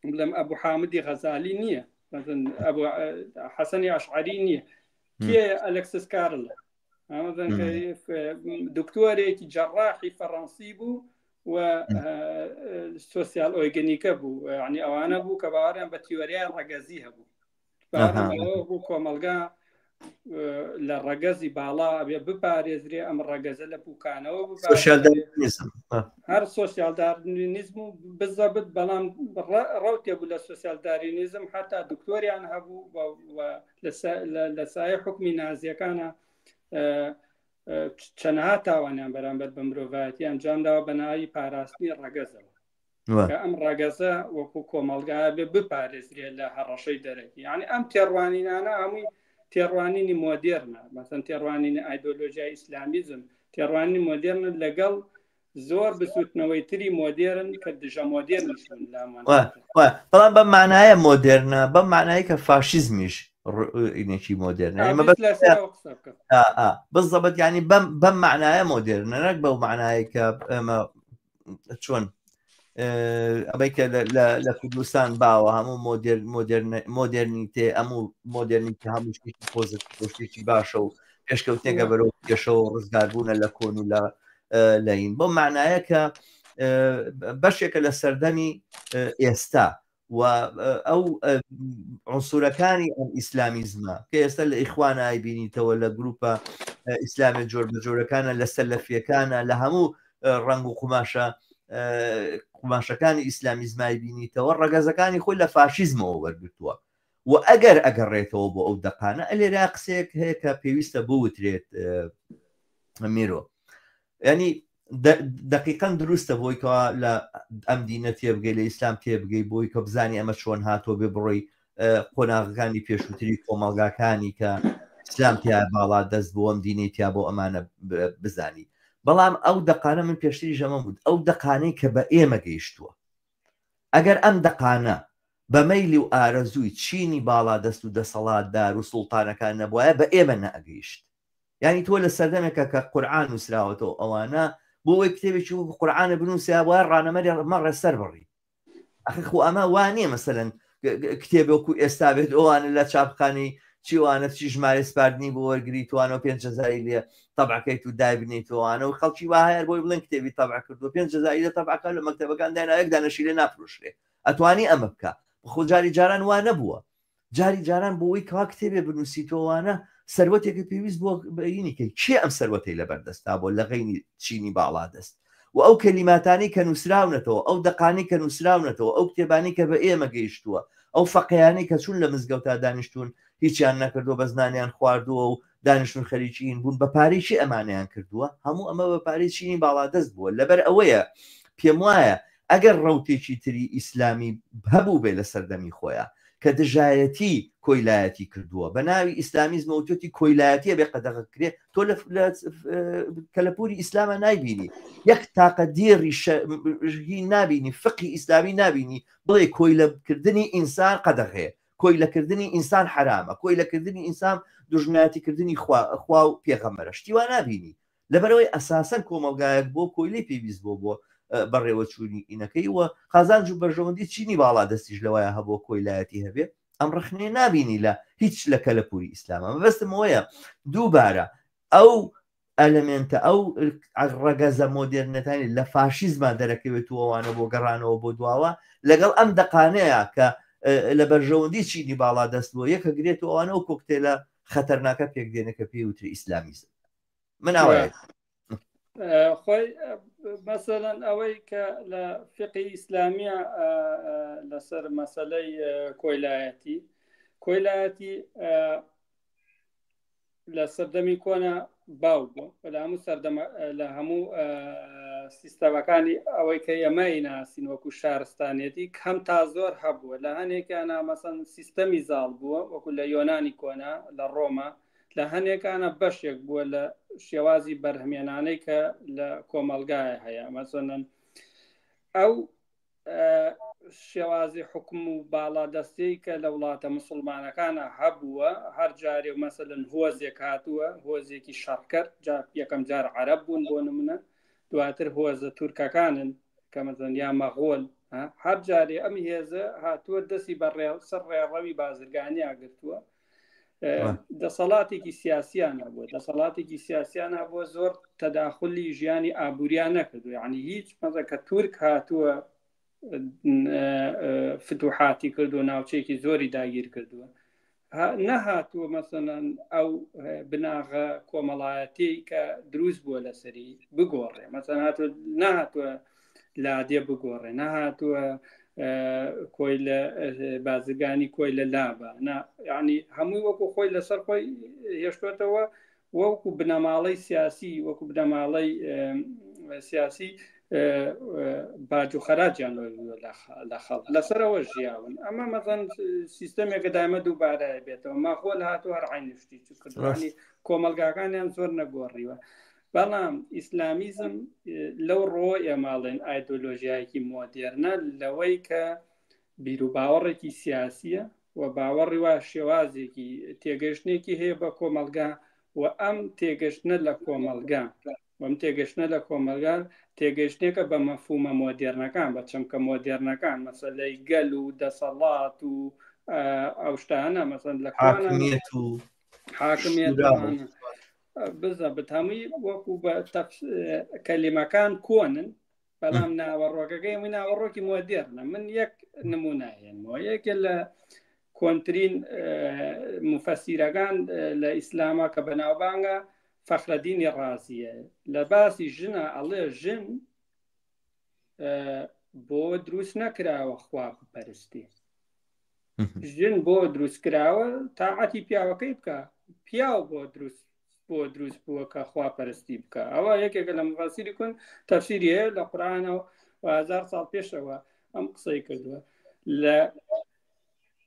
بڵێم ئەبوو حامدی غەزالی نییە ئەبوو حەسەنی ئەشعەری نییە کێ ئەلەکسس کارل دکتۆرێکی جەڕاحی فەڕەنسی بوو و سۆسیال ئۆرگەنیکە بوو یعنی ئەوانە بوو کە باوەڕیان بە تیۆریای ڕەگەزی هەبوو بوو کۆمەلگا لە ڕەگەزی باڵا ئەبێ بپارێزرێ ئەم ڕەگەزە لە پووکانەوە هەر سۆسیالدارنیزم و بزەبت بەڵام ڕەوتێ بوو لە سۆسیالدارینیزم حتا دکتۆریان هەبوو لە سایە حکمی نازیەکانە چەنەها تاوانیان بەرامبەر بە مرۆڤایەتی ئەنجامداوە بە ناوی پاراستنی ڕەگەزەوە کە ئەم ڕەگەزە وەکو کۆمەلگایە بێ بپارێزرێ لە هەڕەشەی دەرەکی یعنی ئەم تێڕوانینانە هەمووی تێڕوانینی مۆدێرنە مەسەن تێڕوانینی ئایدۆلۆژیای ئیسلامیزم تێڕوانینی مۆدێرن لەگەڵ زۆر بسووتنەوەی تری مۆدێرن کە دژە مۆدێرنشون لامان بەڵام بەم مانایە مۆدێرنە بەم مانایی کە فاشیزمیش ئینێکی مۆدێرنە بزەبەت ینی بەم معنایە مۆدێرنە نەک بەو معنایی کە ئەمە چۆن ئەمەی کە لە کوردستان باوە هەموو مۆدێرنیتێ ئەموو مۆدێرنیتە هەموو شتێکی پۆزتێکی باشە و پێشکەوتێکە بەرەو پێشەوە ڕزگاربوونە لە کۆن و لەین بۆ معنایە کە بەشێکە لە سەردەمی ئێستا و ئەو عنسوورەکانی ئەم ئیسلامیزمە کە ئێستا لە ئیخوانە ئایبینیتەوە لە گروپە ئیسلامی جۆر بەجۆرەکانە لە سەلەفیەکانە لە هەموو ڕنگ و قماشەکانی ئیسلامیزمای بینیتەوە ڕەگەزەکانی خۆی لە فاشیزمەوە وەرگرتووە و ئەگەر ئەگەڕێتەوە بۆ ئەو دەقانە ئەلێرا قسێک هەیە کە پێویستە بوترێت میرۆ ینی دقیقاً دروستە بۆی کە لە ئەم دینە تێبگەی لە ئیسلام تێبگەی بۆی کە بزانانی ئەمە چۆن هاتۆ بێ بڕۆی قۆناغەکانی پێشووتری کۆمەڵگاکانی کە ئیسلام تیا باڵا دەست بۆ ئەم دینەی تیا بۆ ئەمانە بزانی بەڵام ئەو دەقانە من پێشتری ژەمە بود ئەو دەقانەی کە بە ئێمە گەیشتووە ئەگەر ئەم دەقانە بە مەیلی و ئارەزووی چینی باڵا دەست و دەسەڵاتدار و سوڵتانەکان نەبووایە بە ئێمە نەئەگەیشت یعنی تۆ لە سەردەمێکە کە قورئان نووسراوەتەوە ئەوانە بۆ ئەوەی کتێبێکی وەکو قورئانە بنووسیا وایە ڕانەمەری مەڕە سەر بڕی ئەخی خۆ ئەمە وانییە مەسەلەن کتێبێکو ئێستا بێت ئەوانە لە چاپخانی چیوانە چی ژمارە سپاردنی بۆ وەرگریتوانەوە 5,000 لێ تەبعەکەیت و دایبنیتەوەوانە و خەڵکی وایە بۆی بڵێن کتێبی تەبع کردو 5,000 لە تەبعەکە لە مەکتەبەکان دایناوەیەک دانەشی لێ نافرۆشرێ ئەتوانی ئەمە بکە بخۆ جاری جاران وا نەبووە جاری جاران بۆ ئەوەی کەوا کتێبێ بنووسیتەوەوانە سەروەتێکی پێویست بۆ بەینیکەی چێ ئەم سەروەتەی لەبەردەستا بۆ لە غەینی چینی باڵا دەست و ئەو کەلیماتانی کە نووسراونەتەوە ئەو دەقانی کە نووسراونەتەوە ئەو کتێبانی کە بە ئێمە گەیشتووە ئەو فەقیانی کە چوون لە مزگەوتا دانیشتون هیچیان نەکردو بە زنانیان خواردووە و دانیشتون خەریکین بوون بە پارێکی ئەمانیان کردووە هەموو ئەمە بە پارەی چینی باڵا دەست بووە لەبەر ئەوەیە پێم وایە ئەگەر ڕەوتێکی تری ئیسلامی هەبوو بێ لە سەردەمی خۆیان کە دژایەتی کۆیلایەتی کردووە بە ناوی ئیسلامیزم و توتی کۆیلایەتیە بێ قەدەغەکرێ تۆ کەلەپوری ئیسلامە نایبینی یەک تاقە دیێڕی نابینی فقی ئیسلامی نابینی بڵێ کۆیلەکردنی ئینسان قەدەغەیە کۆیلەکردنی ئینسان حرامە کۆیلەکردنی ئینسان دوژمنایەتیکردنی خوا و پێغەمبەرە شتیوان نابینی لەبەرەوەی ئەساسەن کۆمەلگایەک بۆ کۆیلەی پێویست بۆ بەڕێوە چوونی ئینەکەی وە خازانج و بەرژەوەندی چینی باڵا دەستیش لەوایە هەبوو کۆیلایەتی هەبێ ئەم ڕخنێ نبینی لە هیچ لە کەلەپوری ئیسلامە بەستمەوەیە دووبارە ئەو ئەلمنتە ئەو ڕەگەزە مۆدرنەتانی لە فاشیزما دەرەکەوێتوەوانە بۆ گەڕانەوە بۆ دواوە لەگەڵ ئەم دەقانەیە کە لە بەرژەوەندی چینی باڵا دەست بۆ یەکە گرێتەوە ئەوانەوە کۆکتێلە خەتەرناکە پێکدێنەکە پێی وتری ئیسلامیزم من ئاوایە خۆی مەسەلەن ئەوەی کە لە فقی ئیسلامیە لەسەر مەسەلەی کۆیلایەتی لە سەردەمی کۆنا باو بوو لە هەموو سیستەمەکانی ئەوەی کە ئێمەی ناسین وەکو شارستانێتی کەم تا زۆر هەبووە لە هەنێکانە مەسەن سیستەمی زاڵ بووە وەکو لە یۆنانی کۆنا لە ڕۆما لە هەنێکانە بەشێک بووە لە شێوازی بەرهەمێنانەی کە لە کۆمەلگایە هەیە مەسەن ئەو شێوازی حکم و باڵا دەستەی کە لە وڵاتە مسلمانەکانە هەبووە هەر جارێ مەسەلەن هۆزێک هاتووە هۆزێکی شەڕکرد یەکەم جار عەرەب بوون بۆ نمونە دواتر هۆزە تورکەکانن کە مەسەن یا مەغۆل هەر جارێ ئەم هێزە هاتووە دەستی بە سەر ڕێڕەوی بازرگانی ئاگرتووە دەسەڵاتێکی سیاسیان هەبووە دەسەڵاتێکی سیاسیان هەبووە زۆر تەداخلی ژیانی ئابووریان نەکردو یعنی هیچ مەزە کە تورک هاتووە فتوحاتی کردو ناوچەیەکی زۆری داگیر کردووە نەهاتووە مەسەن ئەو بناغە کۆمەڵایەتی کە دروست بووە لەسەری بگۆڕێ مەسەن نەهاتووە لادێ بگۆڕێ نەهاتووە کۆی لە بازرگانی کۆی لە لابە یعنی هەمووی وەکو خۆی لەسەر خۆی هێشتوێتەوە وەکو بنەماڵەی سیاسی وەکو بنەماڵەی سیاسی باج و خەراجیان لە خەڵک لەسەرەوە ژیاون ئەمە مەزەن سیستەمێکە دایمە دووبارە بێتەوە ماخۆ لە هاتووە هەر عینشتی کردوانی کۆمەلگاکانیان زۆر نەگۆڕیوە بەڵام ئیسلامیزم لەو ڕۆ ئێماڵێن ئایدۆلۆژیایەکی مۆدێرنە لەوەی کە بیر و باوەڕێکی سیاسیە و باوەڕی وا شێوازێکی تێگەشتێکی هەیە بە کۆمەلگا و ئەم تێگەشتنە لە کۆمەلگا وەم تێگەشتنە لە کۆمەلگا تێگەشتێکە بە مەفهومە مۆدێرنەکان بە چەمکە مۆدێرنەکان مەسەلەی گەل و دەسەڵات و ئەو شتانە مەسەن لە حاکمیت و حاکمیت بزە بەتامی وەکو بە کەلیمەکان کۆنن بەڵام ناوەڕۆکەکەی من ناوەڕۆکی مۆدێرنە من یەک نمونایەنەوە یەکێ لە کۆنترین مفەسیرەکان لە ئیسلاما کە بەناوبانگە فەخرەدینی ڕازیە لە باسی ژنە ئەڵێ ژن بۆ دروست نەکراوە خوا بپەرستی ژن بۆ دروست کراوە تاعەتی پیاوەکەی بکە پیاو بۆ دروست بووە کە خوا پەرستی بکە ئەوە یەکێکە لە مفەسیری کون تەفسیری هەیە لە قورئانەوە و 1000 ساڵ پێشەوە ئەم قسەی کردووە لە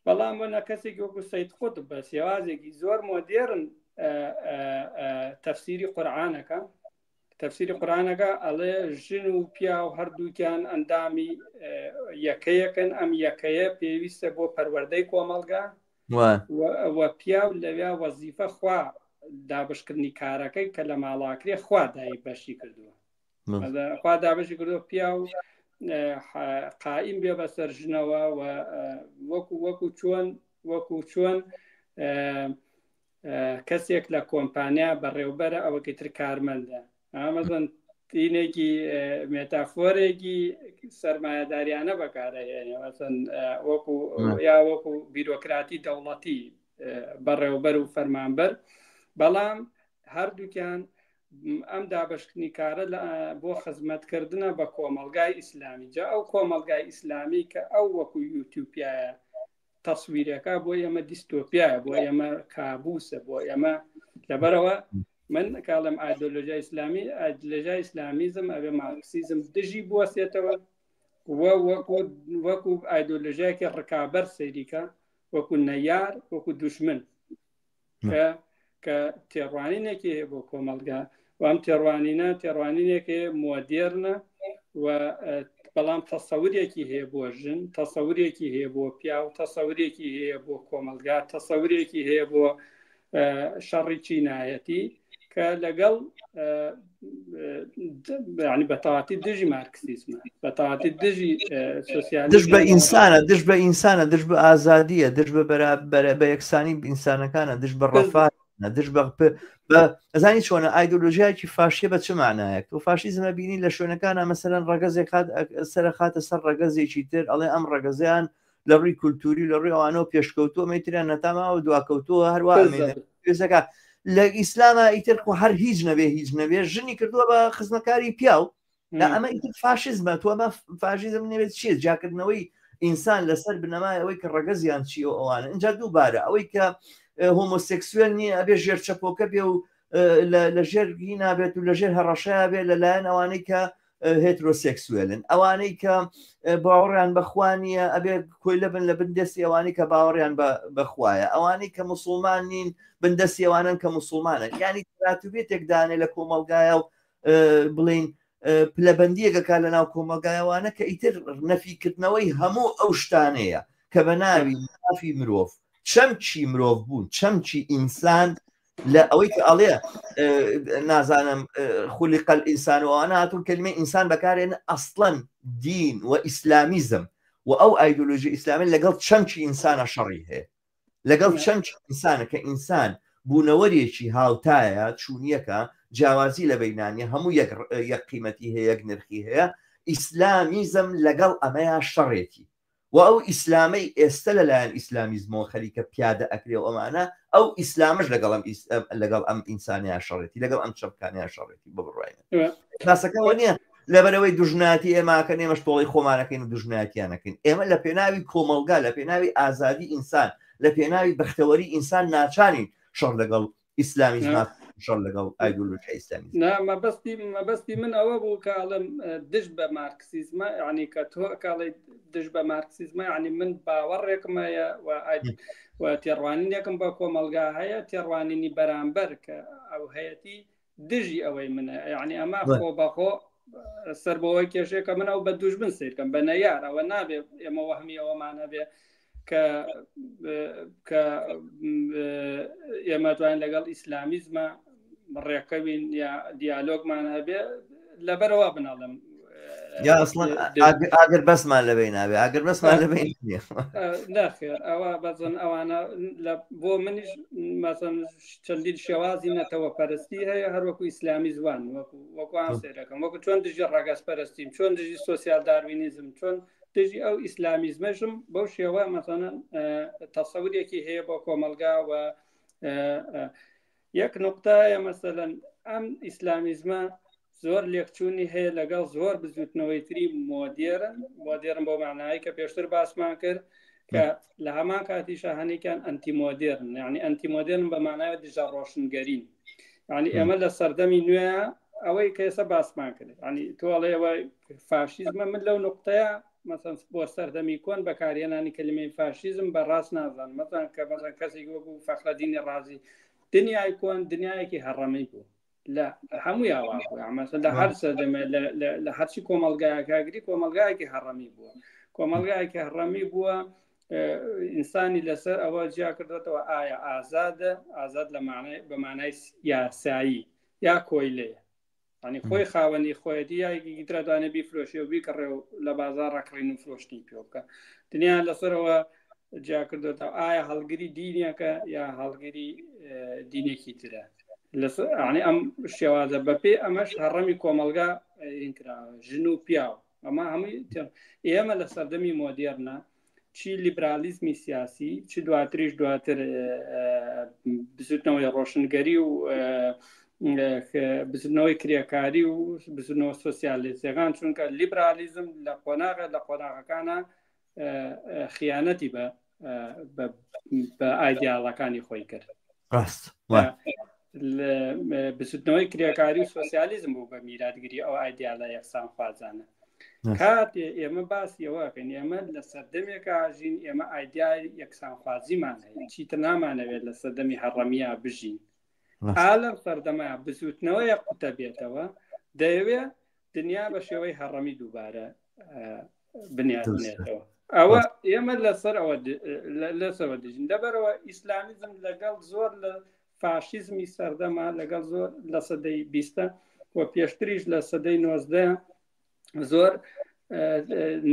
بەڵام وەنە کەسێکی وەکو سەید قوتب بە شێوازێکی زۆر مۆدێرن تەفسیری قورئانەکە ئەڵێ ژن و پیا و هەردووکیان ئەندامی یەکەیەکن ئەم یەکەیە پێویستە بۆ پەروەردەی کۆمەلگا و پیاو لەوێ وەزیفە خوا دابشکردنی کارەکەی کە لە ماڵاکرێ خوا دای بەشی کردووە خوا دابشی کردووە پیا و قائیم بێ بەسەر ژنەوە و وەکو چۆن کەسێک لە کۆمپانیا بەڕێوبەرە ئەوەکەی تر کارمەندە ئامەزن تینێکی مێتافۆرێکی سەرمایەداریانە بەکارەهێنێ وەکو بیرۆکراتی دەوڵەتی بەڕێوبەر و فەرمانبەر بەڵام هەردووکیان ئەم دابشکردنی کارە بۆ خزمەتکردنە بە کۆمەلگای ئیسلامی جا ئەو کۆمەلگای ئیسلامی کە ئەو وەکو یوتیوبیایە تەسویرەکە بۆ ئێمە دیستۆپیایە بۆ ئێمە کابوسە بۆ ئێمە لەبەرەوە من کاڵم ئایدۆلۆژیای ئیسلامیزم ئەبێ مارکسیزم دژی بوەسێتەوە وەکو ئایدۆلۆژیایەکی ڕکابەر سەیریکە وەکو نەیار وەکو دوشمن کە تێڕوانینێکی هەیە بۆ کۆمەلگا و ئەم تێڕوانینێکی مۆدێرنە و بەڵام تەسەورێکی هەیە بۆ ژن تەسەورێکی هەیە بۆ پیا و تەسەورێکی هەیە بۆ کۆمەلگا تەسەورێکی هەیە بۆ شەڕی چینایەتی کە لەگەڵ ینی بەتەواتی دژی مارکسیزمە بەتەواتی دژی سوسیالیزم دش بە ئینسانە دش بە ئینسانە دش بە ئازادیە دش بە یەکسانی ئینسانەکانە دش بە ڕەفانە دش بە ئەزانی چۆنە ئایدۆلۆژیایکی فاشیە بە چ معنایەک تۆ فاشیزمە بینی لە شوێنەکانە مەسەرەن ڕەگەزێک سەرە خاتە سەر ڕەگەزێکی تر ئەڵێ ئەم ڕەگەزیان لە ڕووی کولتوری لە ڕووی ئەوانەوە پێشکەوتووە مەتریان نەتاماوە دواکەوتووە هەروە لە ئیسلامە ئیتر هەر هیچ نەبێ ژنی کردووە بە خزمەکاری پیاو ئەمە ئیتر فاشیزمە تۆ ئەمە فاشیزم نەوێت چیە جاکردنەوەی ئینسان لەسەر بنەمای ئەوەی کە ڕەگەزیان چیە ئەوانە اینجا دووبارە ئەوەی کە هۆمۆسێکسوێل نییە ئەبێ ژێر چەپۆکە بێ و لە ژێرگی نابێت و لە ژێر هەڕەشەیە بێ لەلایەن ئەوانەی کە هێترۆسێکسوێلن ئەوانەی کە باوەڕیان بەخوانیە ئەبێ کۆی لە بن لە بندەستی ئەوانەی کە باوەڕیان بەخوایە ئەوانەی کە موسڵمان نین بندەستی ئەوانن کە موسڵمانە یانی تراتوبێتێکدانێ لە کۆمەلگایە و بڵین پلەبەندیەکەکە لە ناو کۆمەلگایەوانە کە ئیتر نەفیکردنەوەی هەموو ئەو شتانەیە کە بە ناوی نافی مرۆڤ چەمچی مرۆڤ بوون چەمچی ئینسان لە ئەوەی کە ئەڵێ نازانم خولیق الئینسان و ئەوانە هاتوون کەلیمەی ئینسان بەکارێن ئەسڵەن دین و ئیسلامیزم و ئەو ئایدۆلۆژی ئیسلامی لەگەڵ چەمچی ئینسانە شەڕی هەیە لەگەڵ چەمچی ئینسانە کە ئینسان بوونەوەرێکی هاوتایە چوونیەکە جیاوازی لە بەینانیە هەموو یەک قیمەتی هەیە یەک نرخی هەیە ئیسلامیزم لەگەڵ ئەمەیە شەڕێتی و ئەو ئیسلامەی ئێستا لەلایەن ئیسلامیزمەوە خەریکە پیادە ئەکرێ و ئەمانە ئەو ئیسلامش لەگەڵ ئەم ئینسانیان شەڕێتی لەگەڵ ئەم چەپکانیان شەڕێتی بڕایە کاسەکەەوە نییە لەبەرەوەی دوژناتی ئێماکە نێمەش تۆڵی خۆمانەکەین و دوژناتیانەکەین ئێمە لە پێناوی کۆمەلگا لە پێناوی ئازادی ئینسان لە پێناوی بەختەوەری ئینسان ناچارین شەڕ لەگەڵ ئیسلامیزم شەڕ لەگەڵ ئایدۆلۆژی ئیسلامی مەبەستی من ئەوە بوو کاڵم دژ بە مارکسیزمە یعنی کە تۆ کاڵی دژ بە مارکسیزمە ینی من باوەڕێکمەیە و تێڕوانینێکم بە کۆمەلگا هەیە تێڕوانینی بەرامبەر کە ئەو هەیەی دژی ئەوەی منە یعنی ئەمە خۆ بەخۆ سەر بەوەی کێشەیەکە من ئەو بە دوژمن سیرکەم بە نەیار ئەوە نابێت ئێمە وەهمی ئەوەمانە بێ کە ئێمە توانین لەگەڵ ئیسلامیزمە ڕێکەوین یا دیالۆگمان هەبێ لەبەرەوە بناڵم یا ئەسڵەن ئاگەر بەسمان لەبەی نابێ ئاگەر بەسمان لەبەی ناخێر ئەوە بەزن ئەوانە بۆ منیش مەسەن چەندین شێوازی نەتەوە پەرستی هەیە هەروەکو ئیسلامی زوان وەکو سێرەکەم وەکو چۆن دژی ڕەگەز پەرستیم چۆن دژی سۆسیال داروینیزم چۆن دژی ئەو ئیسلامیزمەژم بەو شێوە مەسەنەن تەسەورێکی هەیە بۆ کۆمەلگا و یەک نقطەیە مەسەلەن ئەم ئیسلامیزمە زۆر لێکچوونی هەیە لەگەڵ زۆر بزوتنەوەی تری مۆدێرن بۆ معنایی کە پێشتر باسمان کرد کە لە هەمان کاتیشە هەنێکیان ئەنتیمۆدێرن یعنی ئەنتیمۆدێرن بە معنای دژە ڕۆشنگەرین یعنی ئێمە لە سەردەمی نوێ ئەوەی کە ئێستا باسمان کرد ینی تۆڵێەوە فاشیزمە من لەو نقطەیە مثلا بۆ سەردەمی کۆن بەکارهێنانی کلمەی فاشیزم بەڕاست نازان مەزان کە مەزان کەسێک وەکو فەخرەدینی ڕازی دنیای کۆن دنیایەکی هەڕەمەی بوو لە هەمووی ئاوا لە هەر سەردەمە لە هەرچی کۆمەلگایەکەگری کۆمەلگایەکی هەڕەمی بووە کۆمەلگایەکی هەڕەمی بووە ئینسانی لەسەر ئەوە جیا کردێتەوە ئایا ئازاد بە مانای یاسایی یا کۆیلەیە ینی خۆی خاوەنی خۆیەتی یاکی ترەدانە بیفرۆشی و بیکڕێ و لە بازار ڕەکڕین و فرۆشتی پێ بکە دنیا لەسەرەوە جیا کردێتەوە ئایا هەڵگری دینێکە یا هەڵگری دینێکی ترە ینی ئەم شێوازە بەپێ ئەمەش هەڕەمی کۆمەلگا ژن و پیاو ئەمە هەمووی ئێمە لە سەردەمی مۆدێرنە چی لیبرالیزمی سیاسی چی دواتریش دواتر بزوتنەوەی ڕۆشنگەری و بزنەوەی کرێکاری و بزنەوە سۆسیالیزەکان چونکە لیبرالیزم لە قۆناغەکانە خیانەتی بە ئایدیاڵەکانی خۆی کرد بزوتنەوەی کرێکاری و سۆسیالیزم بوو بە میراتگیری ئەو ئایدیاڵە یەکسان خوازانە کاتێ ئێمە باسی ئەوەکەن ئێمە لە سەردەمێکە ئاژین ئێمە ئایدیای یەکسانخوازیمان هەیە چیتر نامانەوێت لە سەردەمی هەڕەمیە بژین ئالەم سەردەمە بزوتنەوەی قوتە بێتەوە دەیەوێت دنیا بە شێوەی هەڕەمی دووبارە بنیاتێتەوە ئەوە ئێمە لەسەرەوە دژین لەبەرەوە ئیسلامیزم لەگەڵ زۆر لە فاشیزمی سەردەما لەگەڵ زۆر لە سەدەی بیستە و پێشتریش لە سەدەی 19 زۆر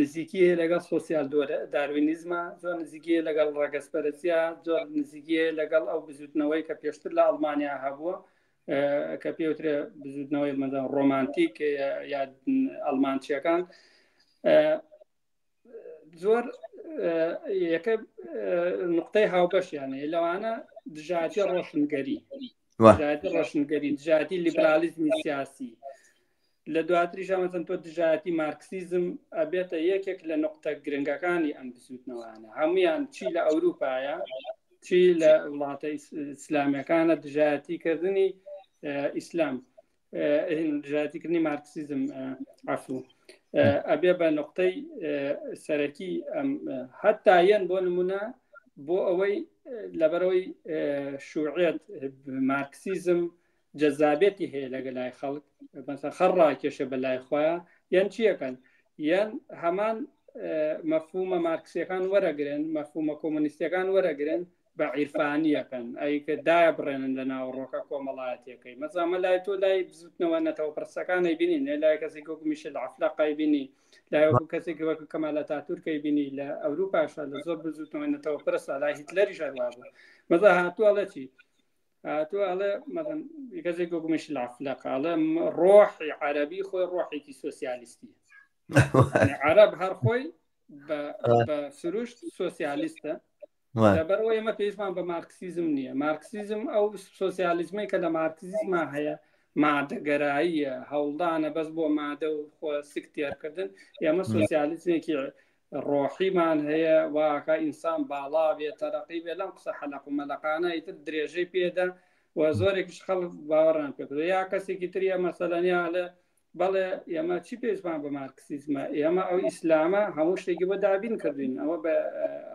نزیکیە لەگەڵ سۆسیال داروینیزمە، زۆر نزیکیە لەگەڵ ڕاگەسپەرسیە، زۆر نزیکیە لەگەڵ ئەو بزوتنەوەی کە پێشتر لە ئەڵمانیا هەبووە کە پێوترێ بزوتنەوەی مەدەن ڕۆمانتیک یا ئەڵمانچیەکان. زۆر یەکە نقطەی هاوبەشیانە لەوانە دژاتی ڕۆشنگەری دژاتی لیبرالیزمی سیاسی. لە دواتریش ئەمەچەند تۆ دژاتی مارکسیزم ئەبێتە یەکێک لە نقطە گرنگەکانی ئەم بزوتنەوەیانە، هەمویان چی لە ئەوروپایە چی لە وڵاتە ئیسلامیەکانە دژاتیکردنی ئیسلام دژاتیکردنی مارکسیزم عفو ئەبێ بە نقطەی سەرەکی هەتا یەن بۆ نمونە بۆ ئەوەی لەبەرەوەی شوعێت مارکسیزم جەزابێتی هەیە لەگەلای خەڵک خەڕاکێشە بە لای خۆیان یان چیەکەن یان هەمان مەفهومە مارکسیەکان وەرەگرن مەفهومە کۆمونیستیەکان وەرەگرن بە عیرفانیەکەن ئەیکە دایە بڕێنن لە ناوڕۆکە کۆمەڵایەتیەکەی مەزامە لای تۆ لای بزوتنەوە نەتەوە پرسەکانی بینین لای کەسێک وەکو میشل عەفلەقی بینی لای وەکو کەسێک وەکو کەمال ئەتاتورکی بینی لە ئەوروپاشە لە زۆر بزوتنەوە نەتەوە پرسە لای هیتلەریش هەروە بوو مەزە هاتووە چی هاتووە ئەڵێ مەدەن کەسێک وەکو میشل عەفلەقی ئەڵێ ڕۆحی عەرەبی خۆی ڕۆحێکی سۆسیالیستی عەرەب هەر خۆی بە سروشت سۆسیالیستە لەبەرەوەی ئێمە پێویستمان بە مارکسیزم نییە مارکسیزم ئەو سۆسیالیزمەی کە لە مارکسیزمە هەیە مادەگەراییە هەوڵدانە بەس بۆ مادە و خۆ سکتێرکردن ئێمە سۆسیالیزمێکی ڕۆحیمان هەیە واکە ئینسان باڵا بێ تەرەقی بێ لەم قسە حەلەق و مەلەقانە ئیتر درێژەی پێدا و زۆرێکیش خەڵک باوەڕان پێکرد یا کەسێکی تریە مەسەلەنیا لە بەڵێ ئێمە چی پێشمان بە مارکسیزمە ئێمە ئەو ئیسلامە هەموو شتێکی بۆ دابین کردین ئەوە بە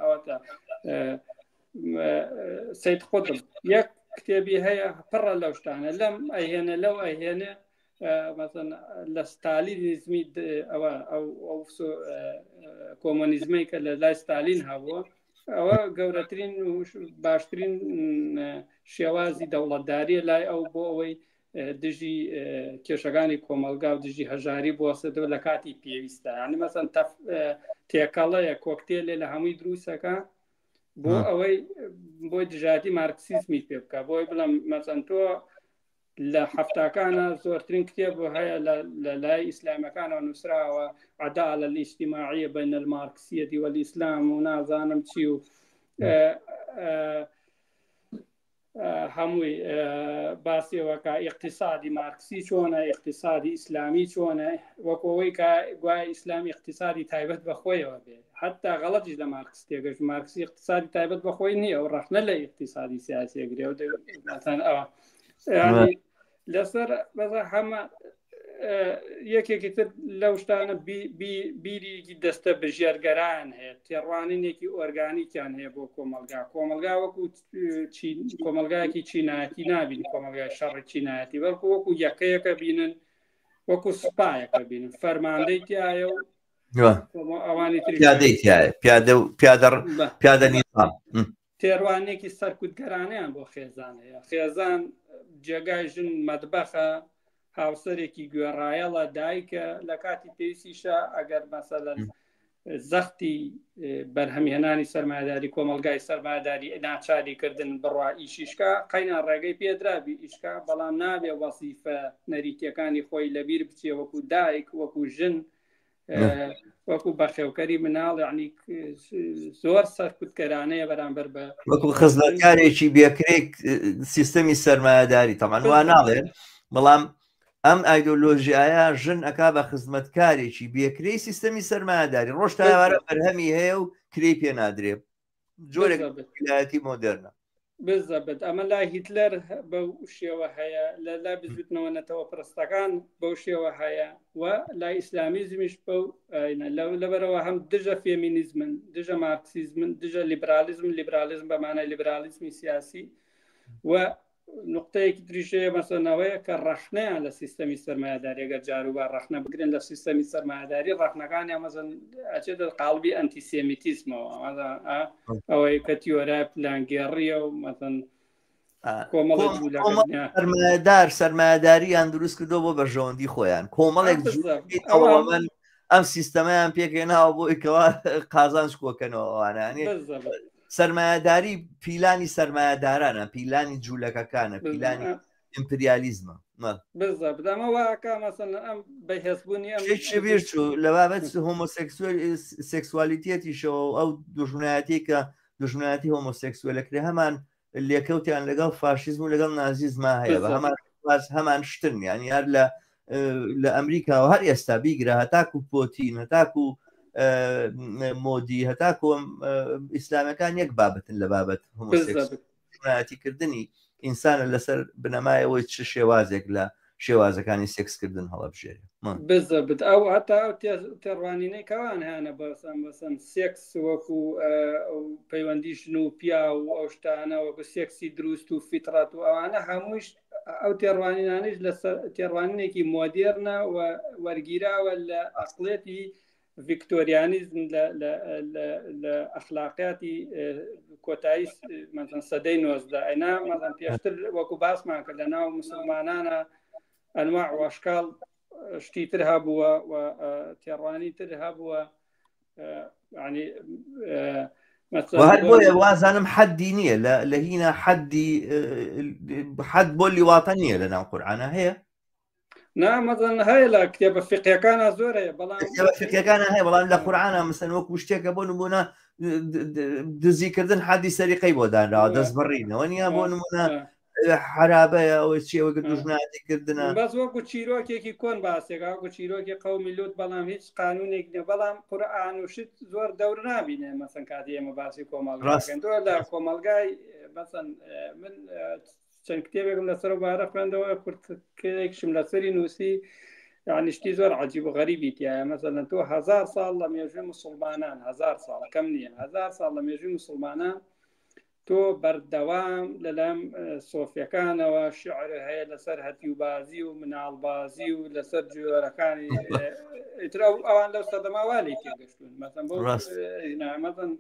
ئەوەتە سەید قوتب یەک کتێبی هەیە پڕە لەو شتانە لەم ئەهێنە لەو ئەهێنێ مەسەن لە ستالینیزمی ئەوە ئەو کۆمۆنیزمەی کە لە لای ستالین هەبووە ئەوە گەورەترین و باشترین شێوازی دەوڵەتداریە لای ئەو بۆ ئەوەی دژی کێشەکانی کۆمەلگا و دژی هەژاری بوەستێتەوە لە کاتی پێویستە ینی مەسەن تێکەڵەیە کۆکتێلێ لە هەمووی دروستەکە بۆ ئەوەی بۆی دژاتی مارکسیزمی پێ بکە بۆی بڵم مەسەن تۆ لە هەفتاکانە زۆرترین کتێب هەیە لە لای ئیسلامەکانەوە نووسراوە عەدالە الاجتماعیە بین المارکسیەتی والئیسلام و نازانم چی و هەمووی باسیەوەکە اقتصادی مارکسی چۆنە اقتصادی ئیسلامی چۆنە وەکەوەی کە گوای ئیسلامی اقتصادی تایبەت بەخۆیەوە بێ حتا غەڵەتیش لە مارکس تێگەش مارکسی اقتصادی تایبەت بەخۆی نییە ئەو ڕەخنە لە اقتصادی سیاسیەگرێ و ئەوە لەسەر بەزە هەمە یەکێکی تر لەو شتانە بیریکی دەستە بژێرگەران هەیە تێڕوانینێکی ئۆرگانیکیان هەیە بۆ کۆمەلگا وەکو کۆمەلگایەکی چینایەتی نابین کۆمەلگای شەڕی چینایەتی بەڵکو وەکو یەکەیەکە بینن وەکو سوپایەکە بینن فەرماندەی تایە و ئەوانی پیادە نیزام تێڕوانێکی سەرکوتگەرانیان بۆ خێزان هەیە خێزان جێگای ژن مەدبەخە هاوسەرێکی گوێڕایەڵە دایکە لە کاتی پێویستیشە ئەگەر مەسەلەن زەختی بەرهەمهێنانی سەرمایهداری کۆمەلگای سەرمایهداری ناچاریکردن بڕوا ئیشیشکا قەینا ڕێگەی پێدرابی ئیشکا بەڵام نابێ وەسیفە نەریتیەکانی خۆی لەبیر بچێ وەکو دایک وەکو ژن وەکو بەخێوکەری مناڵ یعنی زۆر سەرکوتگەرانەیە بەرامبەر بە وەکو خزمەتکارێکی بێکرێک سیستەمی سەرمایهداری تەمان وا ناڵێن بەڵام ئەم ئایدۆلۆژیایە ژن ئەکا بە خزمەتکارێکی بێکرەی سیستەمی سەرمایهداری ڕۆژ تا ئێوارە بەرهەمی هەیە و کرێی پێ نادرێ جۆرێک ویلایەتی مۆدێرنە بزەبێت ئەمە لای هیتلەر بەو شێوە هەیە لە بزوتنەوە نەتەوە پرستەکان بەو شێوە هەیە و لای ئیسلامیزمیش بەو لەبەرەوە هەم دژە فێمینیزمن دژە مارکسیزمن دژە لیبرالیزم بەمانای لیبرالیزمی سیاسی و نقطەیەکی تریشەیە مەسەلەوەیە کە ڕەخنەیان لە سیستەمی سەرمایهداری ئەگەر جاروبا ڕەخنە بگرن لە سیستەمی سەرمایهداری ڕەخنەکانیان مەسەن ئەچێتە قاڵبی ئەنتیسێمیتیزمەوە ئەوەی کە تیۆرای پلانگێڕیە و مەسەن سەرمایەدار سەرمایەداریان دروست کردەوە بۆ بەرژەوەندی خۆیان کۆمەڵێک جوڵەوە من ئەم سیستەمەیان پێکێناوە بۆ ئیکەوە قازانج کۆکەنەوە ئەوانانی سەرمایەداری پیلانی سەرمایەدارانە پیلانی جوولەکەکانە پیلانی ئیمپریالیزمە بدەمە واکە مەسەن ئەم بەهێزبوونی بیر چوو لە بابەت سێکسوالیتێتیشەوە ئەو دوژمنایەتی کە دوژمنایەتی هۆمۆسێکسوێلەکرێ هەمان لێکەوتیان لەگەڵ فاشیزم و لەگەڵ نازیزما هەیە بە هەمان شتن ینی هەر لە ئەمریکا و هەر ئێستا بیگرە هەتاکو پۆتین هەتاکو مۆدی هەتاکو ئیسلامەکان یەک بابەتن لە بابەت هۆمۆسێکسوێڵەتیکردنی ئینسانە لەسەر بنەمایەوەی چ شێوازێک لە شێوازەکانی سێکسکردن هەڵەبژێری بزەبت ئەو هەتا تێڕوانینەی کەوان هیانە بەسەن سێکس وەکو پەیوەندیشن و پیا و ئەو شتانە وەکو سێکسی دروست و فیترات و ئەوانە هەمووش ئەو تێڕوانینانش لە تێڕوانینێکی مۆدێرنە و وەرگیراوە لە ئەسڵێتی ڤیکتۆریانیزم لە ئەخلاقیاتی کۆتایی سەدەی 19 ئەینا مەزان پێشتر وەکو باسمان کرد لە ناو مسلمانانە ئەنواع واشکال شتی تر هەبووە و تێڕوانی تر هەبووە ینی هەر بۆیە وازانم حەدی نییە لە هینە حەد بۆ لیواتە نییە لە ناو قورئانە هەیە نامەزن هەیە لە کتێبە فقیەکانە زۆر هەیە بەڵام فقیەکانە هەیە بەڵام لە قورئانە مەسەن وەکو شتێکە بۆ نمونە دزیکردن حەدی سەریقەی بۆ دانراوە دەست بڕینەوە نییە بۆ نمونە حرابەیە ئەوەی چیەوەگە دوژمنایەتیکردنە بەس وەکو چیرۆکێکی کۆن باسێکا وەکو چیرۆکی قەومی لوت بەڵام هیچ قانونێک نیە بەڵام قورئان و شت زۆر دەور نابینێ مەسەن کاتی ئێمە باسی کۆمەڵگەکەن تۆ لە کۆمەلگای مەسەن من چەند کتێبێکم لەسەر بارە خوێندەوە کورتێکشم لەسەری نووسی یعنی شتی زۆر عەجیب و غەریبی تایە مەسەلەن تۆ 1000 ساڵ لە مێژووی موسڵمانان 1000 ساڵ کەم نییە 1000 ساڵ لە مێژووی موسڵمانان تۆ بەردەوام لەلام سۆفیەکانەوە شعر هەیە لەسەر هەتیوبازی و مناڵبازی و لەسەر جوێرەکانی ئیتر ئەوان لەو سەدەماوالی تێگەشتون مەسەن بۆ مەسەن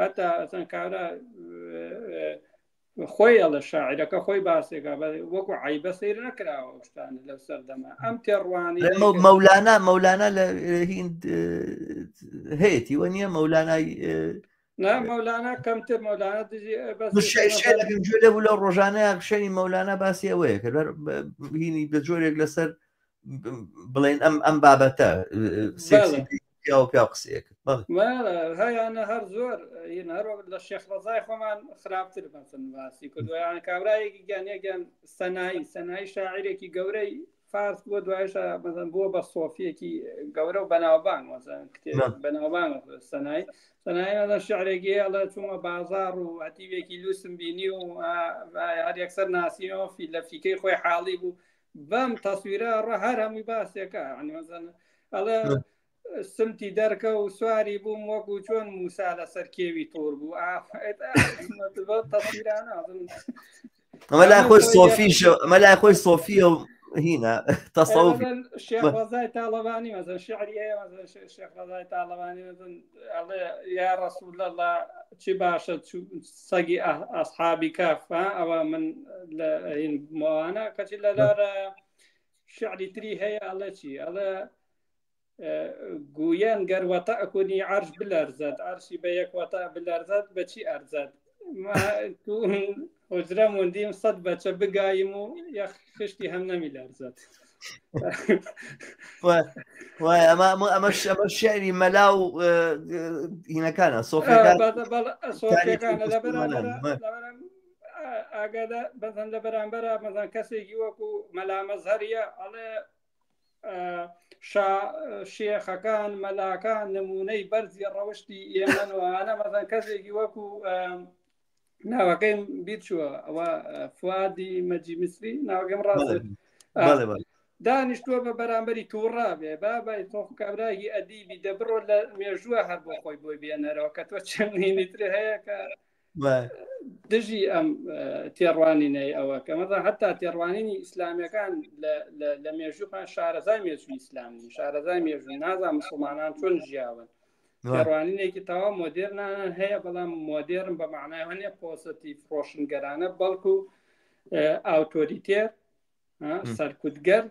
هەتا ئەسەن کارە خۆی ئەڵە شاعیرەکە خۆی باسێکە وەکو عیبە سیر نەکراوە شتانە لەو سەردەما ئەم تێڕوانی مەولانە لە هیند هەیەی وە نییە مەولانای مەولانە کەمتر مەولانە گوێ بوو لە ڕۆژانەیە شەری مەولانە باسی ئەوەیە کە هینی بە جۆرێک لەسەر بڵێن ئەم بابەتە پیا قسەیەک هەیەە هەر زۆر هەر لە شێخ ڕەزای خۆمان خراپتر بەسن باسی کردویان کابرایەکی گیانەگەن سەنایی شاعیرێکی گەورەی فارس بۆ دوایشە مەزن بووە بە سۆفیەکی گەورە و بەناوبان بەناوبان سەنایی شعرێکی ئەڵە چوومە بازار و هەتیوێکی لوسم بینی و هەر یەکسەر ناسیەوە لە فیکەی خۆی حاڵی بوو بەم تەسویرە ڕە هەر هەمووی باسێکە مەزن ئەڵە سمتی دەرکە و سواری بووم وەکو چۆن موسا لەسەر کێوی تۆر بوو ئەمە لای خۆی سۆفیە و هینە تەسەوف شێخ ڕەزای تاڵەبانی مەزن شعری هەیە شێخ ڕەزای تاڵەبانی یا ڕەسوول الله چی باشە سەگی ئەسحابی کەف ئەوە من لە ماوانە کەچی لە لارە شعری تری هەیە ئەڵە چی ئەڵە گویان گەروەتە ئەکۆنی عەرش بلەرزەت عەرشی بە یەکوەتە بلەرزەت بەچی ئەرزەت حجرە موندیم 100 بەچە بگایم و یە خشتی هەم نەمی لەرزەت ئەمە شعری مەلا و هینەکانە سۆفیەکانە ئاگادە بەزەن لە بەرامبەرە مەزان کەسێکی وەکو مەلا مەزهەریە ئەڵێ شێخەکان مەلاکان نمونەی بەرزی ڕەوشتی ئێمەوانە مەزان کەسێکی وەکو ناوەکەیم بیرچووە ئەوە فوادی مەجی میسری ناوەکەم ڕاست دانیشتووە بە بەرامبەری تووڕا بێ بابای تۆخ کابراایی ئەدیبی دەبڕۆ لە مێژووە هەر بۆ خۆی بۆی بێنەرەوە کە تۆ چەندینی تر هەیە کە دژی ئەم تێڕوانینەی ئەوە کە مەزان هەتا تێڕوانینی ئیسلامیەکان لە مێژووخان شارەزای مێژووی ئیسلامی شارەزای مێژووی نازان مسڵمانان چۆن ژیاون تێڕوانینێکی تەواو مۆدێرنانان هەیە بەڵام مۆدێرن بە معنای هەنێ پۆزتیڤ ڕۆشنگەرانە بەڵکو ئاوتۆریتێر سەرکوتگەر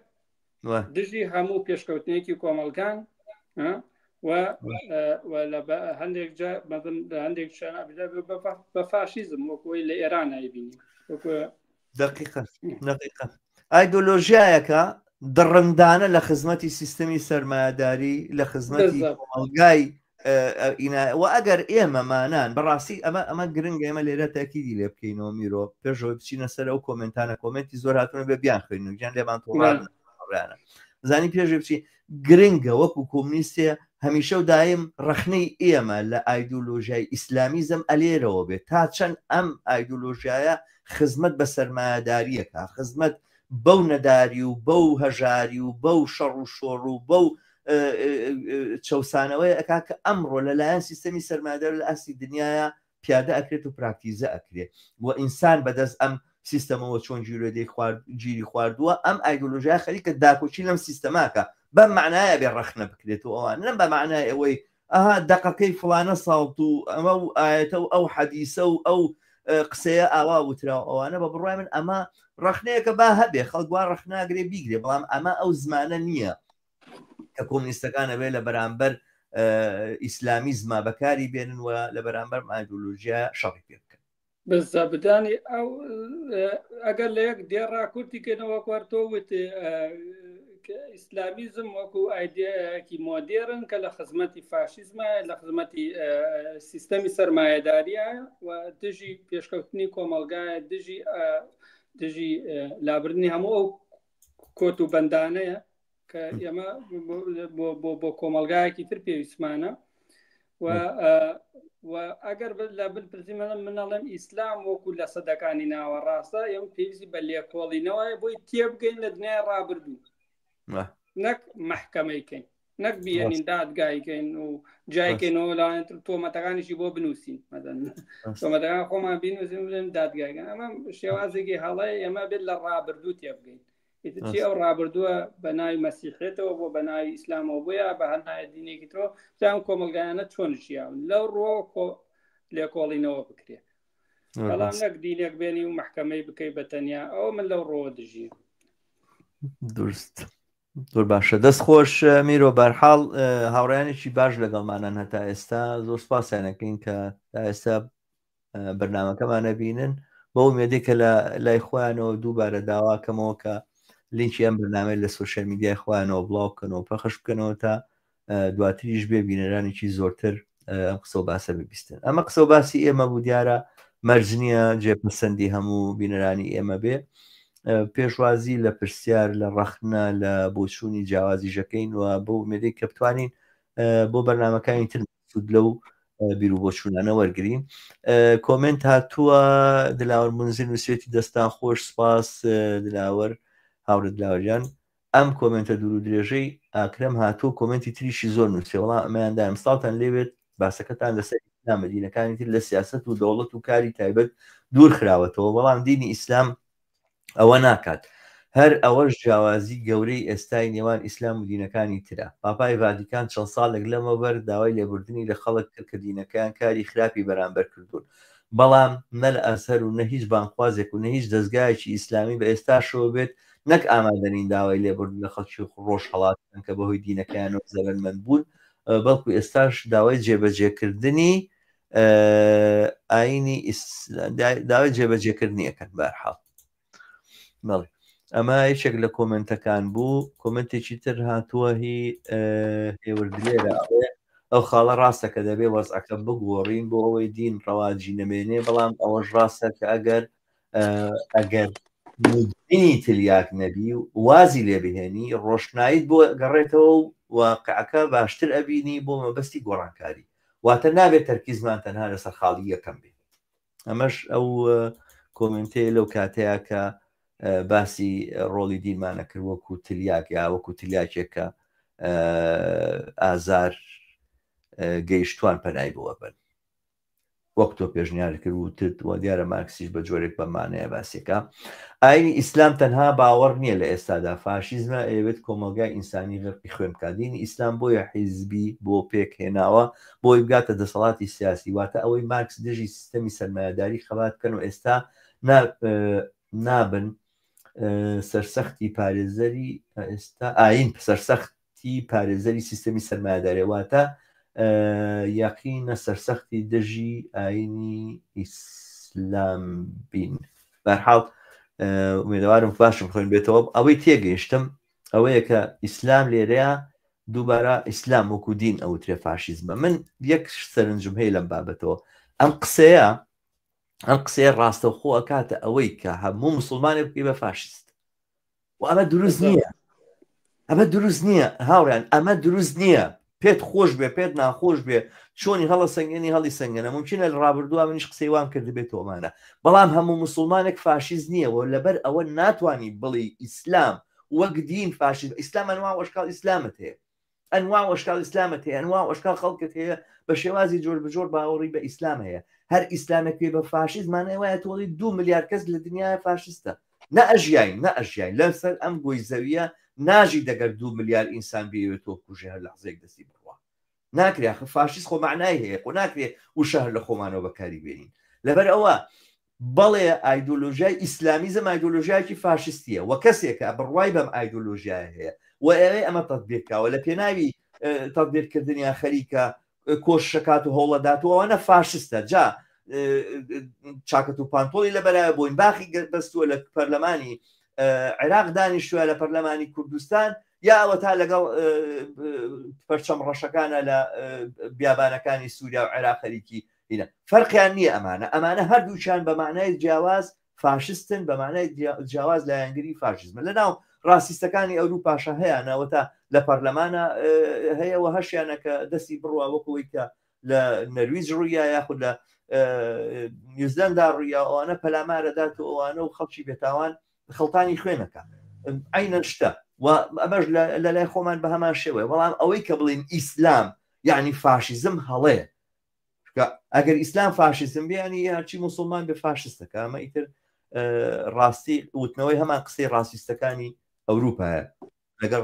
دژی هەموو پێشکەوتنێکی کۆمەڵگان هەندێک هەندێک بە فاشیزم وەکوی لە ئێران نایبینی دقیقا ئایدۆلۆژیایەکە دڕندانە لە خزمەتی سیستەمی سەرمایهداری لە خزمەتی کۆمەڵگای و ئەگەر ئێمەمانان بەڕاستی ئەمە گرنگە ئێمە لێرە تاکیدی لێ بکەینەوە میرۆ پێشەوەی بچینە سەر ئەو کۆمنتانە کۆمنتی زۆر هاتوونە بێ بیان خوێن گیان لێمان تۆڕانە زانی پێشێ بچی گرنگە وەکو کۆمونیستێ هەمیشە و دایم ڕەخنەی ئێمە لە ئایدۆلۆژیای ئیسلامیزم ئەلێرەوە بێت تا چەند ئەم ئایدۆلۆژیایە خزمەت بە سەرمایهداریەکە خزمەت بەو نەداری و بەو هەژاری و بەو شەڕ و شۆڕ و بەو چەسانەوەی ئەکا کە ئەمڕۆ لەلایەن سیستەمی سەرمایهدار لە ئاسی دنیاە پیادە ئەکرێت و پراکتیزە ئەکرێت و ئینسان بەدەست ئەم سیستەمەوە چۆن گیری خواردووە ئەم ئایدۆلۆژیای خەریکە داکۆچی لەم سیستەماکە بەم معنایە بێ ڕەخنە بکرێت و ئەوان نەم بە معنای ئەوەی ئەها دەقەکەی فڵانە ساڵت و ئەمە و ئاەتە و ئەو حەدیسە و ئەو قسەیە ئاوا وترا ئەوانە بە بڕای من ئەمە ڕەخنەیەکە با هەبێ خەڵگووان ڕەخناگرێ بیگرێ بەڵام ئەمە ئەو زمانە نییە کە کۆمونیستەکانە بێ لە بەرامبەر ئیسلامیزما بەکاری بێنن و لە بەرامبەر ئایدۆلۆژیا شەڕی پێ بکەن بەزە بدانی ئەو ئەگەر لە یەک دێڕاکوردیکەنەوە کوارتۆوت ئیسلامیزم وەکو ئایدەیەکی مۆدێرن کە لە خزمەتی فاشیزمە لە خزمەتی سیستەمی سەرمایهداریە و دژی پێشکەوتنی کۆمەلگایە دژی لابردنی هەموو ئەو کۆت و بەندانەیە کە ئێمە بۆ کۆمەلگایەکی تر پێویستمانە و ئەگەر لە بنپرسیمە منەڵێم ئیسلام وەکو لە سەدەکانی ناوەڕاستە ئێمە پێویستی بە لێکۆڵینەوەی بۆی تێبگەین لە دنیای ڕابردوو نەک محکەمەیکەین نەک بیێنین دادگایکەین و جایکەینەوە لاەن تۆمەتەکانیشی بۆ بنووسین تۆمەتەکان خۆمان بینوسین دادگایکەن ئەمە شێوازێکی هەڵەیە ئێمە بێت لە ڕابردوو تێبگەین چی ئەو ڕابردووە بە ناوی مەسیحێتەوە بۆ بە ناوی ئیسلامەوە بۆیە بە هەرنایە دینێکی تۆ جام کۆمەلگایانە چۆن ژیاون لەو ڕۆ لێکۆڵینەوە بکرێ بەڵام نەک دینێک بێنی و محکەمەی بکەی بە تەنیا ئەو من لەو ڕۆ دژی درست زۆر باشە دەست خۆش میرۆ بەرحاڵ هاوڕیانێکی باش لەگەڵمانان هەتا ئێستا زۆر سپاسیانەکەین کە تا ئێستا بەرنامەکەمانە بینن بۆ مێدێک کە لە لای خۆیانەوە دووبارە داواکەمەوە کە لینکی ئەم بەرنامەی لە سوۆشیال میدیای خۆیانەوە بڵاو بکەنەوە پەخش بکەنەوە تا دواتریش بێ بینەرانێکی زۆرتر ئەم قسە و باسە ببیستن ئەمە قسە و باسی ئێمە بوو دیارە مەرج نییە جێپەسەندی هەموو بینەرانی ئێمە بێ پێشوازی لە پرسیار لە ڕەخنە لە بۆچوونی جیاوازی ژەکەین و بۆ مێدەی کە بتوانین بۆ بەرنامەکانی تر سود لەو بیر و بۆچوونانە وەرگین کۆمنت هاتووە دلاوەر منزل نووسێتی دەستان خۆش سپاس دلاوەر هاورە دلاوەریان ئەم کۆمنتە دوور و درێژەی ئاکرەم هاتوو کۆمنتی تریشی زۆر نووسێ وڵام ئەمەیاندایم ساڵتان لێوێت باسەکەتان لەسەر نامەدینەکانی تر لە سیاست و دەوڵەت و کاری تایبەت دوور خراوەتەوە بەڵام دینی ئیسلام ئەوە ناکات هەر ئەوەش جیاوازی گەورەی ئێستای نێوان ئیسلام و دینەکانی ترە پاپای ڤاتیکان چەند ساڵێک لەمەوبەر داوای لێبوردنی لە خەڵک کرد کە دینەکان کاری خراپی بەرامبەر کردوون بەڵام نە لە ئەسەر و نە هیچ بانخوازێک و نە هیچ دەستگایەکی ئیسلامی بە ئێستاشەوە بێت نەک ئامادەنین داوای لێبوردن لە خەڵکی ڕۆژ هەڵاتن کە بەهۆی دینەکانەوە زەرمەند بوون بەڵکو ئێستاش داوای جێبەجێکردنی ئاینی داوای جێبەجێکردنیەکەن بەرحاڵ بەڵێ ئەمە یەکێک لە کۆمنتەکان بوو کۆمنتێکی تر هاتووە هی هێوردلێرە ئەو خاڵە ڕاستە کە دەبێ وەزعەکە بگۆڕین بۆ ئەوەی دین ڕەواجی نەمێنێ بەڵام ئەوەش ڕاستە کە ئەگەر دینی تلیاک نەبی و وازی لێبهێنی ڕۆشناییت بۆ گەڕێتەوە و واقعەکە باشتر ئەبینی بۆ مەبەستی گۆڕانکاری واتە نابێت تەرکیزمان تەنها لەسەر خاڵی یەکەم بێت ئەمەش ئەو کۆمنتەیە لەو کاتەیە کە باسی ڕۆڵی دیمانە کرد وەکو تلیاک یا وەکو تلیاکێکە ئازار گەیشتوان پەنای بووە بن وەک تۆ پێشنیار کرد وتت و دیارە مارکسیش بە جۆرێک بەمانەیە باسیەکە ئاینی ئیسلام تەنها باوەڕ نییە لە ئێستادا فاشیزمە ئەوێت کۆمەلگای ئینسانی غەرقی خوێن بکات دینی ئیسلام بۆیە حیزبی بۆ پێکهێناوە بۆی بگاتە دەسەڵاتی سیاسی واتە ئەوەی مارکس دژی سیستەمی سەرمایهداری خەبات بکەن و ئێستا نابن سەرسەختی پارێزەری ئێستا ئاین سەرسەختی پارێزەری سیستەمی سەرمایه‌داریواتە یاقینە سەرسەختی دژی ئاینی ئیسلام بین. بەرحاڵ ئومێدەوارم باشم خوێن بێتەوە. ئەوەی تێگەیشتم ئەوەیە کە ئیسلام لێرەیە دووبارە ئیسلام وەکو دین ئەوترێ فاشیزمە. من یەک سەرنجم هەیە لەم بابەتەوە. ئەم قسەیە ڕاستەوخۆ ئەکاتە ئەوەی کە هەموو مسلمانێک بکەی بە فاشیست و ئەمە دروست نییە. ئەمە دروست نییە هاوڕیان، ئەمە دروست نییە. پێت خۆش بێ پێت ناخۆش بێ چۆنی هەڵە سنگێنی هەڵی سنگەنە ممکنە لە ڕابردووە منیش قسەی وام کرد بێتەوەمانە، بەڵام هەموو مسلمانێک فاشیست نییە و لەبەر ئەوە ناتوانانی بڵی ئیسلام وەک دین فاشیست. ئیسلام ئەنواع وەشکال ئیسلامت هەیە، ئەنواع وەشکال ئیسلامت هەیە، ئەنواع وەشکال خەڵکت هەیە بە شێوازی جۆر بجۆر باوەڕی بە ئیسلام هەیە. هەر ئیسلامێک پێ بە فاشیزمانە وایە تۆڵی 2 ملیار کەس لە دنیای فاشیستە. نەئەژیین لەسەر ئەم گۆی زەویە ناژی دەگەر 2 ملیار ئینسان بێوێت تۆ کوژێ هەر لەحزێک دەستی بڕوە ناکرێ. فاشیست خۆ معنای هەیە خۆ ناکرێ و شەهر لە خۆمانەوە بەکاری بێنین. لەبەر ئەوە بەڵێ ئایدۆلۆژیای ئیسلامیزم ئایدۆلۆژیایکی فاشیستیە و کەسێکە بڕوای بەم ئایدۆلۆژیای هەیە و ئێوێ ئەمە تەطبیقکاوە لە پێناوی تەطبیقکردنیان خەریکە کۆشەکات و هەوڵەداتەوەوانە فاشستە. جا چاکەت و پانتۆڵی لە بەلایە بووین باخی بەستووە لە پەرلەمانی عێراق دانیشتووە لە پەرلەمانی کوردستان یا ئەوە تا لەگەڵ پەرچەم ڕەشەکانە لە بیابانەکانی سووریا و عێراق خەریکی هینە. فەرقیان نییە. ئەمانە هەردووچیان بە معنای جیاواز فاشستن، بە معنای جیاواز لایەنگری فاشیزمە. لەناو ڕاستیستەکانی ئەوروپاشە هەیە ناوەتە لە پەرلەمانە هەیەەوە هەشیانە کە دەستی بڕوە وەکوەوەی کە لە نەرویج ڕوویە یاخود لە نیوزلەندا ڕوویە ئەوانە پەلامارەدات و ئەوانە و خەڵکی بێتاوان خەڵتانی خوێنەکە عینەن شتە و ئەمەش لە لای خۆمان بە هەمان شێوەیە. بەڵام ئەوەی کە بڵین ئیسلام یعنی فاشیزم هەڵەیە. ئەگەر ئیسلام فاشیزم بیانی هەرچی مسلمان بێ فاشستەکە. ئەمە ئیتر ڕاستی وتنەوەی هەمان قسەی ڕاستیستەکانی ئەوروپایە لەگەڵ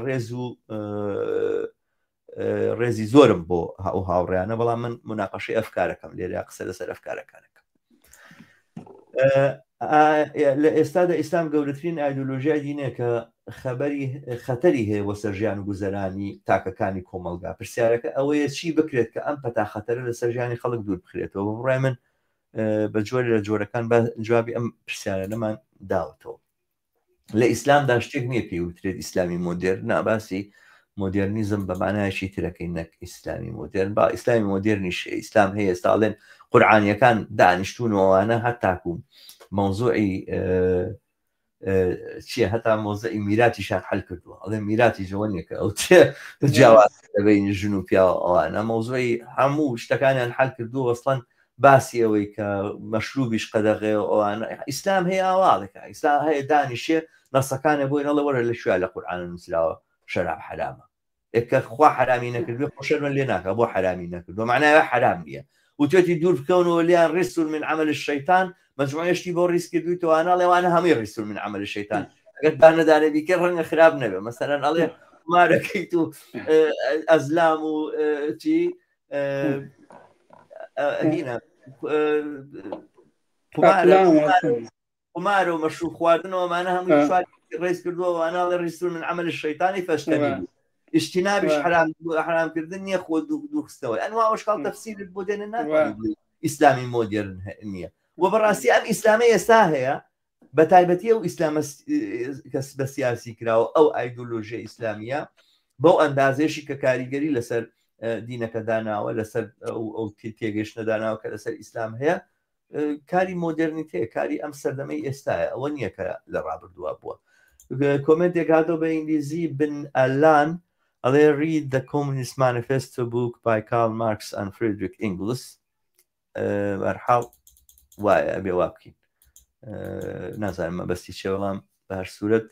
ڕێزی زۆرم بۆ ئەو هاوڕێیانە، بەڵام من مناقەشەی ئەفکارەکەم لێرە قسە لەسەر ئەفکارەکانەکە. لە ئێستادا ئیسلام گەورەترین ئایدۆلۆژیای دینێ کە خەتەری هەیە بۆ سەر ژیان و گوزەرانی تاکەکانی کۆمەلگا. پرسیارەکە ئەوەیە چی بکرێت کە ئەم پەتا خەتەرە لە سەر ژیانی خەڵک دوور بخرێتەوە. بە بڕای من بە جۆرە لە جۆرەکان جوابی ئەم پرسیارانەمان داوەتەوە. لە ئیسلامدا شتێک نییە پێوترێت ئیسلامی مۆدێرن، ناباسی مۆدرنیزم بە معنایشی ترەکەی نەک ئیسلامی مۆدرن. با ئیسلامی مۆدرنیش ئیسلام هەیە ئێستاڵێن قورعانیەکان دانیشتونەوەوانە هەتاکوم مەوزوعی چییە هەتا مۆزەی میراتیشان حل کردووە. ئەڵێ میراتی جوانیەکە ئەو جیاواز لەبین ژن و پیا ئەوانە مەوزوعی هەموو شتەکانیان حل کردووە. وەسڵەن باسی ئەوەی کە مەشروبیش قەدەغێ ئەوانە ئیسلام هەیە ئاواڵێکە ئیسلام هەیە دانیشێ نەسەکانە بۆی نەڵە وەرە لە شوێ لە قورعان نووسراوە شەراب حرامە ئێکە خوا حرامی نەکردوێ خۆشەرمە لێ ناکە بۆ حرامی نەکردووە معناوە حرام نییە و توێتی دوور بکەونەوە لیان ڕیسون من عمل الشەیطان مجموعەشتی بۆ ڕیس کردویتەوە لێوانە هەمووی ڕیسون من عمل الشەیطان ئەگەر بانەدانە بیکە ڕەنگە خراپ نەبێ مەسەلەن ئەڵێ مارەکەیت و ئەزلام و چی هینە قمار و مەشروب خواردنەوەمانە هەمووی ڕێز کردووەوانە لە ڕیسون من عمل الشەیطانی فەجتەنیبوو اجتنابش حرام کردن نییە خۆ دووخستەوە ئەنواع وەشکاڵ تەفسیرت بۆ دێنە ناتوانێت ئیسلامی مۆدێرن نییە و بەڕاستی ئەم ئیسلامی ئێستا هەیە بە تایبەتی ئەو ئیسلامە کەس بە سیاسی کراوە ئەو ئایدۆلۆژیە ئیسلامیە بەو ئەندازێشی کە کاریگەری لەسەر دینەکە داناوە لەسەر ئەو تێگەشتە داناوە کە لەسەر ئیسلام هەیە کاری مۆدرنیتەیە کاری ئەم سەردەمەی ئێستاە ئەوە نییە کە لە ڕابردووە بووە کۆمنتێک هاتۆ بە ئینگلیزی بن ئەلان ئەڵێ read the Communist Manifesto book by Karl Marx and Friedrich Engels بەرحاڵ وایە ئەبێ وا بکەین نازانم مەبەستی چێ بەڵام بە هەر سوورەت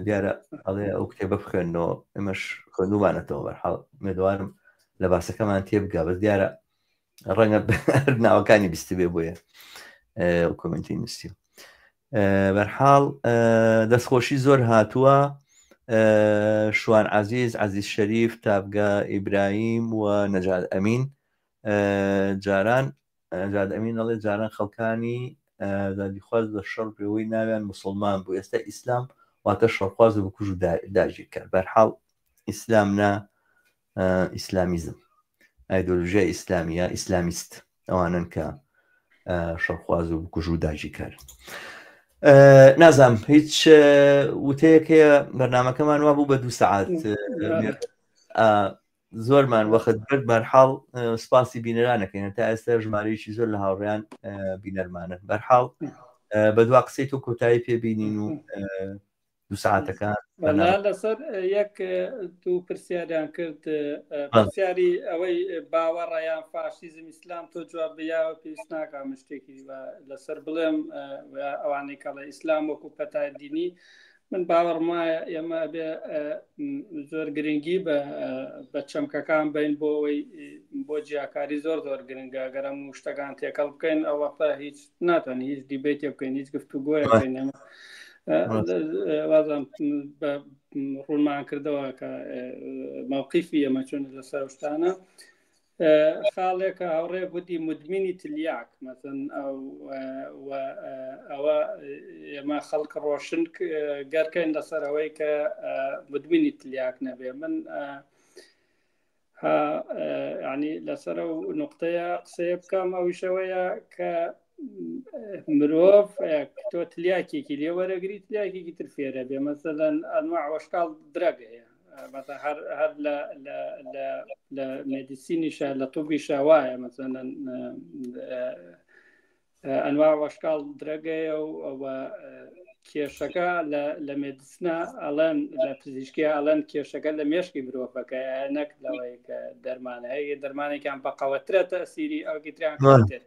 دیارە ئەڵێ ئەو کتێبە بخوێنەوە ئێمەش خوێندومانەتەوە بەرحاڵ مێدوارم لە باسەکەمان تێبگا بەس دیارە ڕەنگە ناوەکانی بیست بێ بۆیە ئەو کۆمنتی نووسی بەرحاڵ دەستخۆشی زۆر هاتووە شوان عەزیز شەریف تابگا ئیبراهیم و نەجاد ئەمین جاران نەجاد ئەمین ئەڵێ جاران خەڵکانی دادیخواز لە شەڕ پێوەی ناویان مسلمان بوو. ئێستا ئیسلام واتە شەڕخواز و بکوژ و داژی کرد. بەرحاڵ ئیسلام نا ئیسلامیزم، ئایدۆلۆژیا ئیسلامیە ئیسلامیست ئەوانن کە شەڕخواز و بکوژ و داژی کرد. نازام هیچ وتەیەکەیە بەرنامەکەمان وا بوو بە 2 سەعات زۆرمان وەخت برد. بەرحاڵ سپاسی بینەرانەکەین تا ئێستا ژمارەیەکی زۆر لە هاوڕێیان بینەرمانن. بەرحاڵ بە دوا قسەی تۆ کۆتایی پێبینین و 2 سەعاتەکان لەسەر یەک دوو پرسیاریان کرد، پرسیاری ئەوەی باوەڕیان فاشیزم ئیسلام تۆ جواب بەیاوە پێویست ناکەم شتێکی لەسەر بڵێم ئەوانەی کەڵە ئیسلام وەکو پەتای دینی. من باوەڕم وایە ئێمە بێ زۆر گرنگی بە چەمکەکان بین بۆ ئەوەی بۆ جیاکاری زۆر گرنگە گەرەم و شتەکان تێکەڵ بکەین. ئەو وەختە هیچ ناتوانین هیچ دیبێتێ بکەین، هیچ گفتوگۆیە بکەین. وازم ڕوونمان کردەوە کە موقیفی ئەمە چۆن لەسەر شتانە. خاڵێکە هاوڕێ گوتی مدمینی تلیاک مەسەن ئەوە ئێمە خەڵک ڕۆشن گەرکەین لەسەر ئەوەی کە مدمینی تلیاک نەبێ. من ینی لەسەر ئەو نقطەیە قسەیە بکەم ئەویشەوەیە کە مرۆڤ تۆ تلیاکێکی لێ وەرەگری تلیاکێکی تر فێرە بێ. مەسەلەن ئەنواع وەشکاڵ درەگەیە هەر لە مێدیسینیشە لە طوبیشە وایە مەسەلەن ئەنواع وەشکاڵ درەگەیە و کێشەکە لە مێدیسنە ئەڵەن لە پزیشکی ئەڵەن کێشەکە لە مێشکی مرۆڤەکە نەک لەوەی کە دەرمانە هەیە دەرمانێکیان بەقەوەترە تەسیری ئەوگیتریان کاتێر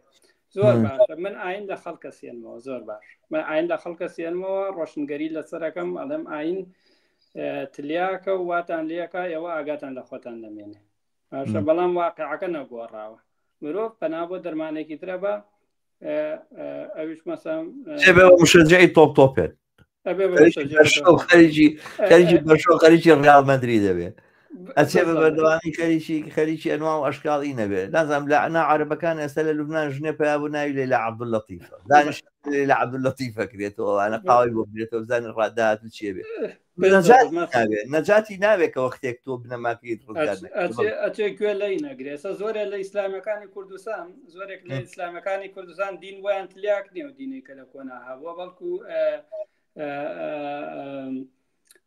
زۆر باشە. من ئاین لە خەڵکە سێنمەوە زۆر باش. من ئاین لە خەڵکە سێنمەوە ڕۆشنگەری لەسەرەکەم ئەڵێم ئاین تلیاکە و واتان لێکە ئێوە ئاگاتان لە خۆتان دەمێنێ باشە. بەڵام واقعەکە نەگۆڕاوە. مرۆڤ پەنا بۆ دەرمانێکی ترە بە ئەویش مەسەم مشجعی تۆپێت خەریکی بەشۆ خەریکی ڕیال مەدرید دەبێت ئەچێ بە بەردەوامی خەریکی ئەنواع و ئەشکاڵی نەبێت. نازانم لە عەرەبەکان ئێستا لە لوبنان ژنێ پیا بوو ناوی لەیلا عەبدولەتیفە دانیشت لەیلا عەبدولەتیفە کرێتەوە ئەوانە قاوەی بۆ بێتەوە بزانن ڕادات و چێ بێت. نەجاتی ناوێت کە وەختێک تۆ بنەماکەیت ئەچێ گوێ لەی نەگرێسە. زۆرە لە ئیسلامەکانی کوردستان زۆرێک لە ئیسلامەکانی کوردستان دین ویان تلیاک نییە و دینێکە لە کۆنا هەبووە بەڵکو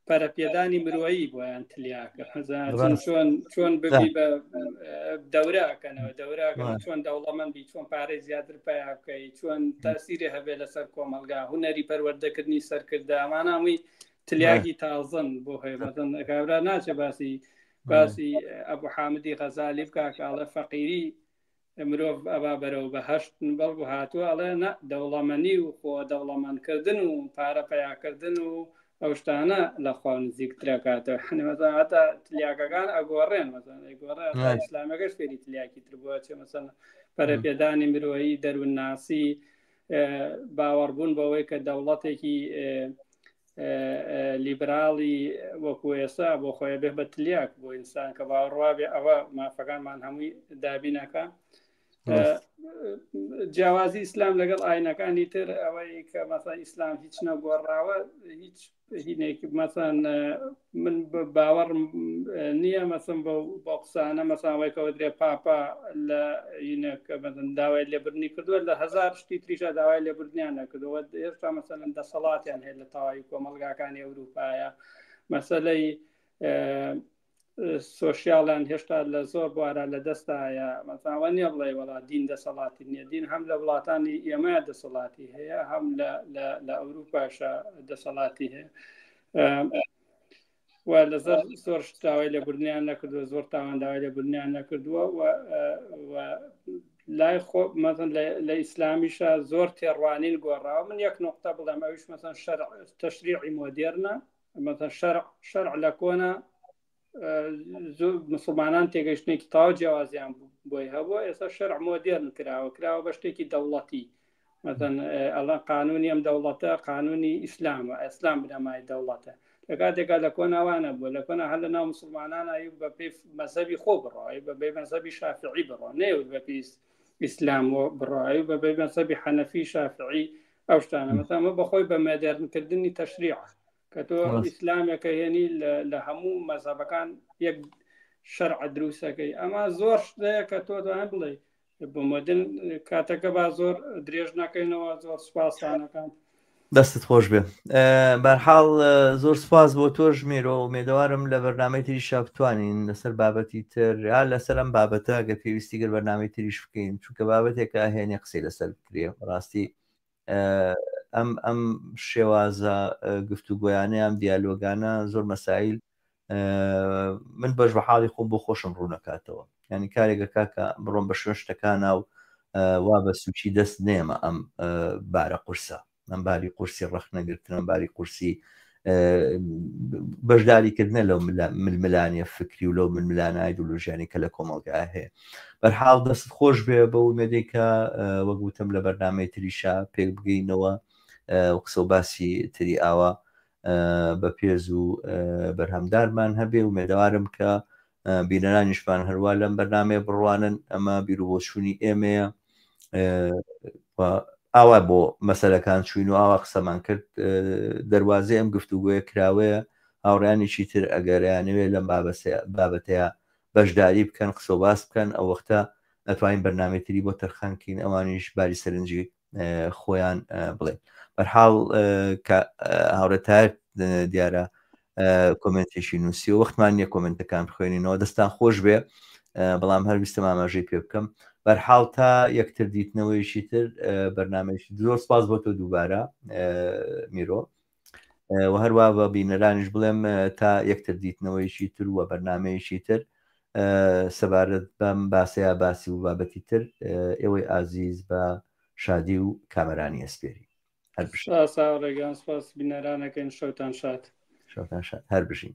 پەرەپێدانی مرۆیی بۆیان تلیاکە چۆن ببی بە دەوراکەنەوە دەوراکەن چۆن دەوڵەمەندی چۆن پارەی زیاتر پیا بکەی چۆن تاسیری هەبێ لەسەر کۆمەلگا هوەری پەروەردەکردنی سەرکردا ئەمانەوەی تلیاکی تازن بۆ هەیەمەدن کابرا ناچە باسی ئەبوو حامدی غەزالی بکە کاڵە فەقیری مرۆڤ ئەبا بەرەو بە هەشت بەڵکو هاتووە ئەڵێ نە دەوڵەمەنی و خۆ دەوڵەمەندکردن و پارە پیاکردن و ئەو شتانە لە خوا نزیکترەکاتەوە. هەتا تلیاکەکان ئەگۆڕێن مەسەڵەن ئەگۆڕێ ئیسلامەکەش فێری تلیاکی تر بووە چێ مەسەڵەن پەرەپێدانی مرۆیی دەروونناسی باوەڕبوون بەوەی کە دەوڵەتێکی لیبراڵی وەکو ئێستا بۆ خۆی بێ بە تلیاک بۆ ئینسان کە باوەڕوا بێ ئەوە مافەکانمان هەمووی دابینەکە. جیاوازی ئیسلام لەگەڵ ئاینەکانی تر ئەوەی کە مەسەڵەن ئیسلام هیچ نەگۆڕاوە هیچ هینێکی مەسەڵەن من باوەڕم نییە مەسەڵەن بۆ قسانە مەسەڵەن کەەوە درێ پاپا لە هینەکە بەدەن داوای لێبرنی کردووە لە هەزار شتی تریشە داوای لێبردنیان نەکردەوە. ئێستا مەسەڵەن دەسەڵاتیان هەیە لە تەواوی کۆمەلگاکانی ئەوروپایە. مەسەلەی سۆشیاڵیان هێشتا لە زۆر بوارە لە دەستایە مەساوە نییە بڵێ وڵا دین دەسەڵاتی نییە. دین هەم لە وڵاتانی ئێمەیە دەسەڵاتی هەیە هەم لە ئەوروپاشە دەسەڵاتی هەیە و لە زۆر داوای لێبوردنیان نەکردووە زۆر تاوان داوای لێبوردنیان نەکردووە و لای خۆ مەسەڵەن لە ئیسلامیشە زۆر تێڕوانین گۆڕاوە. من یەک نقطە بڵێم ئەویش مەسەڵەن تەشریعی مۆدێرنە مەسەڵەن شەرع لە کۆنە مسلمانان تێگەشتێکی تاوا جیاوازیان بۆی هەبووە. ئێستا شەرع مۆدێرن کراوە بە شتێکی دەوڵەتی مەسەڵەن ئەڵە قانونی ئەم دەوڵەتە قانونی ئیسلامە ئیسلام بنەمای دەوڵەتە. لە کاتێکا لە کۆناوانە بووە لە کۆنا هەر لە ناو مسلمانانە بە پێی مەزهەبی خۆ بڕۆ بە بێ مەزهەبی شافعی بڕۆ نێوت بە پێویست ئیسلام و بڕایی بە بێ مەسەبی حەنەفی شافعی ئەو شتانە مەسەڵەن ئەمە بەخۆی بە مۆدێرنکردنی تەشریع کە تۆ ئیسلامێکە هێنی لە هەموو مەذهبەکان یەک شەرع دروستەکەی ئەمە زۆر شتەیە کە تۆ دەیان بڵێ بە مۆدرن کاتەکە با زۆر درێژ نەکەینەوە زۆر سوپاسانەکان دەستت خۆش بێ بەرحاڵ زۆر سپاس بۆ تۆش میرۆ و مێدەوارم لە بەرنامەی تریشا بتوانین لەسەر بابەتی تر یا لەسەر ئەم بابەتە گە پێویستی گەر بەرنامەی تریش بکەین چونکە بابەتێکە هێنێ قسەی لەسەر بکرێ ڕاستی ئەم شێوازە گفتوگۆیانە ئەم دیالۆگانە زۆر مەسائل من بەش بە حاڵی خۆم بۆ خۆشم ڕوونەکاتەوە ینی کارێکە کاکە بڕۆم بە شوێن شتەکانە و وا بە سوچی دەست نێمە ئەم بارە قورسە ئەم باری قورسی ڕەخ نەگرتن باری قورسی بەشداریکردنە لەو ململانیە فکری و لەو ململانە ئایدۆلۆژیانی کە لە کۆمەڵگا هەیە بەرحاڵ دەست خۆش بێ بە ومێدێکە وەگوتم لە بەرنامەی تریشا پێک بگەینەوە قسە و باسی تری ئاوا بە پێز و بەرهەمدارمان هەبێ و مێدەوارم کە بینەرانیشمان هەروە لەم بەرنامەیە بڕوانن ئەمە بیرروبۆچوونی ئێمەیە ئاوا بۆ مەسەلەکان چوین و ئاوا قسەمان کرد دەواازەی ئەم گفتوگوۆیە کراوەیە هاوڕیانێکی تر ئەگەریانەوێت لەم بابەتەیە بەشداری بکەن قسە و باس بکەن ئەو وەختە ئەتوانین بەرنامەتری بۆ تەرخانکەین ئەوانیش باری سەرنجی خۆیان بڵێن بەرحاڵ هاوڕێتار دیارە کۆمنتێکی نووسی و وەختمان نییە کۆمنتەکان بخوێنینەوە دەستان خۆش بێ بەڵام هەرویستە ماماژەی پێ بکەم بەرحاڵ تا یەکتر دیتنەوەیشی تر بەرنامەیەکی زۆر سپاس بۆ تۆ دووبارە میرۆ و هەروە بە بینەرانیش بڵێم تا یەکتر دیتنەوەیشی تر وە بەرنمەیەشی تر سەبارەت بەم باسەیە باسی و بابەتی تر ئێوەی ئازیز بە شادی و کامەرانی ئەسپێری ڕێگان سپاس بینەرانەکەین شەوتان شاد هەر بژین